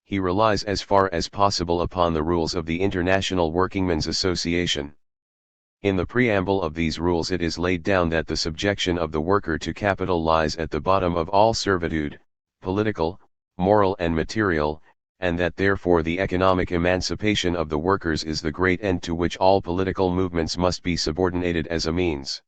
He relies as far as possible upon the rules of the International Workingmen's Association. In the preamble of these rules it is laid down that the subjection of the worker to capital lies at the bottom of all servitude, political, moral and material, and that therefore the economic emancipation of the workers is the great end to which all political movements must be subordinated as a means.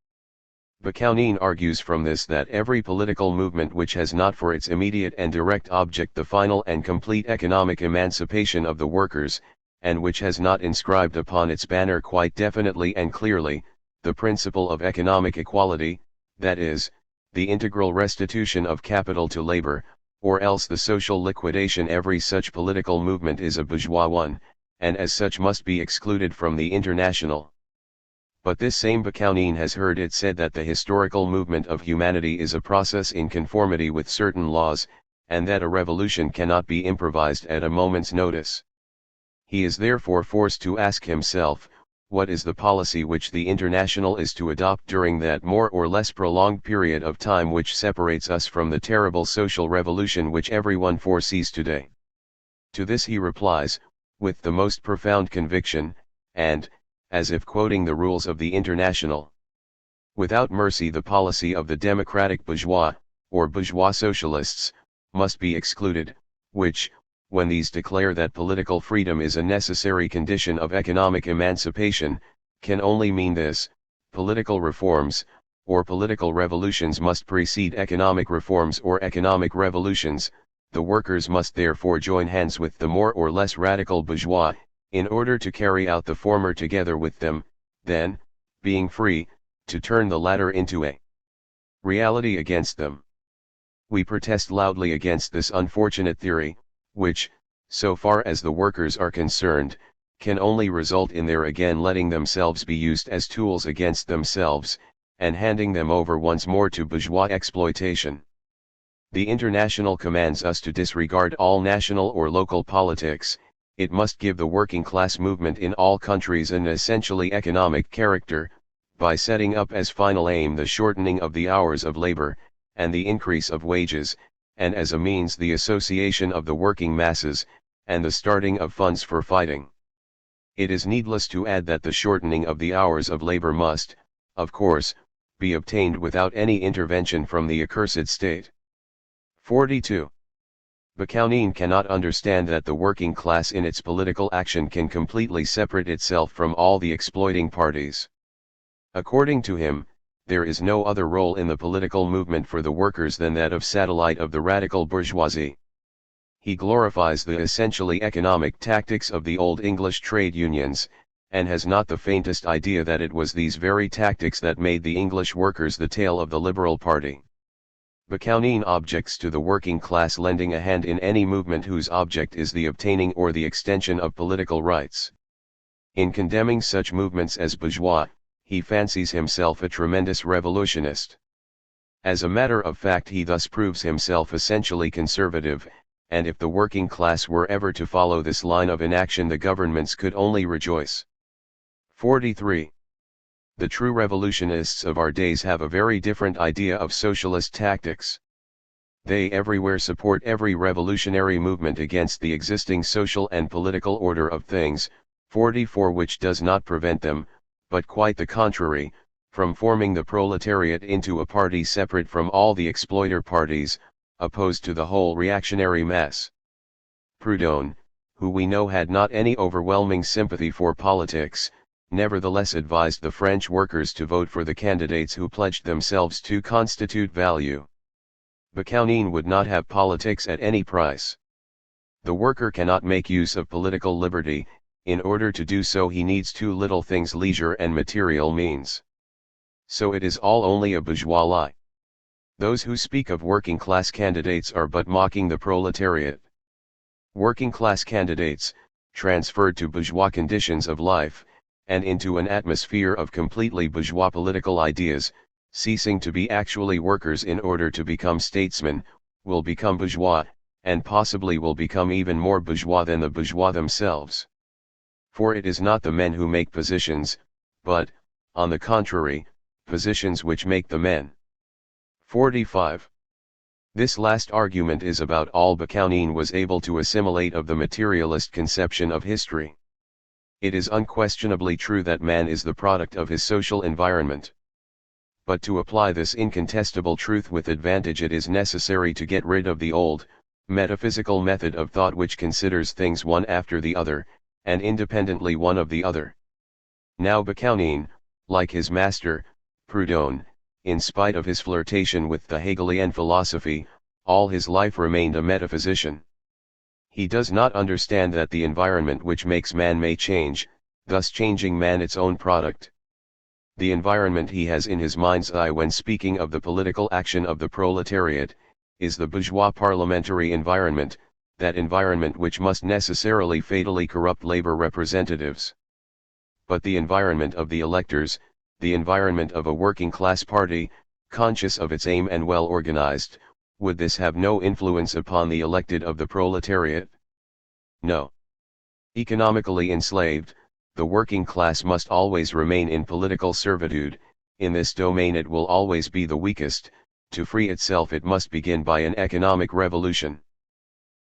Bakunin argues from this that every political movement which has not for its immediate and direct object the final and complete economic emancipation of the workers, and which has not inscribed upon its banner quite definitely and clearly, the principle of economic equality, that is, the integral restitution of capital to labor, or else the social liquidation, every such political movement is a bourgeois one, and as such must be excluded from the international. But this same Bakunin has heard it said that the historical movement of humanity is a process in conformity with certain laws, and that a revolution cannot be improvised at a moment's notice. He is therefore forced to ask himself, what is the policy which the International is to adopt during that more or less prolonged period of time which separates us from the terrible social revolution which everyone foresees today? To this he replies, with the most profound conviction, and, as if quoting the rules of the International, without mercy the policy of the democratic bourgeois, or bourgeois socialists, must be excluded, which, when these declare that political freedom is a necessary condition of economic emancipation, can only mean this: political reforms, or political revolutions must precede economic reforms or economic revolutions. The workers must therefore join hands with the more or less radical bourgeois, in order to carry out the former together with them, then, being free, to turn the latter into a reality against them. We protest loudly against this unfortunate theory, which, so far as the workers are concerned, can only result in their again letting themselves be used as tools against themselves, and handing them over once more to bourgeois exploitation. The International commands us to disregard all national or local politics. It must give the working class movement in all countries an essentially economic character, by setting up as final aim the shortening of the hours of labor, and the increase of wages, and as a means the association of the working masses, and the starting of funds for fighting. It is needless to add that the shortening of the hours of labor must, of course, be obtained without any intervention from the accursed state. 42. Bakunin cannot understand that the working class in its political action can completely separate itself from all the exploiting parties. According to him, there is no other role in the political movement for the workers than that of satellite of the radical bourgeoisie. He glorifies the essentially economic tactics of the old English trade unions, and has not the faintest idea that it was these very tactics that made the English workers the tail of the Liberal Party. Bakunin objects to the working class lending a hand in any movement whose object is the obtaining or the extension of political rights. In condemning such movements as bourgeois, he fancies himself a tremendous revolutionist. As a matter of fact, he thus proves himself essentially conservative, and if the working class were ever to follow this line of inaction, the governments could only rejoice. 43. The true revolutionists of our days have a very different idea of socialist tactics. They everywhere support every revolutionary movement against the existing social and political order of things, 44, which does not prevent them, but quite the contrary, from forming the proletariat into a party separate from all the exploiter parties, opposed to the whole reactionary mass. Proudhon, who we know had not any overwhelming sympathy for politics, nevertheless advised the French workers to vote for the candidates who pledged themselves to constitute value. Bakunin would not have politics at any price. The worker cannot make use of political liberty. In order to do so he needs two little things: leisure and material means. So it is all only a bourgeois lie. Those who speak of working class candidates are but mocking the proletariat. Working class candidates, transferred to bourgeois conditions of life, and into an atmosphere of completely bourgeois political ideas, ceasing to be actually workers in order to become statesmen, will become bourgeois, and possibly will become even more bourgeois than the bourgeois themselves. For it is not the men who make positions, but, on the contrary, positions which make the men. 45. This last argument is about all Bakunin was able to assimilate of the materialist conception of history. It is unquestionably true that man is the product of his social environment. But to apply this incontestable truth with advantage, it is necessary to get rid of the old, metaphysical method of thought which considers things one after the other, and independently one of the other. Now Bakunin, like his master, Proudhon, in spite of his flirtation with the Hegelian philosophy, all his life remained a metaphysician. He does not understand that the environment which makes man may change, thus changing man its own product. The environment he has in his mind's eye when speaking of the political action of the proletariat, is the bourgeois parliamentary environment, that environment which must necessarily fatally corrupt labor representatives. But the environment of the electors, the environment of a working class party, conscious of its aim and well organized, would this have no influence upon the elected of the proletariat? No. Economically enslaved, the working class must always remain in political servitude. In this domain it will always be the weakest. To free itself it must begin by an economic revolution.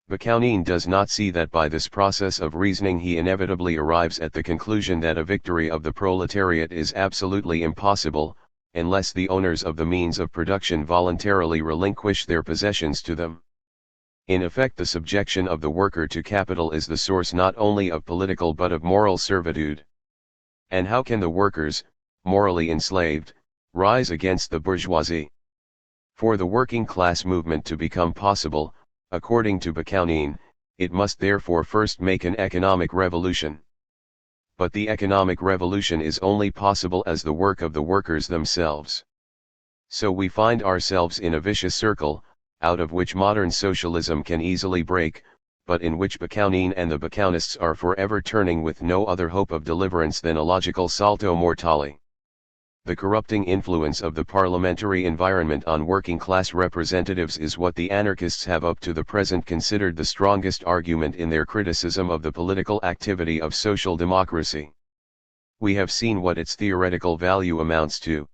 Bakunin does not see that by this process of reasoning he inevitably arrives at the conclusion that a victory of the proletariat is absolutely impossible, unless the owners of the means of production voluntarily relinquish their possessions to them. In effect, the subjection of the worker to capital is the source not only of political but of moral servitude. And how can the workers, morally enslaved, rise against the bourgeoisie? For the working class movement to become possible, according to Bakunin, it must therefore first make an economic revolution. But the economic revolution is only possible as the work of the workers themselves. So we find ourselves in a vicious circle, out of which modern socialism can easily break, but in which Bakunin and the Bakunists are forever turning with no other hope of deliverance than a logical salto mortale. The corrupting influence of the parliamentary environment on working class representatives is what the anarchists have up to the present considered the strongest argument in their criticism of the political activity of social democracy. We have seen what its theoretical value amounts to.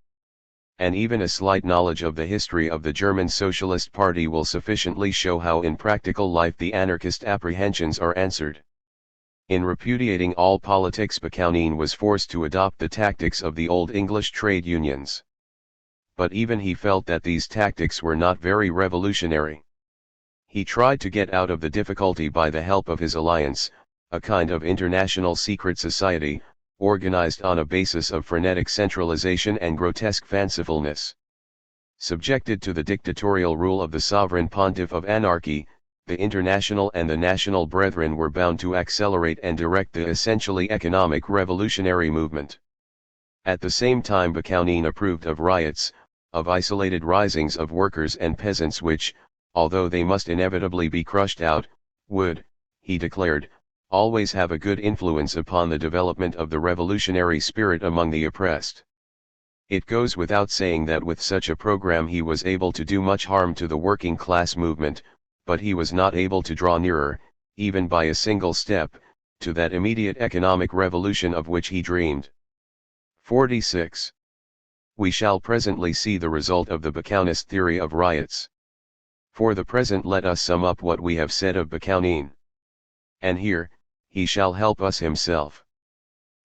And even a slight knowledge of the history of the German Socialist Party will sufficiently show how in practical life the anarchist apprehensions are answered. In repudiating all politics, Bakunin was forced to adopt the tactics of the old English trade unions. But even he felt that these tactics were not very revolutionary. He tried to get out of the difficulty by the help of his alliance, a kind of international secret society, organized on a basis of frenetic centralization and grotesque fancifulness. Subjected to the dictatorial rule of the sovereign pontiff of anarchy, the international and the national brethren were bound to accelerate and direct the essentially economic revolutionary movement. At the same time Bakunin approved of riots, of isolated risings of workers and peasants which, although they must inevitably be crushed out, would, he declared, always have a good influence upon the development of the revolutionary spirit among the oppressed. It goes without saying that with such a program he was able to do much harm to the working class movement, but he was not able to draw nearer, even by a single step, to that immediate economic revolution of which he dreamed. 46. We shall presently see the result of the Bakuninist theory of riots. For the present let us sum up what we have said of Bakunin. And here, he shall help us himself.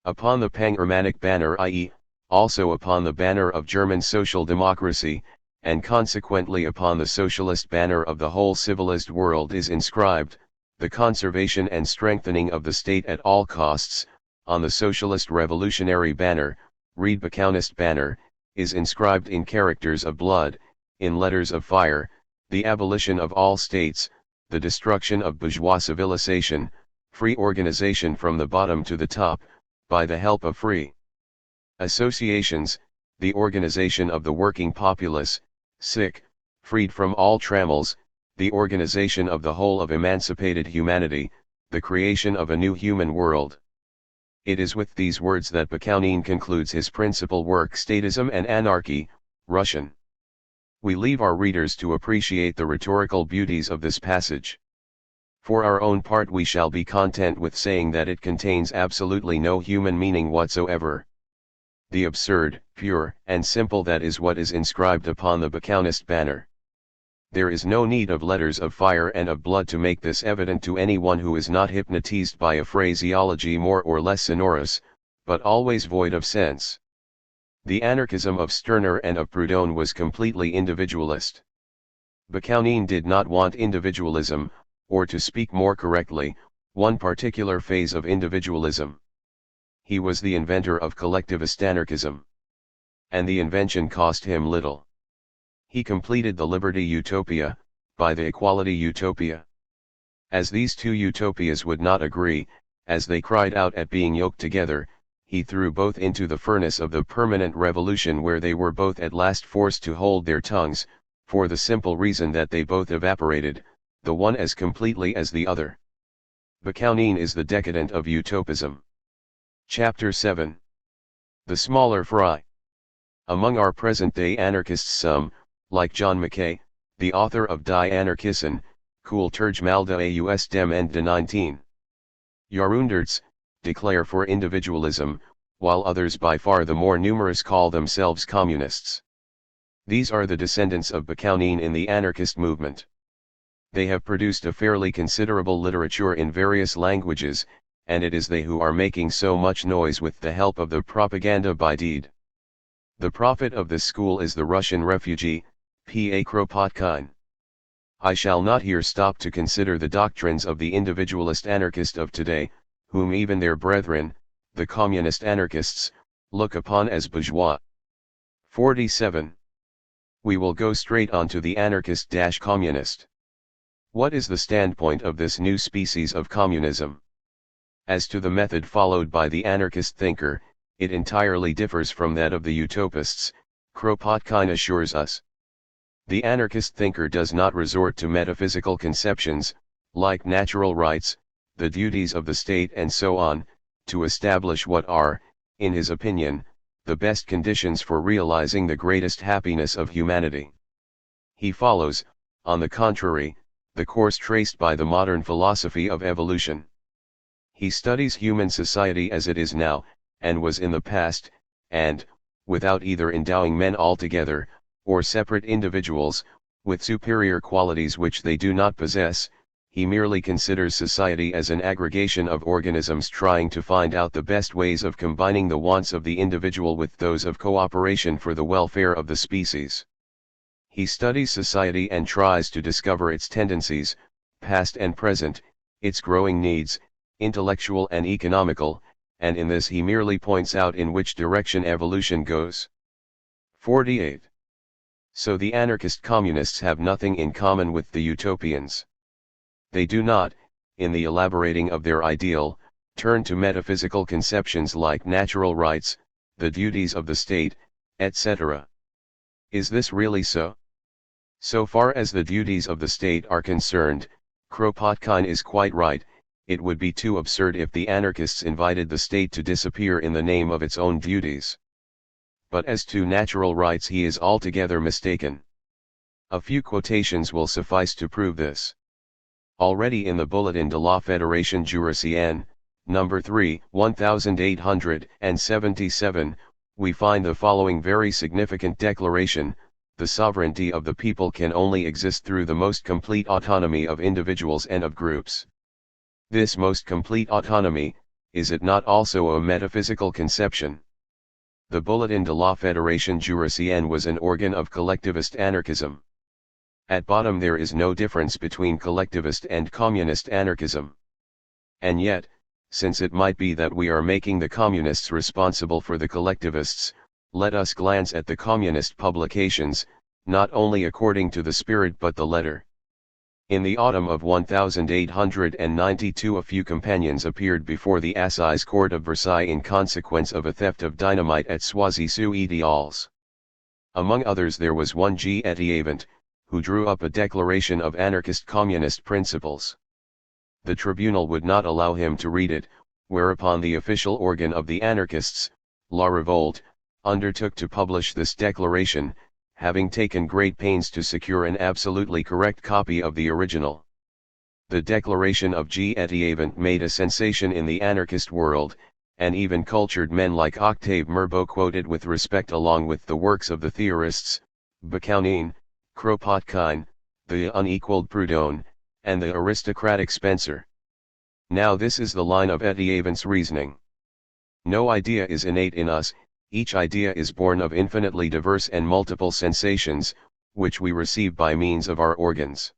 Upon the Pan-Germanic banner, i.e., also upon the banner of German social democracy, and consequently upon the socialist banner of the whole civilized world is inscribed, the conservation and strengthening of the state at all costs. On the socialist revolutionary banner, read Bakuninist banner, is inscribed in characters of blood, in letters of fire, the abolition of all states, the destruction of bourgeois civilization, free organization from the bottom to the top, by the help of free associations, the organization of the working populace, freed from all trammels, the organization of the whole of emancipated humanity, the creation of a new human world. It is with these words that Bakunin concludes his principal work Statism and Anarchy, Russian. We leave our readers to appreciate the rhetorical beauties of this passage. For our own part we shall be content with saying that it contains absolutely no human meaning whatsoever. The absurd, pure, and simple that is what is inscribed upon the Bakuninist banner. There is no need of letters of fire and of blood to make this evident to anyone who is not hypnotized by a phraseology more or less sonorous, but always void of sense. The anarchism of Stirner and of Proudhon was completely individualist. Bakunin did not want individualism, or to speak more correctly, one particular phase of individualism. He was the inventor of collectivist anarchism. And the invention cost him little. He completed the liberty utopia, by the equality utopia. As these two utopias would not agree, as they cried out at being yoked together, he threw both into the furnace of the permanent revolution where they were both at last forced to hold their tongues, for the simple reason that they both evaporated, the one as completely as the other. Bakunin is the decadent of utopism. Chapter 7. The smaller fry. Among our present-day anarchists some, like John Mackay, the author of Die Anarchisten, Kulturgemalde aus dem Ende 19. Jahrhunderts, declare for individualism, while others by far the more numerous call themselves communists. These are the descendants of Bakunin in the anarchist movement. They have produced a fairly considerable literature in various languages, and it is they who are making so much noise with the help of the propaganda by deed. The prophet of this school is the Russian refugee, P.A. Kropotkin. I shall not here stop to consider the doctrines of the individualist anarchist of today, whom even their brethren, the communist anarchists, look upon as bourgeois. 47. We will go straight on to the anarchist-communist. What is the standpoint of this new species of communism? As to the method followed by the anarchist thinker, it entirely differs from that of the utopists, Kropotkin assures us. The anarchist thinker does not resort to metaphysical conceptions, like natural rights, the duties of the state and so on, to establish what are, in his opinion, the best conditions for realizing the greatest happiness of humanity. He follows, on the contrary, the course traced by the modern philosophy of evolution. He studies human society as it is now, and was in the past, and, without either endowing men altogether, or separate individuals, with superior qualities which they do not possess, he merely considers society as an aggregation of organisms trying to find out the best ways of combining the wants of the individual with those of cooperation for the welfare of the species. He studies society and tries to discover its tendencies, past and present, its growing needs, intellectual and economical, and in this he merely points out in which direction evolution goes. 48. So the anarchist communists have nothing in common with the utopians. They do not, in the elaborating of their ideal, turn to metaphysical conceptions like natural rights, the duties of the state, etc. Is this really so? So far as the duties of the state are concerned, Kropotkin is quite right. It would be too absurd if the anarchists invited the state to disappear in the name of its own duties. But as to natural rights he is altogether mistaken. A few quotations will suffice to prove this. Already in the Bulletin de la Fédération Jurassienne, number 3, 1877, we find the following very significant declaration: the sovereignty of the people can only exist through the most complete autonomy of individuals and of groups. This most complete autonomy, is it not also a metaphysical conception? The Bulletin de la Fédération Jurassienne was an organ of collectivist anarchism. At bottom there is no difference between collectivist and communist anarchism. And yet, since it might be that we are making the communists responsible for the collectivists, let us glance at the communist publications, not only according to the spirit but the letter. In the autumn of 1892 a few companions appeared before the Assize Court of Versailles in consequence of a theft of dynamite at Soisy-sous-Ideals. Among others there was one G. Etiavant, who drew up a declaration of anarchist communist principles. The tribunal would not allow him to read it, whereupon the official organ of the anarchists, La Revolte, undertook to publish this declaration, having taken great pains to secure an absolutely correct copy of the original. The declaration of G. Etiavant made a sensation in the anarchist world, and even cultured men like Octave Mirbeau quoted with respect along with the works of the theorists, Bakounine, Kropotkin, the unequaled Proudhon, and the aristocratic Spencer. Now this is the line of Etiavant's reasoning. No idea is innate in us, each idea is born of infinitely diverse and multiple sensations, which we receive by means of our organs.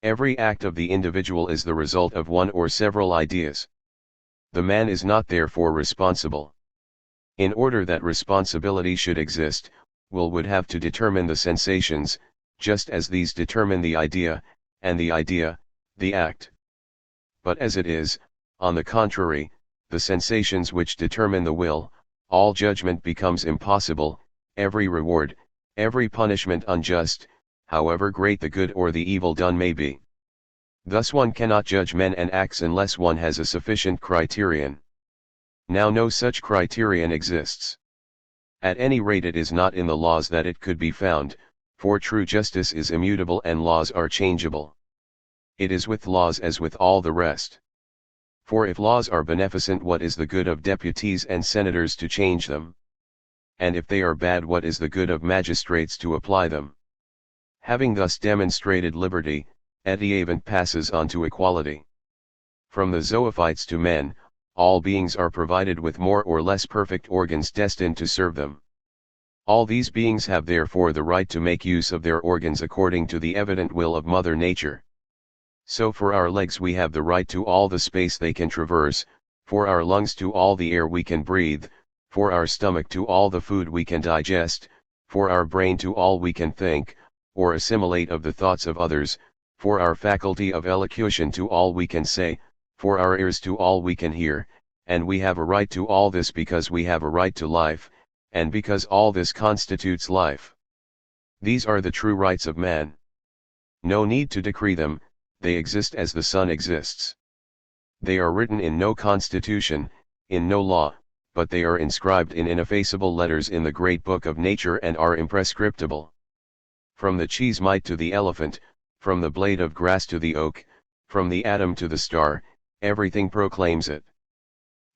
Every act of the individual is the result of one or several ideas. The man is not therefore responsible. In order that responsibility should exist, will would have to determine the sensations, just as these determine the idea, and the idea, the act. But as it is, on the contrary, the sensations which determine the will, all judgment becomes impossible, every reward, every punishment unjust, however great the good or the evil done may be. Thus one cannot judge men and acts unless one has a sufficient criterion. Now no such criterion exists. At any rate it is not in the laws that it could be found, for true justice is immutable and laws are changeable. It is with laws as with all the rest. For if laws are beneficent, what is the good of deputies and senators to change them? And if they are bad, what is the good of magistrates to apply them? Having thus demonstrated liberty, Etiavant passes on to equality. From the zoophytes to men, all beings are provided with more or less perfect organs destined to serve them. All these beings have therefore the right to make use of their organs according to the evident will of Mother Nature. So for our legs we have the right to all the space they can traverse, for our lungs to all the air we can breathe, for our stomach to all the food we can digest, for our brain to all we can think, or assimilate of the thoughts of others, for our faculty of elocution to all we can say, for our ears to all we can hear, and we have a right to all this because we have a right to life, and because all this constitutes life. These are the true rights of man. No need to decree them, they exist as the sun exists. They are written in no constitution, in no law, but they are inscribed in ineffaceable letters in the great book of nature and are imprescriptible. From the cheese mite to the elephant, from the blade of grass to the oak, from the atom to the star, everything proclaims it.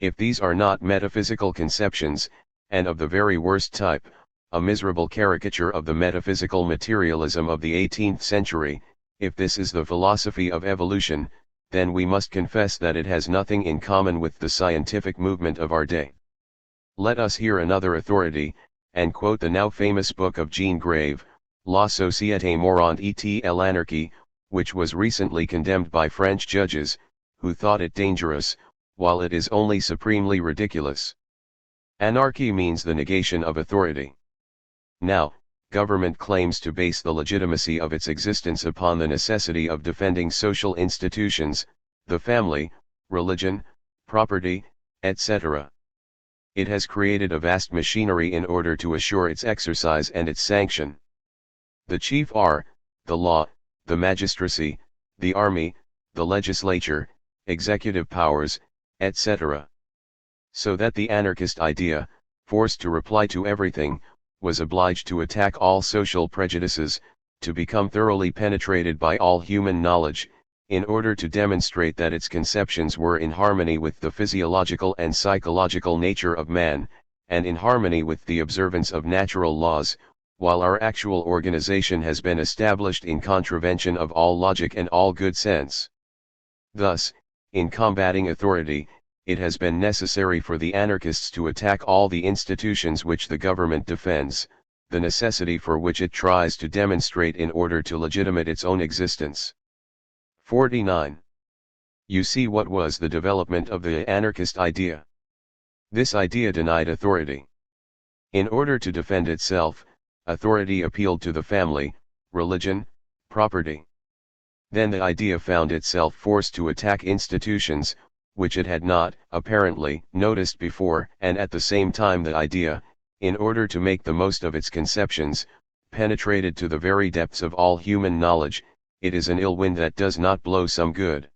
If these are not metaphysical conceptions, and of the very worst type, a miserable caricature of the metaphysical materialism of the 18th century, if this is the philosophy of evolution, then we must confess that it has nothing in common with the scientific movement of our day. Let us hear another authority, and quote the now famous book of Jean Grave, La Société Morante et l'Anarchie, which was recently condemned by French judges, who thought it dangerous, while it is only supremely ridiculous. Anarchy means the negation of authority. Now, government claims to base the legitimacy of its existence upon the necessity of defending social institutions, the family, religion, property, etc. It has created a vast machinery in order to assure its exercise and its sanction. The chief are, the law, the magistracy, the army, the legislature, executive powers, etc. So that the anarchist idea, forced to reply to everything, was obliged to attack all social prejudices, to become thoroughly penetrated by all human knowledge, in order to demonstrate that its conceptions were in harmony with the physiological and psychological nature of man, and in harmony with the observance of natural laws, while our actual organization has been established in contravention of all logic and all good sense. Thus, in combating authority, it has been necessary for the anarchists to attack all the institutions which the government defends, the necessity for which it tries to demonstrate in order to legitimate its own existence. 49. You see what was the development of the anarchist idea. This idea denied authority. In order to defend itself, authority appealed to the family, religion, property. Then the idea found itself forced to attack institutions, which it had not, apparently, noticed before, and at the same time the idea, in order to make the most of its conceptions, penetrated to the very depths of all human knowledge. It is an ill wind that does not blow some good.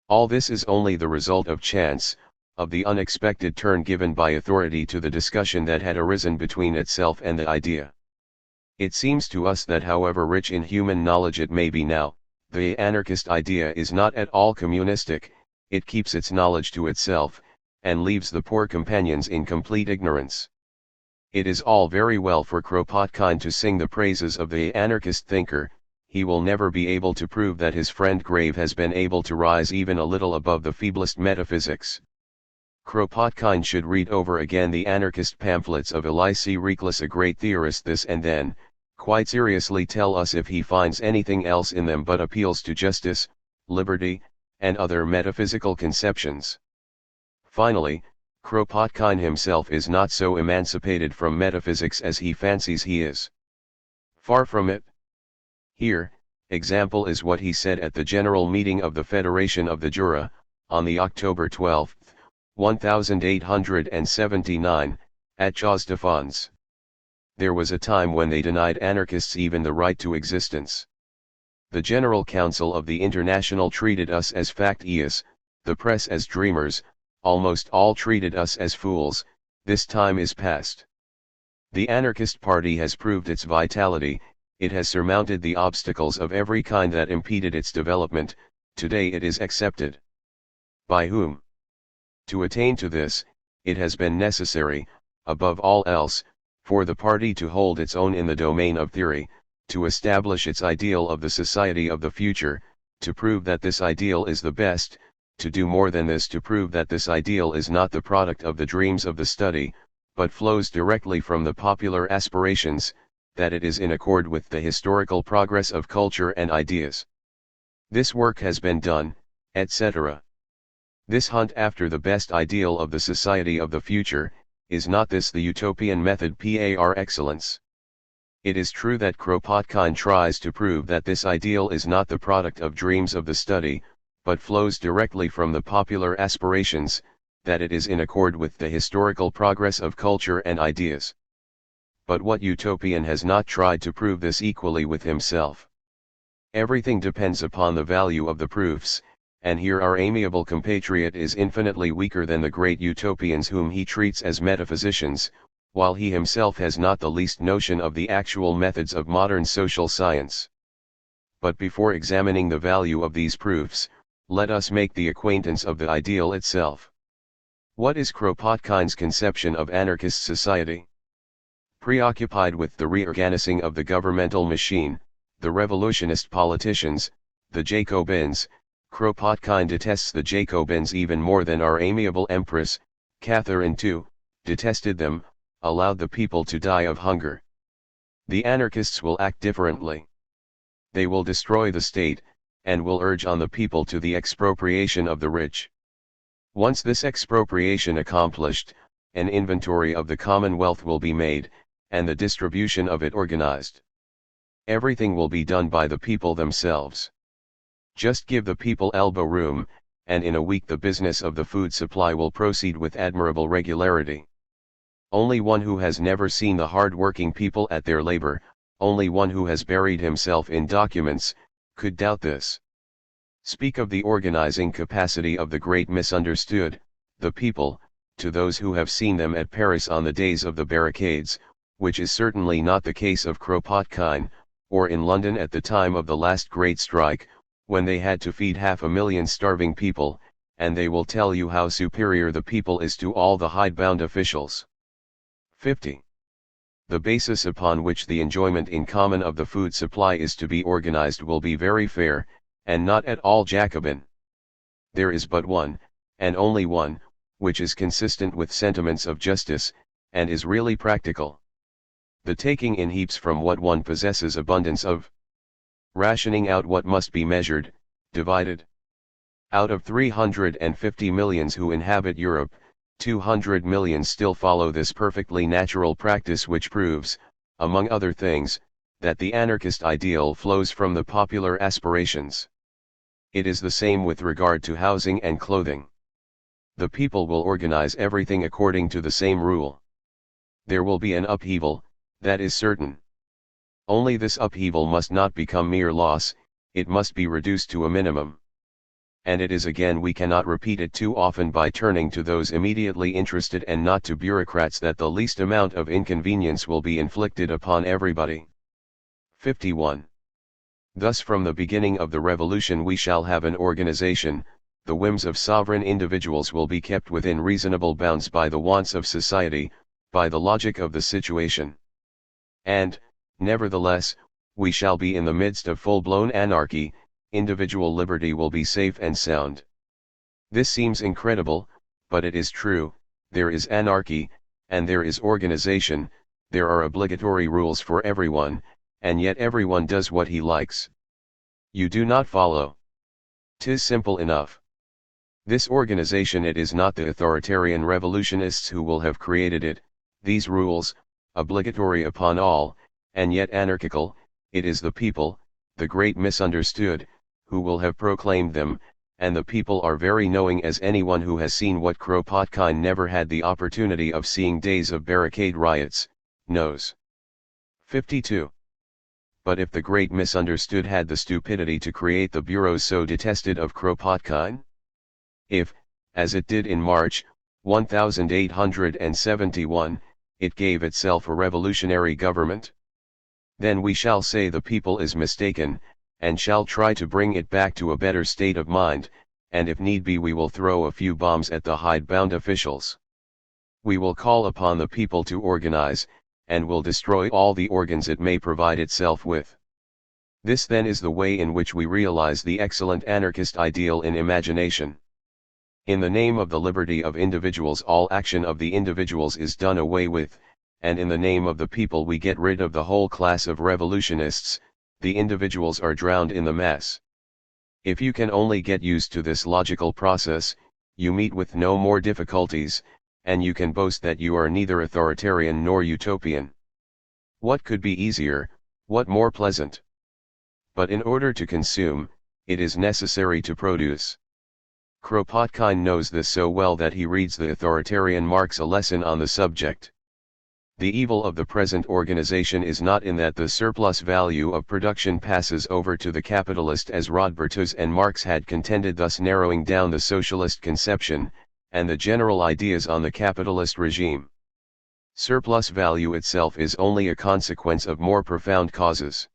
All this is only the result of chance, of the unexpected turn given by authority to the discussion that had arisen between itself and the idea. It seems to us that however rich in human knowledge it may be now, the anarchist idea is not at all communistic. It keeps its knowledge to itself, and leaves the poor companions in complete ignorance. It is all very well for Kropotkin to sing the praises of the anarchist thinker. He will never be able to prove that his friend Grave has been able to rise even a little above the feeblest metaphysics. Kropotkin should read over again the anarchist pamphlets of Elisee Reclus, a great theorist, this and then, quite seriously tell us if he finds anything else in them but appeals to justice, liberty, and other metaphysical conceptions. Finally, Kropotkin himself is not so emancipated from metaphysics as he fancies he is. Far from it. Here, example is what he said at the General Meeting of the Federation of the Jura, on the October 12, 1879, at Chaux de Fonds. There was a time when they denied anarchists even the right to existence. The General Council of the International treated us as factious, the press as dreamers, almost all treated us as fools. This time is past. The anarchist party has proved its vitality. It has surmounted the obstacles of every kind that impeded its development. Today it is accepted. By whom? To attain to this, it has been necessary, above all else, for the party to hold its own in the domain of theory, to establish its ideal of the society of the future, to prove that this ideal is the best, to do more than this, to prove that this ideal is not the product of the dreams of the study, but flows directly from the popular aspirations, that it is in accord with the historical progress of culture and ideas. This work has been done, etc. This hunt after the best ideal of the society of the future, is not this the utopian method par excellence? It is true that Kropotkin tries to prove that this ideal is not the product of dreams of the study, but flows directly from the popular aspirations, that it is in accord with the historical progress of culture and ideas. But what utopian has not tried to prove this equally with himself? Everything depends upon the value of the proofs, and here our amiable compatriot is infinitely weaker than the great utopians whom he treats as metaphysicians, while he himself has not the least notion of the actual methods of modern social science. But before examining the value of these proofs, let us make the acquaintance of the ideal itself. What is Kropotkin's conception of anarchist society? Preoccupied with the reorganizing of the governmental machine, the revolutionist politicians, the Jacobins, Kropotkin detests the Jacobins even more than our amiable Empress, Catherine II, detested them, allowed the people to die of hunger. The anarchists will act differently. They will destroy the state, and will urge on the people to the expropriation of the rich. Once this expropriation accomplished, an inventory of the commonwealth will be made, and the distribution of it organized. Everything will be done by the people themselves. Just give the people elbow room, and in a week the business of the food supply will proceed with admirable regularity. Only one who has never seen the hard-working people at their labor, only one who has buried himself in documents, could doubt this. Speak of the organizing capacity of the great misunderstood, the people, to those who have seen them at Paris on the days of the barricades, which is certainly not the case of Kropotkin, or in London at the time of the last great strike, when they had to feed 500,000 starving people, and they will tell you how superior the people is to all the hidebound officials. 50. The basis upon which the enjoyment in common of the food supply is to be organized will be very fair, and not at all Jacobin. There is but one, and only one, which is consistent with sentiments of justice, and is really practical. The taking in heaps from what one possesses abundance of. Rationing out what must be measured, divided. Out of 350 millions who inhabit Europe, 200 millions still follow this perfectly natural practice, which proves, among other things, that the anarchist ideal flows from the popular aspirations. It is the same with regard to housing and clothing. The people will organize everything according to the same rule. There will be an upheaval, that is certain. Only this upheaval must not become mere loss, it must be reduced to a minimum. And it is again, we cannot repeat it too often by turning to those immediately interested and not to bureaucrats, that the least amount of inconvenience will be inflicted upon everybody. 51. Thus from the beginning of the revolution we shall have an organization, the whims of sovereign individuals will be kept within reasonable bounds by the wants of society, by the logic of the situation. And, nevertheless, we shall be in the midst of full-blown anarchy, individual liberty will be safe and sound. This seems incredible, but it is true, there is anarchy, and there is organization, there are obligatory rules for everyone, and yet everyone does what he likes. You do not follow. 'Tis simple enough. This organization, it is not the authoritarian revolutionists who will have created it, these rules, obligatory upon all, and yet anarchical, it is the people, the great misunderstood, who will have proclaimed them, and the people are very knowing, as anyone who has seen what Kropotkin never had the opportunity of seeing, days of barricade riots, knows. 52. But if the great misunderstood had the stupidity to create the bureaus so detested of Kropotkin? If, as it did in March, 1871, it gave itself a revolutionary government? Then we shall say the people is mistaken, and shall try to bring it back to a better state of mind, and if need be we will throw a few bombs at the hidebound officials. We will call upon the people to organize, and will destroy all the organs it may provide itself with. This then is the way in which we realize the excellent anarchist ideal in imagination. In the name of the liberty of individuals all action of the individuals is done away with, and in the name of the people we get rid of the whole class of revolutionists, the individuals are drowned in the mass. If you can only get used to this logical process, you meet with no more difficulties, and you can boast that you are neither authoritarian nor utopian. What could be easier, what more pleasant? But in order to consume, it is necessary to produce. Kropotkin knows this so well that he reads the authoritarian Marx a lesson on the subject. The evil of the present organization is not in that the surplus value of production passes over to the capitalist, as Rodbertus and Marx had contended, thus narrowing down the socialist conception, and the general ideas on the capitalist regime. Surplus value itself is only a consequence of more profound causes.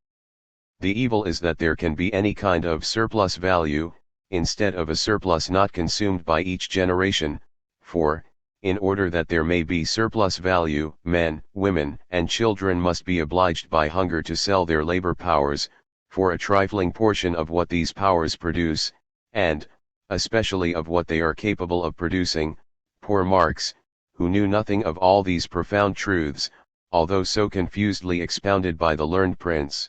The evil is that there can be any kind of surplus value, instead of a surplus not consumed by each generation, for, in order that there may be surplus value, men, women, and children must be obliged by hunger to sell their labor powers, for a trifling portion of what these powers produce, and, especially of what they are capable of producing. Poor Marx, who knew nothing of all these profound truths, although so confusedly expounded by the learned prince.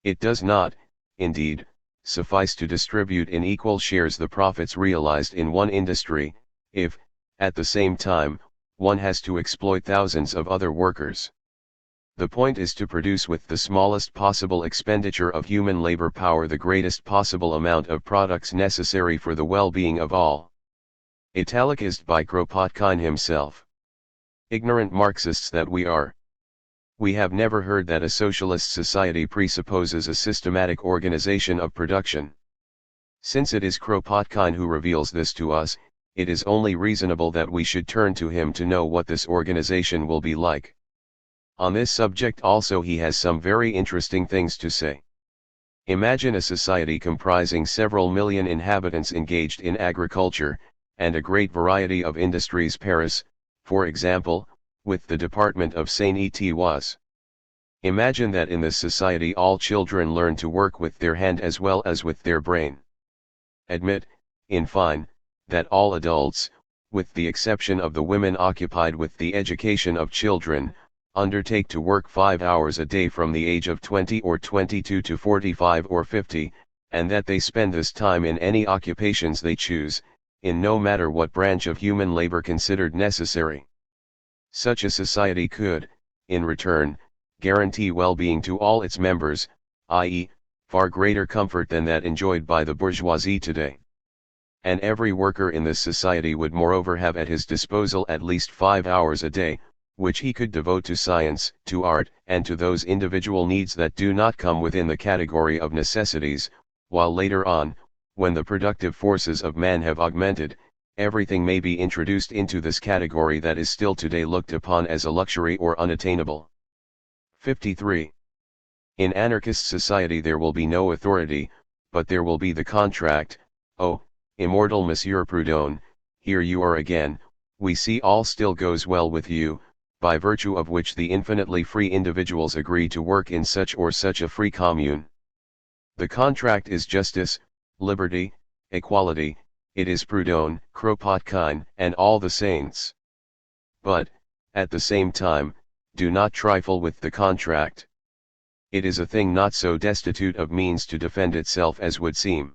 It does not, indeed, suffice to distribute in equal shares the profits realized in one industry, if, at the same time, one has to exploit thousands of other workers. The point is to produce with the smallest possible expenditure of human labor power the greatest possible amount of products necessary for the well-being of all. Italicized by Kropotkin himself. Ignorant Marxists that we are. We have never heard that a socialist society presupposes a systematic organization of production. Since it is Kropotkin who reveals this to us, it is only reasonable that we should turn to him to know what this organization will be like. On this subject also he has some very interesting things to say. Imagine a society comprising several million inhabitants engaged in agriculture, and a great variety of industries. Paris, for example, with the department of Seine-et-Oise. Imagine that in this society all children learn to work with their hand as well as with their brain. Admit, in fine, that all adults, with the exception of the women occupied with the education of children, undertake to work 5 hours a day from the age of 20 or 22 to 45 or 50, and that they spend this time in any occupations they choose, in no matter what branch of human labor considered necessary. Such a society could, in return, guarantee well-being to all its members, i.e., far greater comfort than that enjoyed by the bourgeoisie today. And every worker in this society would moreover have at his disposal at least 5 hours a day, which he could devote to science, to art, and to those individual needs that do not come within the category of necessities, while later on, when the productive forces of man have augmented, everything may be introduced into this category that is still today looked upon as a luxury or unattainable. 53. In anarchist society there will be no authority, but there will be the contract. Oh, immortal Monsieur Proudhon, here you are again, we see all still goes well with you, by virtue of which the infinitely free individuals agree to work in such or such a free commune. The contract is justice, liberty, equality, it is Proudhon, Kropotkin, and all the saints. But, at the same time, do not trifle with the contract. It is a thing not so destitute of means to defend itself as would seem.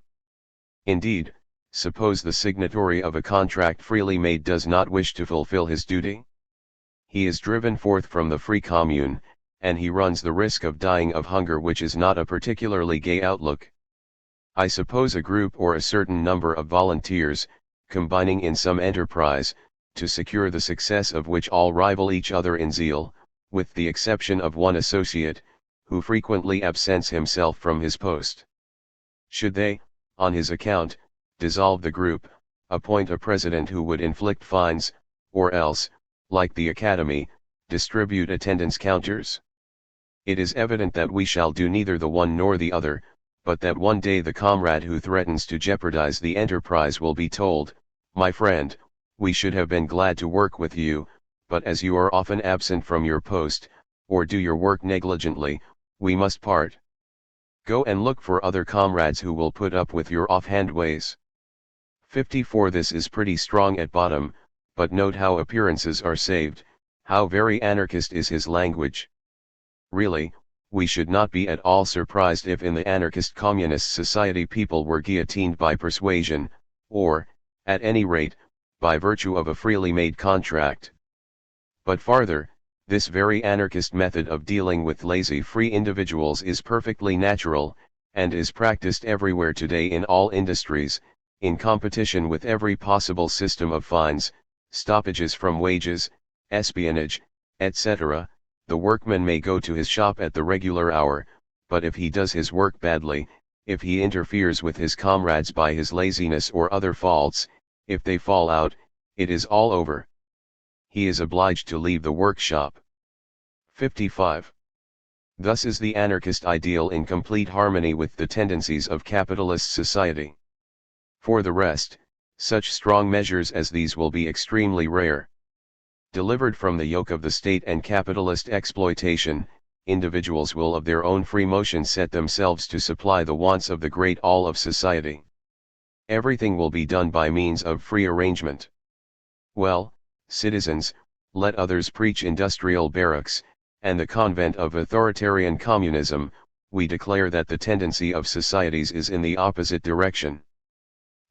Indeed, suppose the signatory of a contract freely made does not wish to fulfill his duty? He is driven forth from the free commune, and he runs the risk of dying of hunger, which is not a particularly gay outlook. I suppose a group or a certain number of volunteers, combining in some enterprise, to secure the success of which all rival each other in zeal, with the exception of one associate, who frequently absents himself from his post. Should they, on his account, dissolve the group, appoint a president who would inflict fines, or else, like the Academy, distribute attendance counters? It is evident that we shall do neither the one nor the other, but that one day the comrade who threatens to jeopardize the enterprise will be told, "My friend, we should have been glad to work with you, but as you are often absent from your post, or do your work negligently, we must part. Go and look for other comrades who will put up with your offhand ways." 54. This is pretty strong at bottom, but note how appearances are saved, how very anarchist is his language. Really, we should not be at all surprised if in the anarchist communist society people were guillotined by persuasion, or, at any rate, by virtue of a freely made contract. But farther, this very anarchist method of dealing with lazy free individuals is perfectly natural, and is practiced everywhere today in all industries, in competition with every possible system of fines, stoppages from wages, espionage, etc. The workman may go to his shop at the regular hour, but if he does his work badly, if he interferes with his comrades by his laziness or other faults, if they fall out, it is all over. He is obliged to leave the workshop. 55. Thus is the anarchist ideal in complete harmony with the tendencies of capitalist society. For the rest, such strong measures as these will be extremely rare. Delivered from the yoke of the state and capitalist exploitation, individuals will of their own free motion set themselves to supply the wants of the great all of society. Everything will be done by means of free arrangement. Well, citizens, let others preach industrial barracks, and the convent of authoritarian communism, we declare that the tendency of societies is in the opposite direction.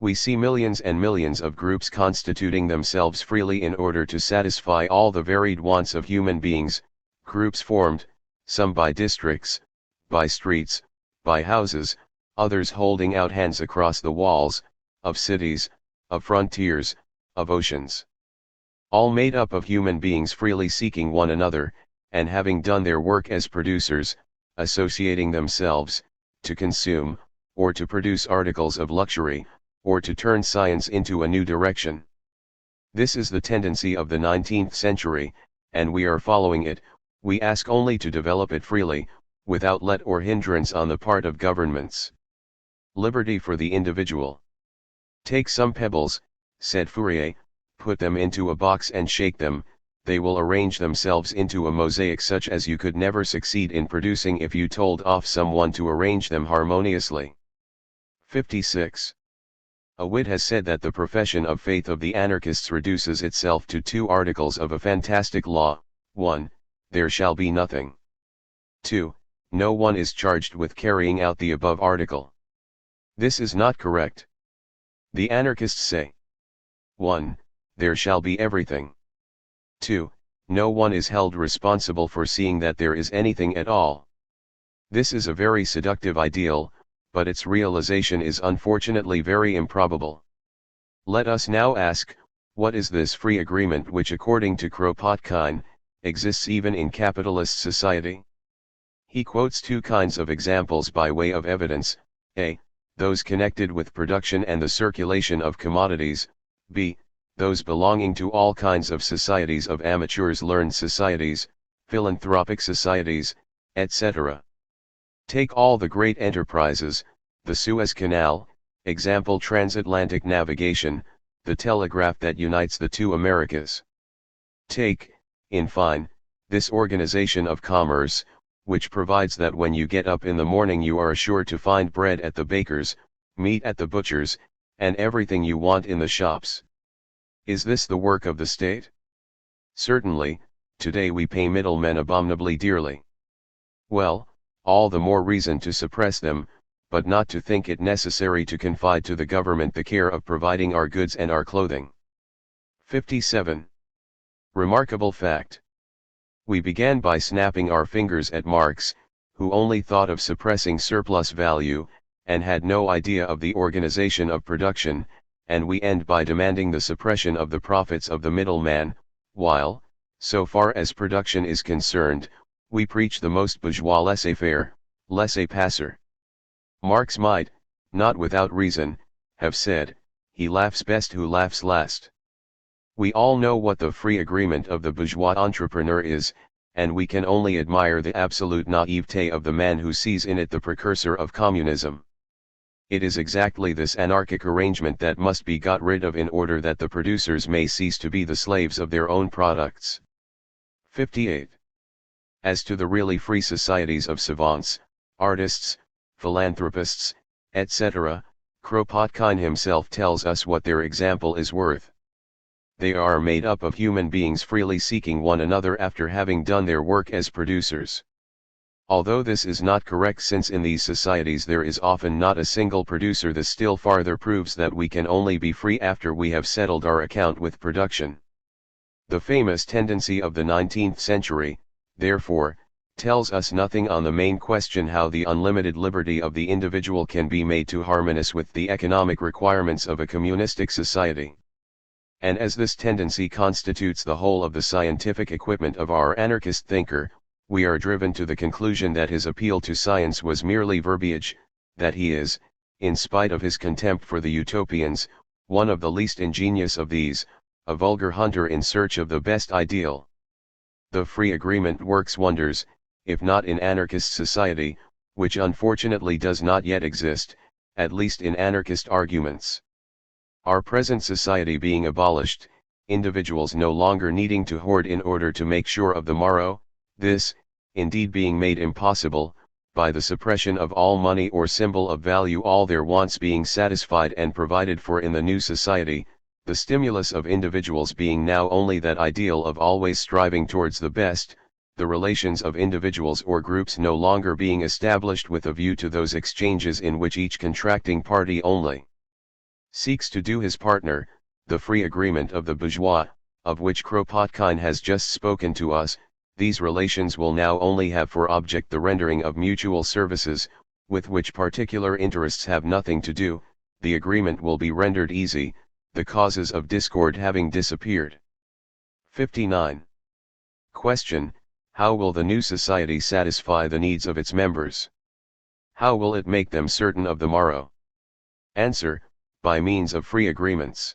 We see millions and millions of groups constituting themselves freely in order to satisfy all the varied wants of human beings, groups formed, some by districts, by streets, by houses, others holding out hands across the walls, of cities, of frontiers, of oceans. All made up of human beings freely seeking one another, and having done their work as producers, associating themselves, to consume, or to produce articles of luxury, or to turn science into a new direction. This is the tendency of the 19th century, and we are following it. We ask only to develop it freely, without let or hindrance on the part of governments. Liberty for the individual. Take some pebbles, said Fourier, put them into a box and shake them, they will arrange themselves into a mosaic such as you could never succeed in producing if you told off someone to arrange them harmoniously. 56. A wit has said that the profession of faith of the anarchists reduces itself to two articles of a fantastic law: 1. There shall be nothing. 2. No one is charged with carrying out the above article. This is not correct. The anarchists say: 1. There shall be everything. 2. No one is held responsible for seeing that there is anything at all. This is a very seductive ideal, but its realization is unfortunately very improbable. Let us now ask, what is this free agreement which, according to Kropotkin, exists even in capitalist society? He quotes two kinds of examples by way of evidence: a. Those connected with production and the circulation of commodities; b. Those belonging to all kinds of societies, of amateurs, learned societies, philanthropic societies, etc. Take all the great enterprises: the Suez Canal, example transatlantic navigation, the telegraph that unites the two Americas. Take, in fine, this organization of commerce, which provides that when you get up in the morning you are assured to find bread at the baker's, meat at the butcher's, and everything you want in the shops. Is this the work of the state? Certainly. Today we pay middlemen abominably dearly. Well, all the more reason to suppress them, but not to think it necessary to confide to the government the care of providing our goods and our clothing. 57. Remarkable fact. We began by snapping our fingers at Marx, who only thought of suppressing surplus value, and had no idea of the organization of production, and we end by demanding the suppression of the profits of the middleman, while, so far as production is concerned, we preach the most bourgeois laissez-faire, laissez-passer. Marx might, not without reason, have said, "He laughs best who laughs last." We all know what the free agreement of the bourgeois entrepreneur is, and we can only admire the absolute naivete of the man who sees in it the precursor of communism. It is exactly this anarchic arrangement that must be got rid of in order that the producers may cease to be the slaves of their own products. 58. As to the really free societies of savants, artists, philanthropists, etc., Kropotkin himself tells us what their example is worth. They are made up of human beings freely seeking one another after having done their work as producers. Although this is not correct, since in these societies there is often not a single producer, this still farther proves that we can only be free after we have settled our account with production. The famous tendency of the 19th century, therefore, tells us nothing on the main question how the unlimited liberty of the individual can be made to harmonious with the economic requirements of a communistic society. And as this tendency constitutes the whole of the scientific equipment of our anarchist thinker, we are driven to the conclusion that his appeal to science was merely verbiage, that he is, in spite of his contempt for the utopians, one of the least ingenious of these, a vulgar hunter in search of the best ideal. The free agreement works wonders, if not in anarchist society, which unfortunately does not yet exist, at least in anarchist arguments. Our present society being abolished, individuals no longer needing to hoard in order to make sure of the morrow, this, indeed, being made impossible, by the suppression of all money or symbol of value, all their wants being satisfied and provided for in the new society, the stimulus of individuals being now only that ideal of always striving towards the best, the relations of individuals or groups no longer being established with a view to those exchanges in which each contracting party only seeks to do his partner, the free agreement of the bourgeois, of which Kropotkin has just spoken to us, these relations will now only have for object the rendering of mutual services, with which particular interests have nothing to do. The agreement will be rendered easy, the causes of discord having disappeared. 59. Question: how will the new society satisfy the needs of its members? How will it make them certain of the morrow? Answer: by means of free agreements.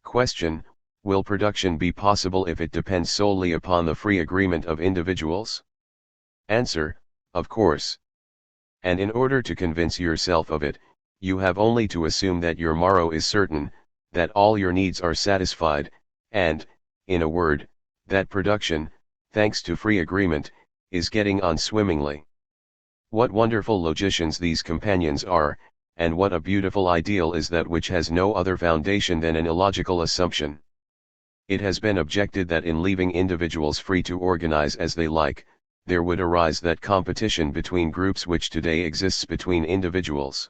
Question: will production be possible if it depends solely upon the free agreement of individuals? Answer: of course. And in order to convince yourself of it, you have only to assume that your morrow is certain, that all your needs are satisfied, and, in a word, that production, thanks to free agreement, is getting on swimmingly. What wonderful logicians these companions are, and what a beautiful ideal is that which has no other foundation than an illogical assumption. It has been objected that in leaving individuals free to organize as they like, there would arise that competition between groups which today exists between individuals.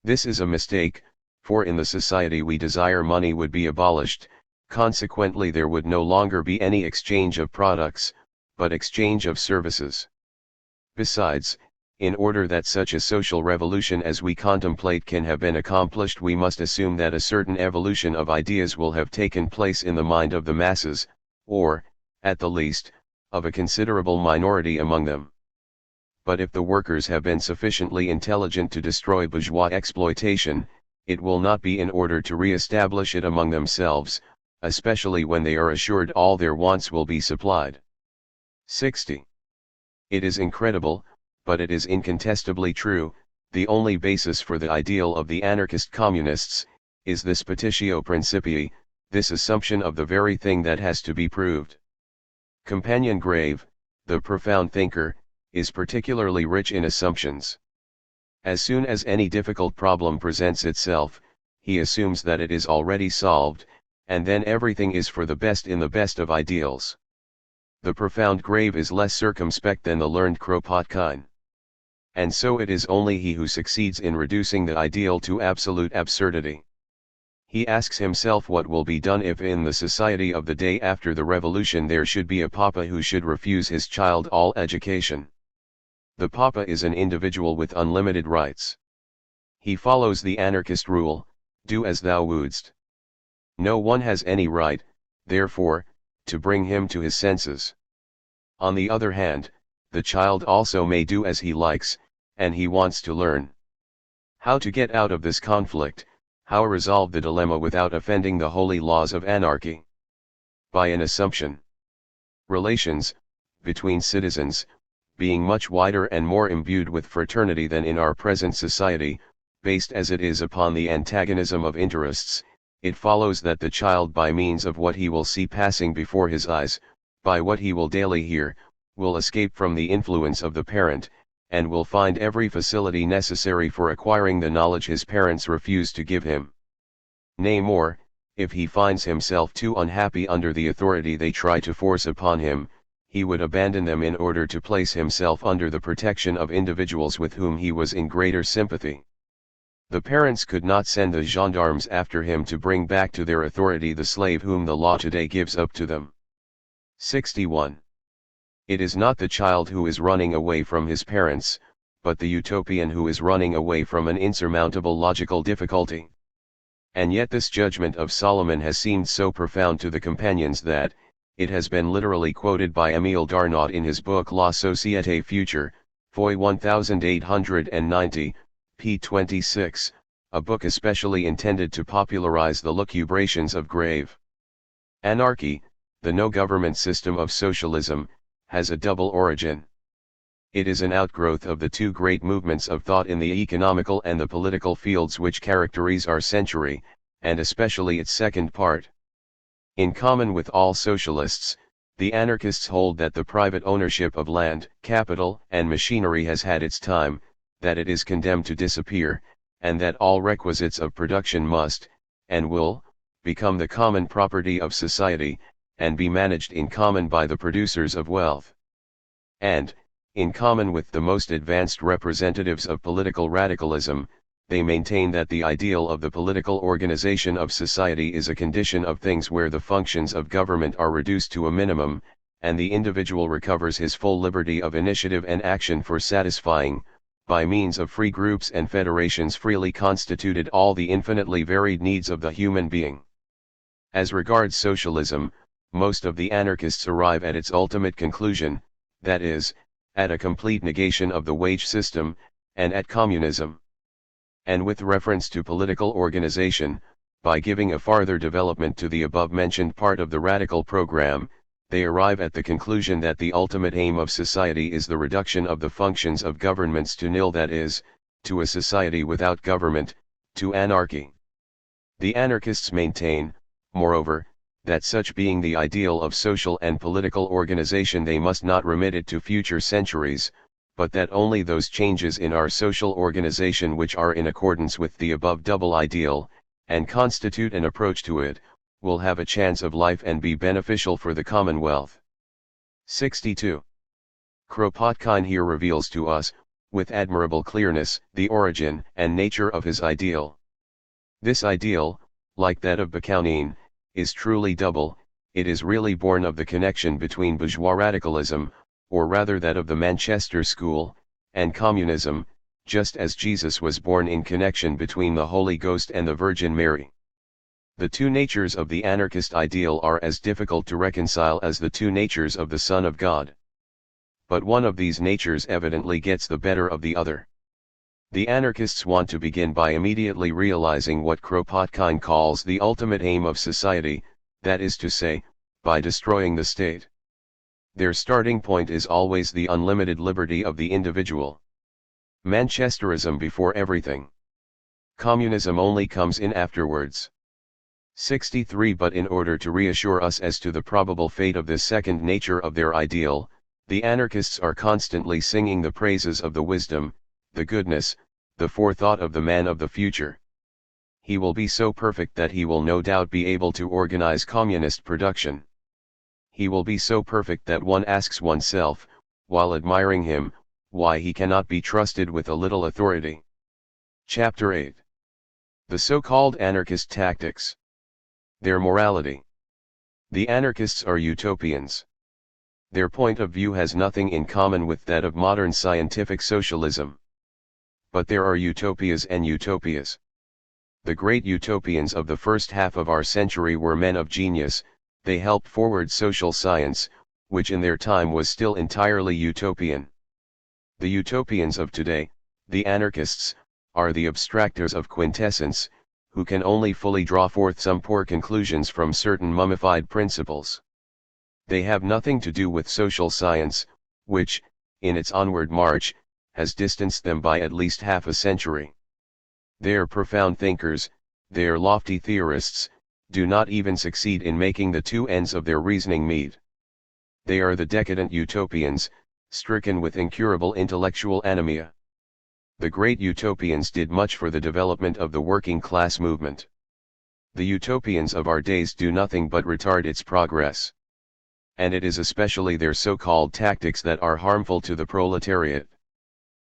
This is a mistake, for in the society we desire money would be abolished, consequently there would no longer be any exchange of products, but exchange of services. Besides, in order that such a social revolution as we contemplate can have been accomplished, we must assume that a certain evolution of ideas will have taken place in the mind of the masses, or, at the least, of a considerable minority among them. But if the workers have been sufficiently intelligent to destroy bourgeois exploitation, it will not be in order to re-establish it among themselves, especially when they are assured all their wants will be supplied. 60. It is incredible, but it is incontestably true, the only basis for the ideal of the anarchist communists, is this petitio principii, this assumption of the very thing that has to be proved. Companion Grave, the profound thinker, is particularly rich in assumptions. As soon as any difficult problem presents itself, he assumes that it is already solved, and then everything is for the best in the best of ideals. The profound Grave is less circumspect than the learned Kropotkin. And so it is only he who succeeds in reducing the ideal to absolute absurdity. He asks himself what will be done if in the society of the day after the revolution there should be a papa who should refuse his child all education. The papa is an individual with unlimited rights. He follows the anarchist rule, do as thou wouldst. No one has any right, therefore, to bring him to his senses. On the other hand, the child also may do as he likes, and he wants to learn. How to get out of this conflict, how resolve the dilemma without offending the holy laws of anarchy? By an assumption. Relations, between citizens, being much wider and more imbued with fraternity than in our present society, based as it is upon the antagonism of interests, it follows that the child by means of what he will see passing before his eyes, by what he will daily hear, will escape from the influence of the parent, and will find every facility necessary for acquiring the knowledge his parents refuse to give him. Nay more, if he finds himself too unhappy under the authority they try to force upon him, he would abandon them in order to place himself under the protection of individuals with whom he was in greater sympathy. The parents could not send the gendarmes after him to bring back to their authority the slave whom the law today gives up to them. 61. It is not the child who is running away from his parents, but the utopian who is running away from an insurmountable logical difficulty. And yet this judgment of Solomon has seemed so profound to the companions that, it has been literally quoted by Émile Darnaud in his book La Société Future, Foy 1890, p. 26, a book especially intended to popularize the lucubrations of Grave. Anarchy, the no-government system of socialism, has a double origin. It is an outgrowth of the two great movements of thought in the economical and the political fields which characterize our century, and especially its second part. In common with all socialists, the anarchists hold that the private ownership of land, capital, and machinery has had its time, that it is condemned to disappear, and that all requisites of production must, and will, become the common property of society, and be managed in common by the producers of wealth. And, in common with the most advanced representatives of political radicalism, they maintain that the ideal of the political organization of society is a condition of things where the functions of government are reduced to a minimum, and the individual recovers his full liberty of initiative and action for satisfying, by means of free groups and federations freely constituted, all the infinitely varied needs of the human being. As regards socialism, most of the anarchists arrive at its ultimate conclusion, that is, at a complete negation of the wage system, and at communism. And with reference to political organization, by giving a farther development to the above-mentioned part of the radical program, they arrive at the conclusion that the ultimate aim of society is the reduction of the functions of governments to nil, that is, to a society without government, to anarchy. The anarchists maintain, moreover, that such being the ideal of social and political organization, they must not remit it to future centuries, but that only those changes in our social organization which are in accordance with the above double ideal, and constitute an approach to it, will have a chance of life and be beneficial for the commonwealth. 62. Kropotkin here reveals to us, with admirable clearness, the origin and nature of his ideal. This ideal, like that of Bakunin, is truly double. It is really born of the connection between bourgeois radicalism, or rather that of the Manchester School, and communism, just as Jesus was born in connection between the Holy Ghost and the Virgin Mary. The two natures of the anarchist ideal are as difficult to reconcile as the two natures of the Son of God. But one of these natures evidently gets the better of the other. The anarchists want to begin by immediately realizing what Kropotkin calls the ultimate aim of society, that is to say, by destroying the state. Their starting point is always the unlimited liberty of the individual. Manchesterism before everything. Communism only comes in afterwards. 63. But in order to reassure us as to the probable fate of this second nature of their ideal, the anarchists are constantly singing the praises of the wisdom, the goodness, the forethought of the man of the future. He will be so perfect that he will no doubt be able to organize communist production. He will be so perfect that one asks oneself, while admiring him, why he cannot be trusted with a little authority. Chapter 8. The so-called anarchist tactics. Their morality. The anarchists are utopians. Their point of view has nothing in common with that of modern scientific socialism. But there are utopias and utopias. The great utopians of the first half of our century were men of genius. They helped forward social science, which in their time was still entirely utopian. The utopians of today, the anarchists, are the abstractors of quintessence, who can only fully draw forth some poor conclusions from certain mummified principles. They have nothing to do with social science, which, in its onward march, has distanced them by at least half a century. Their profound thinkers, their lofty theorists, do not even succeed in making the two ends of their reasoning meet. They are the decadent utopians, stricken with incurable intellectual anemia. The great utopians did much for the development of the working class movement. The utopians of our days do nothing but retard its progress. And it is especially their so-called tactics that are harmful to the proletariat.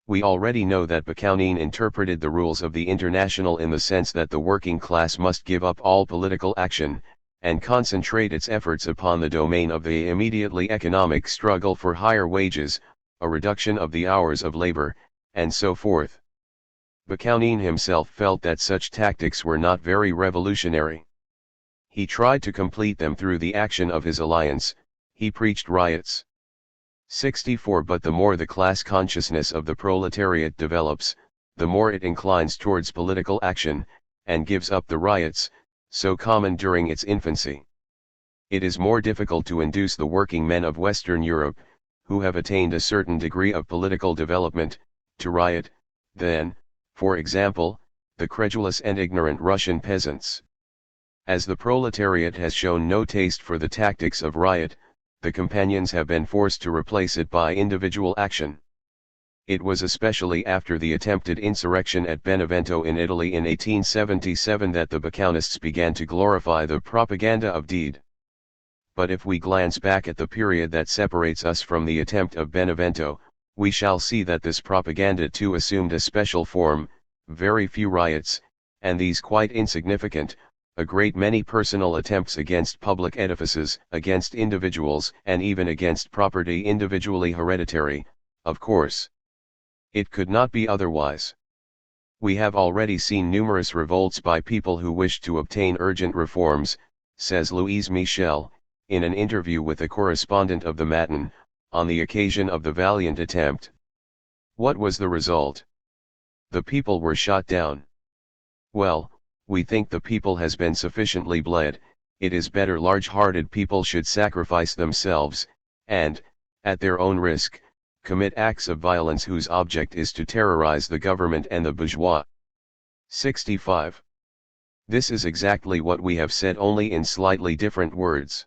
We already know that Bakunin interpreted the rules of the International in the sense that the working class must give up all political action, and concentrate its efforts upon the domain of the immediately economic struggle for higher wages, a reduction of the hours of labor, and so forth. Bakunin himself felt that such tactics were not very revolutionary. He tried to complete them through the action of his alliance. He preached riots. 64. But the more the class consciousness of the proletariat develops, the more it inclines towards political action, and gives up the riots, so common during its infancy. It is more difficult to induce the working men of Western Europe, who have attained a certain degree of political development, to riot, than, for example, the credulous and ignorant Russian peasants. As the proletariat has shown no taste for the tactics of riot, the companions have been forced to replace it by individual action. It was especially after the attempted insurrection at Benevento in Italy in 1877 that the Bakunists began to glorify the propaganda of deed. But if we glance back at the period that separates us from the attempt of Benevento, we shall see that this propaganda too assumed a special form, very few riots, and these quite insignificant, a great many personal attempts against public edifices, against individuals, and even against property individually hereditary, of course. It could not be otherwise. We have already seen numerous revolts by people who wished to obtain urgent reforms, says Louise Michel, in an interview with a correspondent of the Matin, on the occasion of the valiant attempt. What was the result? The people were shot down. Well, we think the people has been sufficiently bled. It is better large-hearted people should sacrifice themselves, and, at their own risk, commit acts of violence whose object is to terrorize the government and the bourgeois. 65. This is exactly what we have said, only in slightly different words.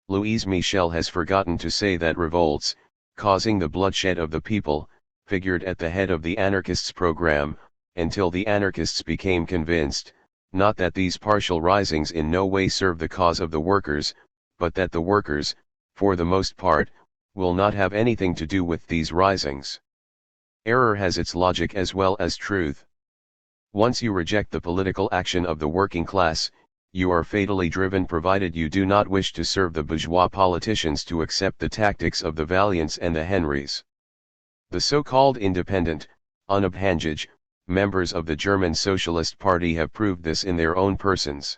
Louise Michel has forgotten to say that revolts, causing the bloodshed of the people, figured at the head of the anarchists' program, until the anarchists became convinced, not that these partial risings in no way serve the cause of the workers, but that the workers, for the most part, will not have anything to do with these risings. Error has its logic as well as truth. Once you reject the political action of the working class, you are fatally driven, provided you do not wish to serve the bourgeois politicians, to accept the tactics of the Valiants and the Henrys. The so-called independent, unabhängige, members of the German Socialist Party have proved this in their own persons.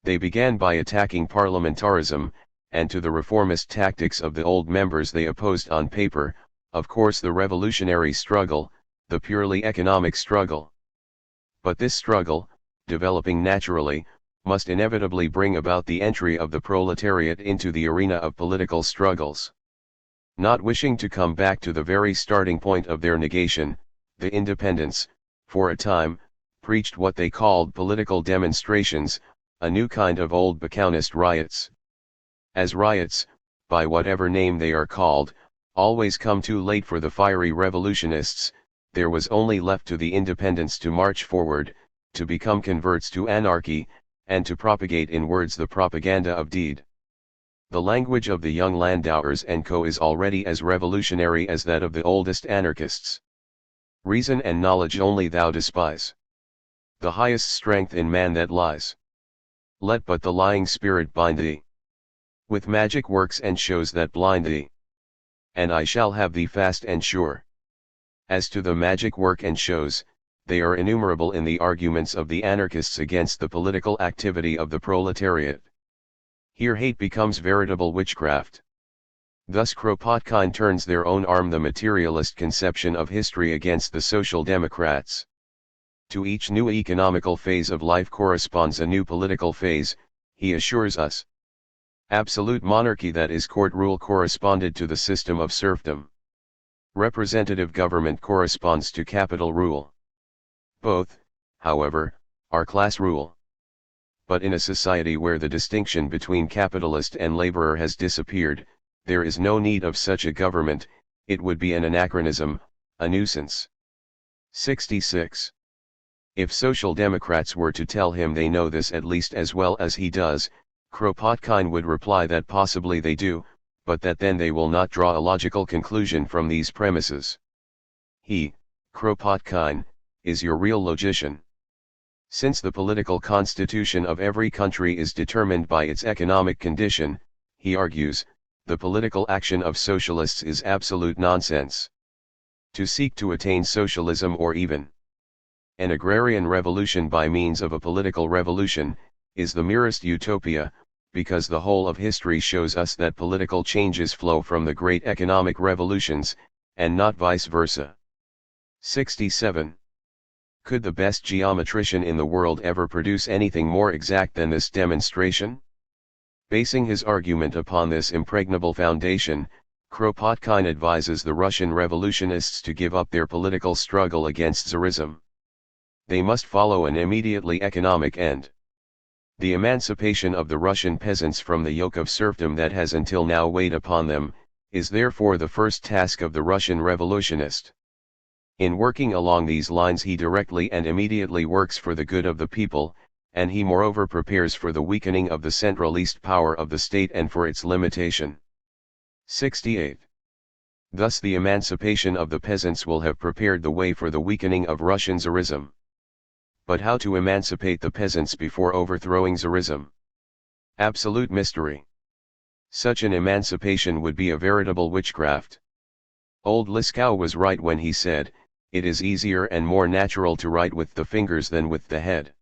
They began by attacking parliamentarism, and to the reformist tactics of the old members they opposed on paper, of course, the revolutionary struggle, the purely economic struggle. But this struggle, developing naturally, must inevitably bring about the entry of the proletariat into the arena of political struggles. Not wishing to come back to the very starting point of their negation, the independents, for a time, preached what they called political demonstrations, a new kind of old Bakuninist riots. As riots, by whatever name they are called, always come too late for the fiery revolutionists, there was only left to the independents to march forward, to become converts to anarchy, and to propagate in words the propaganda of deed. The language of the young Landauers and co. is already as revolutionary as that of the oldest anarchists. Reason and knowledge only thou despise. The highest strength in man that lies. Let but the lying spirit bind thee. With magic works and shows that blind thee. And I shall have thee fast and sure. As to the magic work and shows, they are innumerable in the arguments of the anarchists against the political activity of the proletariat. Here hate becomes veritable witchcraft. Thus Kropotkin turns their own arm, the materialist conception of history, against the Social Democrats. To each new economical phase of life corresponds a new political phase, he assures us. Absolute monarchy, that is court rule, corresponded to the system of serfdom. Representative government corresponds to capital rule. Both, however, are class rule. But in a society where the distinction between capitalist and laborer has disappeared, there is no need of such a government. It would be an anachronism, a nuisance. 66. If Social Democrats were to tell him they know this at least as well as he does, Kropotkin would reply that possibly they do, but that then they will not draw a logical conclusion from these premises. He, Kropotkin, is your real logician. Since the political constitution of every country is determined by its economic condition, he argues, the political action of socialists is absolute nonsense. To seek to attain socialism, or even an agrarian revolution by means of a political revolution, is the merest utopia, because the whole of history shows us that political changes flow from the great economic revolutions, and not vice versa. 67. Could the best geometrician in the world ever produce anything more exact than this demonstration? Basing his argument upon this impregnable foundation, Kropotkin advises the Russian revolutionists to give up their political struggle against Tsarism. They must follow an immediately economic end. The emancipation of the Russian peasants from the yoke of serfdom that has until now weighed upon them, is therefore the first task of the Russian revolutionist. In working along these lines, he directly and immediately works for the good of the people, and he moreover prepares for the weakening of the centralist power of the state and for its limitation. 68. Thus the emancipation of the peasants will have prepared the way for the weakening of Russian Tsarism. But how to emancipate the peasants before overthrowing Tsarism? Absolute mystery. Such an emancipation would be a veritable witchcraft. Old Liskow was right when he said, "It is easier and more natural to write with the fingers than with the head."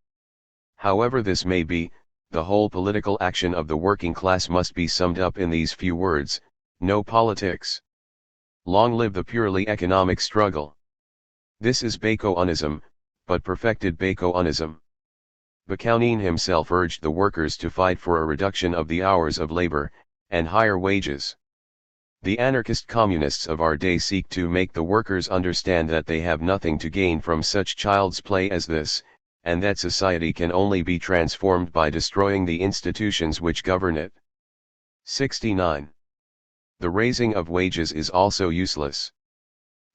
However this may be, the whole political action of the working class must be summed up in these few words: no politics. Long live the purely economic struggle. This is Bakunism, but perfected Bakunism. Bakunin himself urged the workers to fight for a reduction of the hours of labor, and higher wages. The anarchist communists of our day seek to make the workers understand that they have nothing to gain from such child's play as this, and that society can only be transformed by destroying the institutions which govern it. 69. The raising of wages is also useless.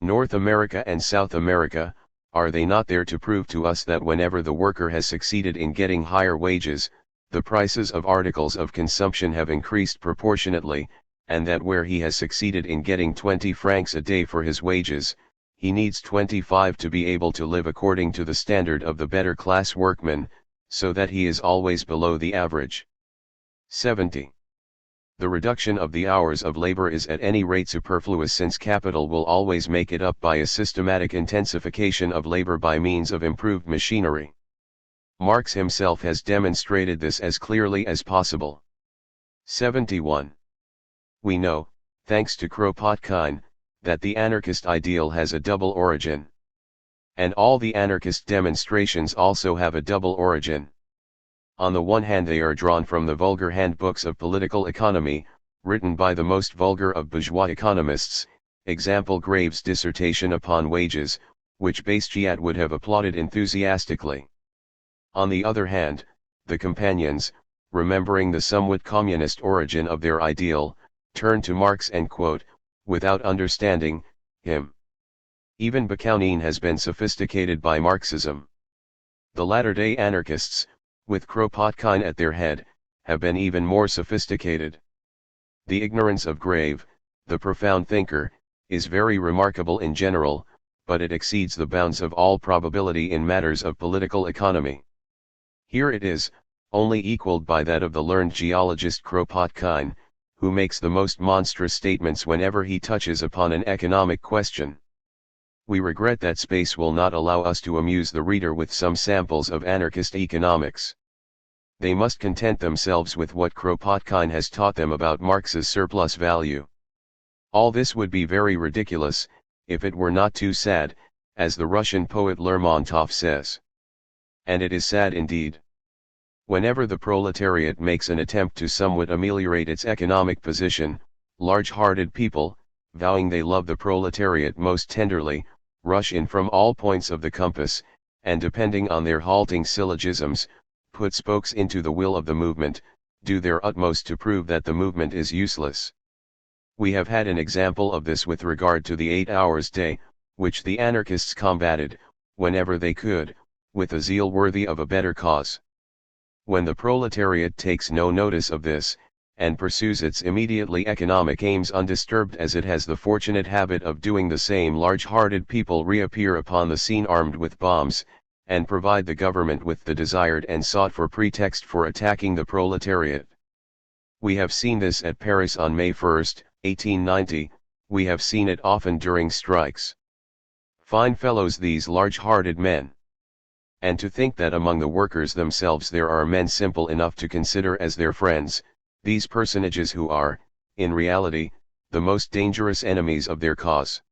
North America and South America, are they not there to prove to us that whenever the worker has succeeded in getting higher wages, the prices of articles of consumption have increased proportionately, and that where he has succeeded in getting 20 francs a day for his wages, he needs 25 to be able to live according to the standard of the better class workman, so that he is always below the average. 70. The reduction of the hours of labor is at any rate superfluous, since capital will always make it up by a systematic intensification of labor by means of improved machinery. Marx himself has demonstrated this as clearly as possible. 71. We know, thanks to Kropotkin, that the anarchist ideal has a double origin. And all the anarchist demonstrations also have a double origin. On the one hand, they are drawn from the vulgar handbooks of political economy, written by the most vulgar of bourgeois economists, example Graves' dissertation upon wages, which Bastiat would have applauded enthusiastically. On the other hand, the companions, remembering the somewhat communist origin of their ideal, turn to Marx and quote, without understanding, him. Even Bakunin has been sophisticated by Marxism. The latter-day anarchists, with Kropotkin at their head, have been even more sophisticated. The ignorance of Grave, the profound thinker, is very remarkable in general, but it exceeds the bounds of all probability in matters of political economy. Here it is, only equalled by that of the learned geologist Kropotkin, who makes the most monstrous statements whenever he touches upon an economic question. We regret that space will not allow us to amuse the reader with some samples of anarchist economics. They must content themselves with what Kropotkin has taught them about Marx's surplus value. All this would be very ridiculous, if it were not too sad, as the Russian poet Lermontov says. And it is sad indeed. Whenever the proletariat makes an attempt to somewhat ameliorate its economic position, large-hearted people, vowing they love the proletariat most tenderly, rush in from all points of the compass, and depending on their halting syllogisms, put spokes into the wheel of the movement, do their utmost to prove that the movement is useless. We have had an example of this with regard to the 8 hours day, which the anarchists combated, whenever they could, with a zeal worthy of a better cause. When the proletariat takes no notice of this, and pursues its immediately economic aims undisturbed, as it has the fortunate habit of doing, the same large-hearted people reappear upon the scene armed with bombs, and provide the government with the desired and sought-for pretext for attacking the proletariat. We have seen this at Paris on May 1, 1890, we have seen it often during strikes. Fine fellows these large-hearted men. And to think that among the workers themselves there are men simple enough to consider as their friends, these personages who are, in reality, the most dangerous enemies of their cause.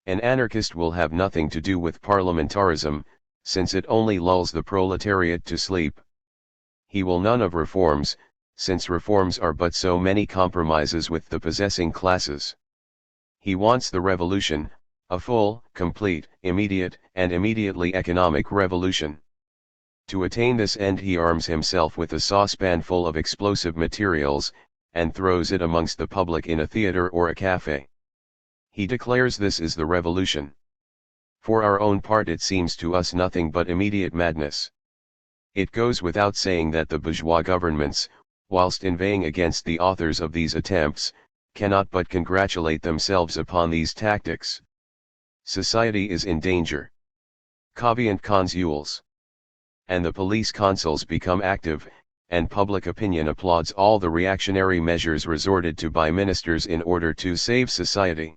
An anarchist will have nothing to do with parliamentarism, since it only lulls the proletariat to sleep. He will none of reforms, since reforms are but so many compromises with the possessing classes. He wants the revolution, a full, complete, immediate, and immediately economic revolution. To attain this end he arms himself with a saucepan full of explosive materials, and throws it amongst the public in a theater or a cafe. He declares this is the revolution. For our own part it seems to us nothing but immediate madness. It goes without saying that the bourgeois governments, whilst inveighing against the authors of these attempts, cannot but congratulate themselves upon these tactics. Society is in danger. Cavient consules. and the police consuls become active, and public opinion applauds all the reactionary measures resorted to by ministers in order to save society.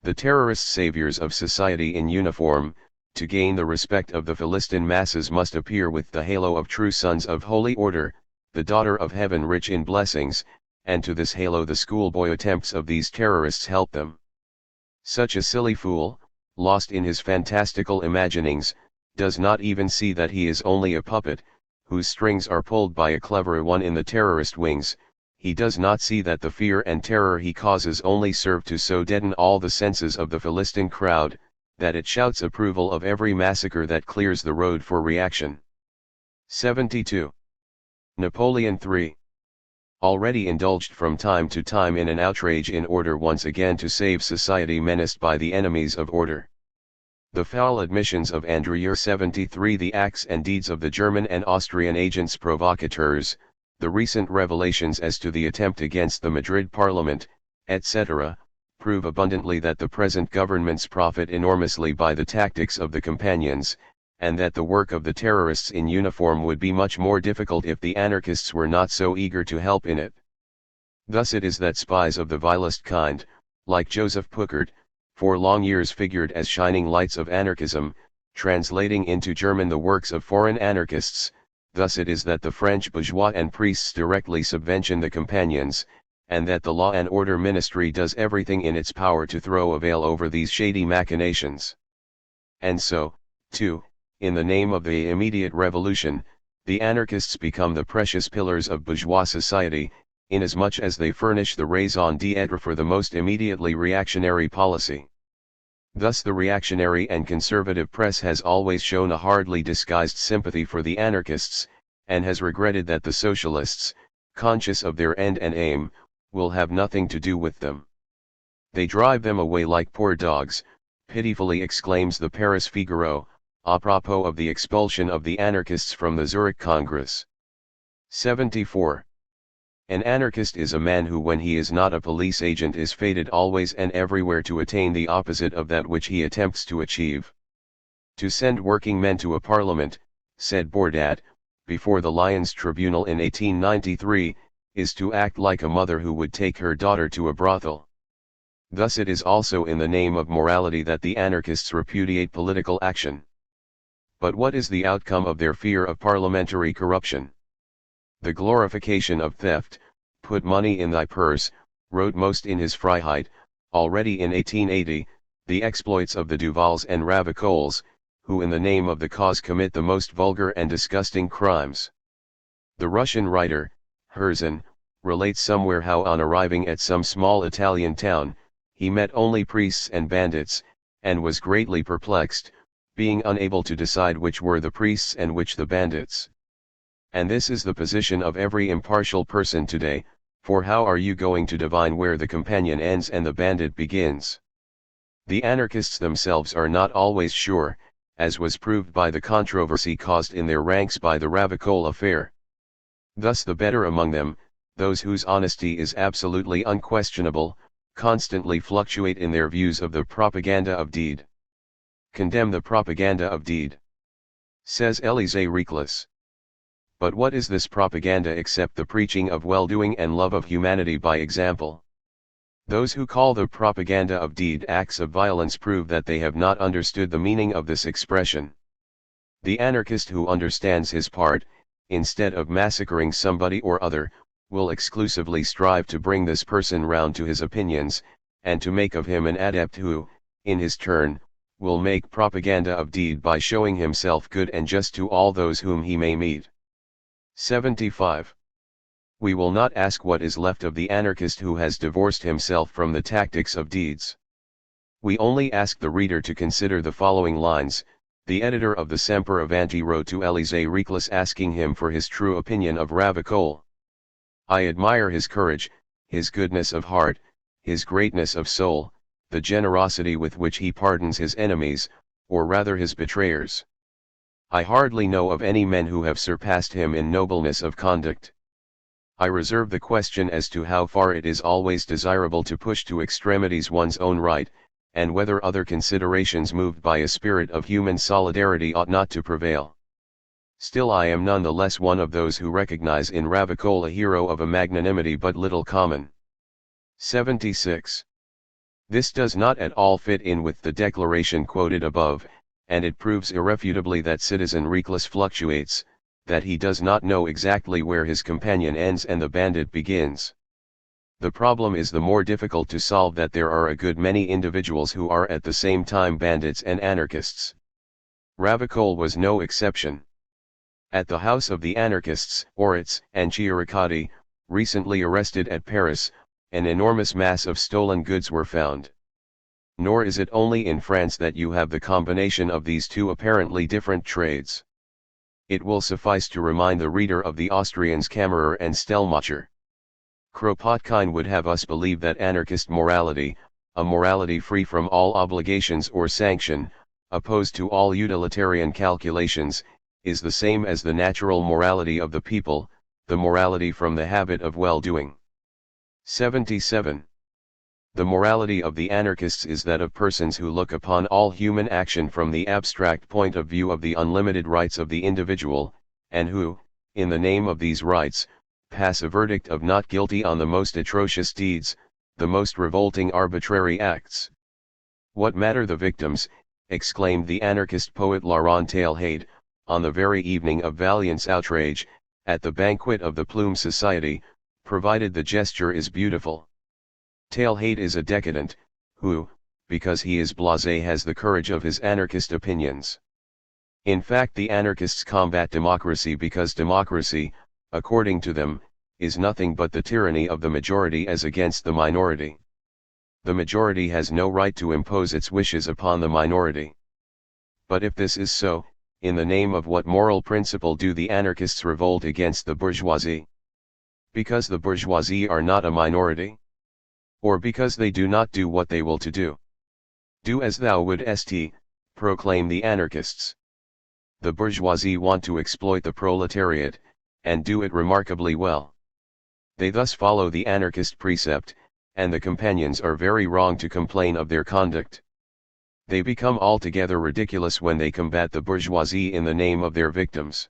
The terrorist saviors of society in uniform, to gain the respect of the Philistine masses, must appear with the halo of true sons of holy order, the daughter of heaven rich in blessings, and to this halo the schoolboy attempts of these terrorists help them. Such a silly fool, lost in his fantastical imaginings, does not even see that he is only a puppet, whose strings are pulled by a clever one in the terrorist wings. He does not see that the fear and terror he causes only serve to so deaden all the senses of the Philistine crowd, that it shouts approval of every massacre that clears the road for reaction. 72. Napoleon III. Already indulged from time to time in an outrage in order once again to save society menaced by the enemies of order. The foul admissions of Andrieux 73, the acts and deeds of the German and Austrian agents provocateurs, the recent revelations as to the attempt against the Madrid Parliament, etc., prove abundantly that the present governments profit enormously by the tactics of the companions, and that the work of the terrorists in uniform would be much more difficult if the anarchists were not so eager to help in it. Thus it is that spies of the vilest kind, like Joseph Puckert, for long years figured as shining lights of anarchism, translating into German the works of foreign anarchists. Thus it is that the French bourgeois and priests directly subvention the companions, and that the Law and Order Ministry does everything in its power to throw a veil over these shady machinations. And so, too, in the name of the immediate revolution, the anarchists become the precious pillars of bourgeois society, inasmuch as they furnish the raison d'être for the most immediately reactionary policy. Thus the reactionary and conservative press has always shown a hardly disguised sympathy for the anarchists, and has regretted that the socialists, conscious of their end and aim, will have nothing to do with them. They drive them away like poor dogs, pitifully exclaims the Paris Figaro, à propos of the expulsion of the anarchists from the Zurich Congress. 74. An anarchist is a man who, when he is not a police agent, is fated always and everywhere to attain the opposite of that which he attempts to achieve. To send working men to a parliament, said Bourdat, before the Lyons Tribunal in 1893, is to act like a mother who would take her daughter to a brothel. Thus it is also in the name of morality that the anarchists repudiate political action. But what is the outcome of their fear of parliamentary corruption? The glorification of theft. Put money in thy purse, wrote Most in his Freiheit, already in 1880, the exploits of the Duvals and Ravacols, who in the name of the cause commit the most vulgar and disgusting crimes. The Russian writer, Herzen, relates somewhere how on arriving at some small Italian town, he met only priests and bandits, and was greatly perplexed, being unable to decide which were the priests and which the bandits. And this is the position of every impartial person today, for how are you going to divine where the companion ends and the bandit begins? The anarchists themselves are not always sure, as was proved by the controversy caused in their ranks by the Ravicol affair. Thus the better among them, those whose honesty is absolutely unquestionable, constantly fluctuate in their views of the propaganda of deed. Condemn the propaganda of deed, says Élisée Reclus. But what is this propaganda except the preaching of well-doing and love of humanity by example? Those who call the propaganda of deed acts of violence prove that they have not understood the meaning of this expression. The anarchist who understands his part, instead of massacring somebody or other, will exclusively strive to bring this person round to his opinions, and to make of him an adept who, in his turn, will make propaganda of deed by showing himself good and just to all those whom he may meet. 75. We will not ask what is left of the anarchist who has divorced himself from the tactics of deeds. We only ask the reader to consider the following lines. The editor of the Semper Avanti wrote to Élisée Reclus asking him for his true opinion of Ravicol. I admire his courage, his goodness of heart, his greatness of soul, the generosity with which he pardons his enemies, or rather his betrayers. I hardly know of any men who have surpassed him in nobleness of conduct. I reserve the question as to how far it is always desirable to push to extremities one's own right, and whether other considerations moved by a spirit of human solidarity ought not to prevail. Still I am none the less one of those who recognize in Ravachol a hero of a magnanimity but little common. 76. This does not at all fit in with the declaration quoted above, and it proves irrefutably that citizen Reckless fluctuates, that he does not know exactly where his companion ends and the bandit begins. The problem is the more difficult to solve that there are a good many individuals who are at the same time bandits and anarchists. Ravachol was no exception. At the house of the anarchists, Oritz and Chiricati, recently arrested at Paris, an enormous mass of stolen goods were found. Nor is it only in France that you have the combination of these two apparently different trades. It will suffice to remind the reader of the Austrians Kammerer and Stellmacher. Kropotkin would have us believe that anarchist morality, a morality free from all obligations or sanction, opposed to all utilitarian calculations, is the same as the natural morality of the people, the morality from the habit of well-doing. 77. The morality of the anarchists is that of persons who look upon all human action from the abstract point of view of the unlimited rights of the individual, and who, in the name of these rights, pass a verdict of not guilty on the most atrocious deeds, the most revolting arbitrary acts. What matter the victims, exclaimed the anarchist poet Laurent Tailhade, on the very evening of Vaillant's outrage, at the banquet of the Plume Society, provided the gesture is beautiful. Tailhade is a decadent, who, because he is blasé, has the courage of his anarchist opinions. In fact, the anarchists combat democracy because democracy, according to them, is nothing but the tyranny of the majority as against the minority. The majority has no right to impose its wishes upon the minority. But if this is so, in the name of what moral principle do the anarchists revolt against the bourgeoisie? Because the bourgeoisie are not a minority? Or because they do not do what they will to do? Do as thou wouldst, proclaim the anarchists. The bourgeoisie want to exploit the proletariat, and do it remarkably well. They thus follow the anarchist precept, and the companions are very wrong to complain of their conduct. They become altogether ridiculous when they combat the bourgeoisie in the name of their victims.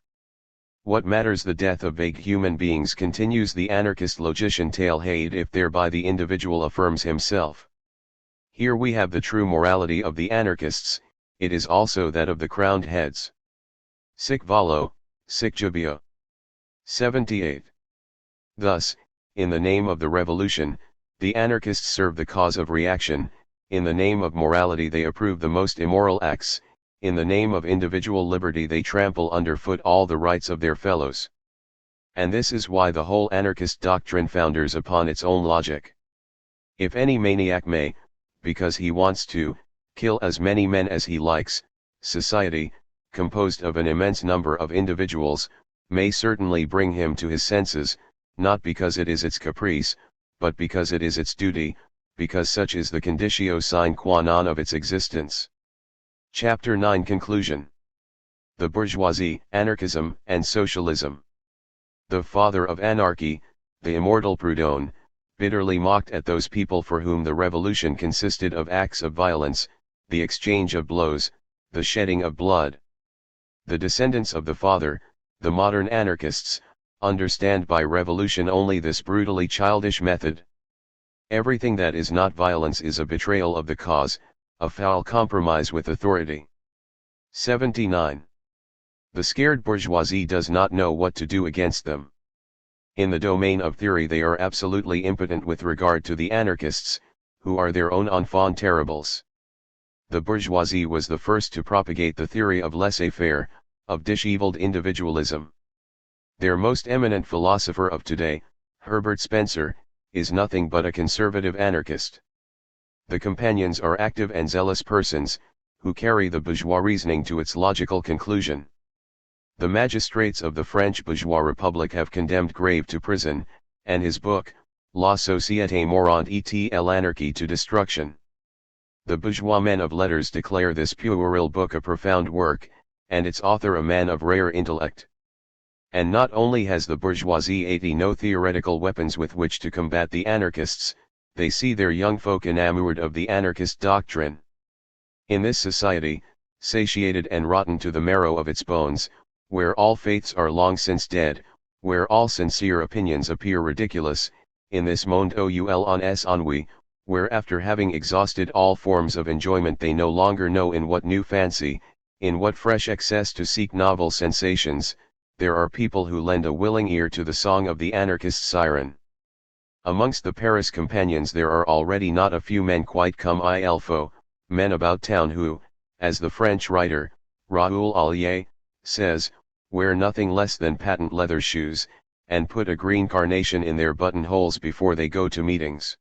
What matters the death of vague human beings, continues the anarchist logician Tailhade, if thereby the individual affirms himself? Here we have the true morality of the anarchists, it is also that of the crowned heads. Sic volo, sic jubeo. 78. Thus, in the name of the revolution, the anarchists serve the cause of reaction, in the name of morality they approve the most immoral acts, in the name of individual liberty they trample underfoot all the rights of their fellows. And this is why the whole anarchist doctrine founders upon its own logic. If any maniac may, because he wants to, kill as many men as he likes, society, composed of an immense number of individuals, may certainly bring him to his senses, not because it is its caprice, but because it is its duty, because such is the conditio sine qua non of its existence. Chapter 9 Conclusion. The bourgeoisie, anarchism, and socialism. The father of anarchy, the immortal Proudhon, bitterly mocked at those people for whom the revolution consisted of acts of violence, the exchange of blows, the shedding of blood. The descendants of the father, the modern anarchists, understand by revolution only this brutally childish method. Everything that is not violence is a betrayal of the cause, a foul compromise with authority. 79. The scared bourgeoisie does not know what to do against them. In the domain of theory they are absolutely impotent with regard to the anarchists, who are their own enfants terribles. The bourgeoisie was the first to propagate the theory of laissez-faire, of disheveled individualism. Their most eminent philosopher of today, Herbert Spencer, is nothing but a conservative anarchist. The companions are active and zealous persons, who carry the bourgeois reasoning to its logical conclusion. The magistrates of the French bourgeois republic have condemned Grave to prison, and his book, La Société Morante et l'Anarchie, to destruction. The bourgeois men of letters declare this puerile book a profound work, and its author a man of rare intellect. And not only has the bourgeoisie no theoretical weapons with which to combat the anarchists, they see their young folk enamored of the anarchist doctrine. In this society, satiated and rotten to the marrow of its bones, where all faiths are long since dead, where all sincere opinions appear ridiculous, in this monde oul on s ennui, where after having exhausted all forms of enjoyment they no longer know in what new fancy, in what fresh excess to seek novel sensations, there are people who lend a willing ear to the song of the anarchist siren. Amongst the Paris companions there are already not a few men quite comme il faut, men about town who, as the French writer, Raoul Allier, says, wear nothing less than patent leather shoes, and put a green carnation in their buttonholes before they go to meetings.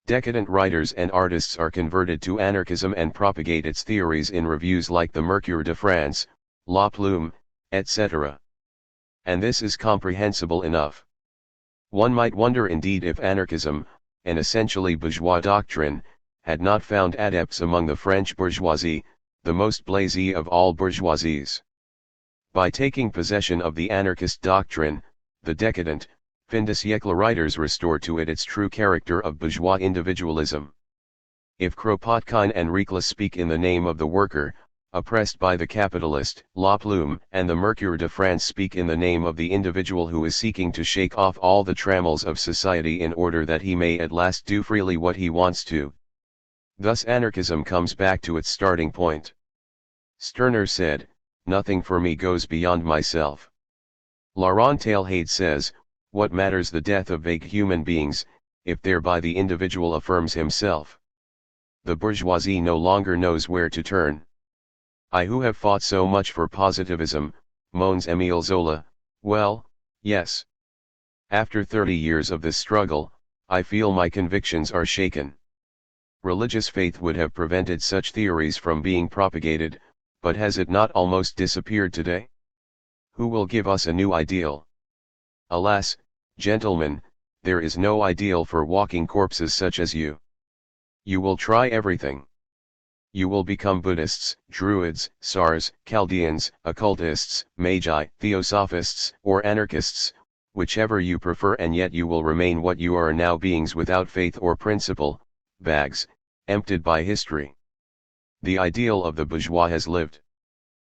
Decadent writers and artists are converted to anarchism and propagate its theories in reviews like the Mercure de France, La Plume, etc. And this is comprehensible enough. One might wonder indeed if anarchism, an essentially bourgeois doctrine, had not found adepts among the French bourgeoisie, the most blasé of all bourgeoisies. By taking possession of the anarchist doctrine, the decadent, fin de siècle writers restore to it its true character of bourgeois individualism. If Kropotkin and Reclus speak in the name of the worker, oppressed by the capitalist, La Plume and the Mercure de France speak in the name of the individual who is seeking to shake off all the trammels of society in order that he may at last do freely what he wants to. Thus anarchism comes back to its starting point. Stirner said, "Nothing for me goes beyond myself." Laurent Teilhard says, "What matters the death of vague human beings, if thereby the individual affirms himself?" The bourgeoisie no longer knows where to turn. "I who have fought so much for positivism," moans Émile Zola, "well, yes. After 30 years of this struggle, I feel my convictions are shaken." Religious faith would have prevented such theories from being propagated, but has it not almost disappeared today? Who will give us a new ideal? Alas, gentlemen, there is no ideal for walking corpses such as you. You will try everything. You will become Buddhists, Druids, Sars, Chaldeans, occultists, Magi, Theosophists, or anarchists, whichever you prefer, and yet you will remain what you are now, beings without faith or principle, bags, emptied by history. The ideal of the bourgeois has lived.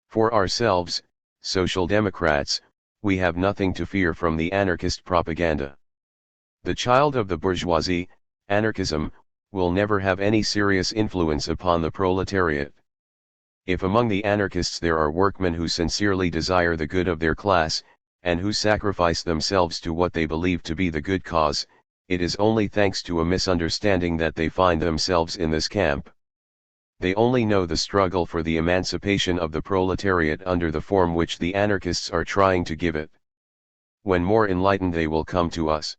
For ourselves, social democrats, we have nothing to fear from the anarchist propaganda. The child of the bourgeoisie, anarchism, will never have any serious influence upon the proletariat. If among the anarchists there are workmen who sincerely desire the good of their class, and who sacrifice themselves to what they believe to be the good cause, it is only thanks to a misunderstanding that they find themselves in this camp. They only know the struggle for the emancipation of the proletariat under the form which the anarchists are trying to give it. When more enlightened they will come to us.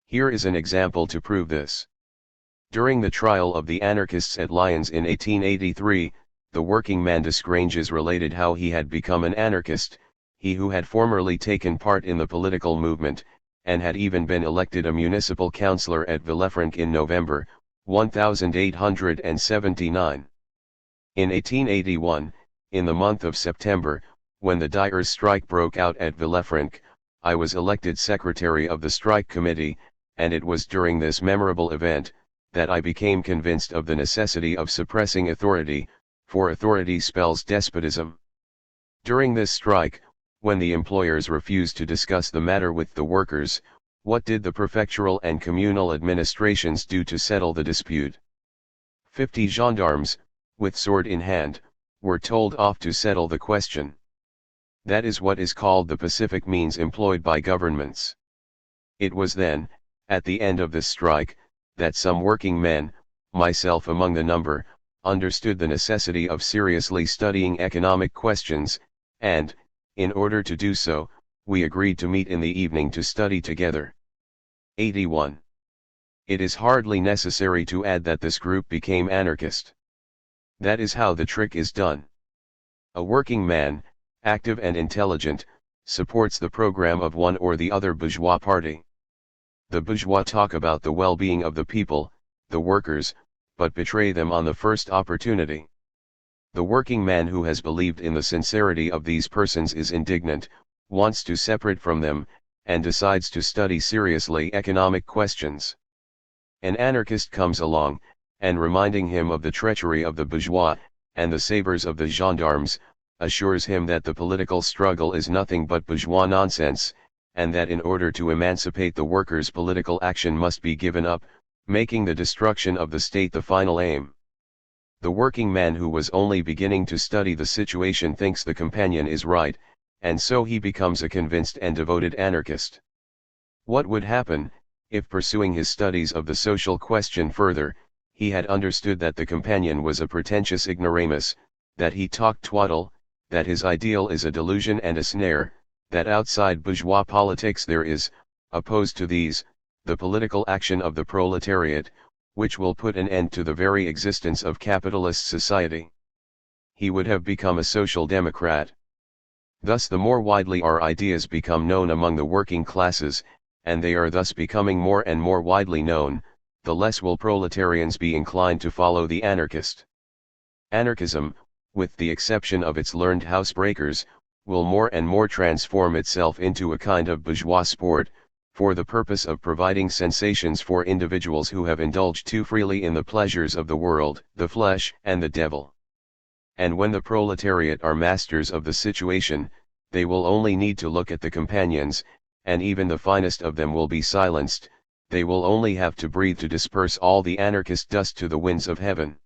Here is an example to prove this. During the trial of the anarchists at Lyons in 1883, the working man Desgranges related how he had become an anarchist, he who had formerly taken part in the political movement, and had even been elected a municipal councillor at Villefranche in November, 1879. In 1881, in the month of September, when the dyers' strike broke out at Villefranche, I was elected secretary of the strike committee, and it was during this memorable event that I became convinced of the necessity of suppressing authority, for authority spells despotism. During this strike, when the employers refused to discuss the matter with the workers, what did the prefectural and communal administrations do to settle the dispute? 50 gendarmes, with sword in hand, were told off to settle the question. That is what is called the pacific means employed by governments. It was then, at the end of this strike, that some working men, myself among the number, understood the necessity of seriously studying economic questions, and, in order to do so, we agreed to meet in the evening to study together. 81. It is hardly necessary to add that this group became anarchist. That is how the trick is done. A working man, active and intelligent, supports the program of one or the other bourgeois party. The bourgeois talk about the well-being of the people, the workers, but betray them on the first opportunity. The working man who has believed in the sincerity of these persons is indignant, wants to separate from them, and decides to study seriously economic questions. An anarchist comes along, and reminding him of the treachery of the bourgeois, and the sabers of the gendarmes, assures him that the political struggle is nothing but bourgeois nonsense, and that in order to emancipate the workers political action must be given up, making the destruction of the state the final aim. The working man who was only beginning to study the situation thinks the companion is right, and so he becomes a convinced and devoted anarchist. What would happen, if pursuing his studies of the social question further, he had understood that the companion was a pretentious ignoramus, that he talked twaddle, that his ideal is a delusion and a snare, that outside bourgeois politics there is, opposed to these, the political action of the proletariat, which will put an end to the very existence of capitalist society? He would have become a social democrat. Thus the more widely our ideas become known among the working classes, and they are thus becoming more and more widely known, the less will proletarians be inclined to follow the anarchist. Anarchism, with the exception of its learned housebreakers, will more and more transform itself into a kind of bourgeois sport, for the purpose of providing sensations for individuals who have indulged too freely in the pleasures of the world, the flesh, and the devil. And when the proletariat are masters of the situation, they will only need to look at the companions, and even the finest of them will be silenced. They will only have to breathe to disperse all the anarchist dust to the winds of heaven.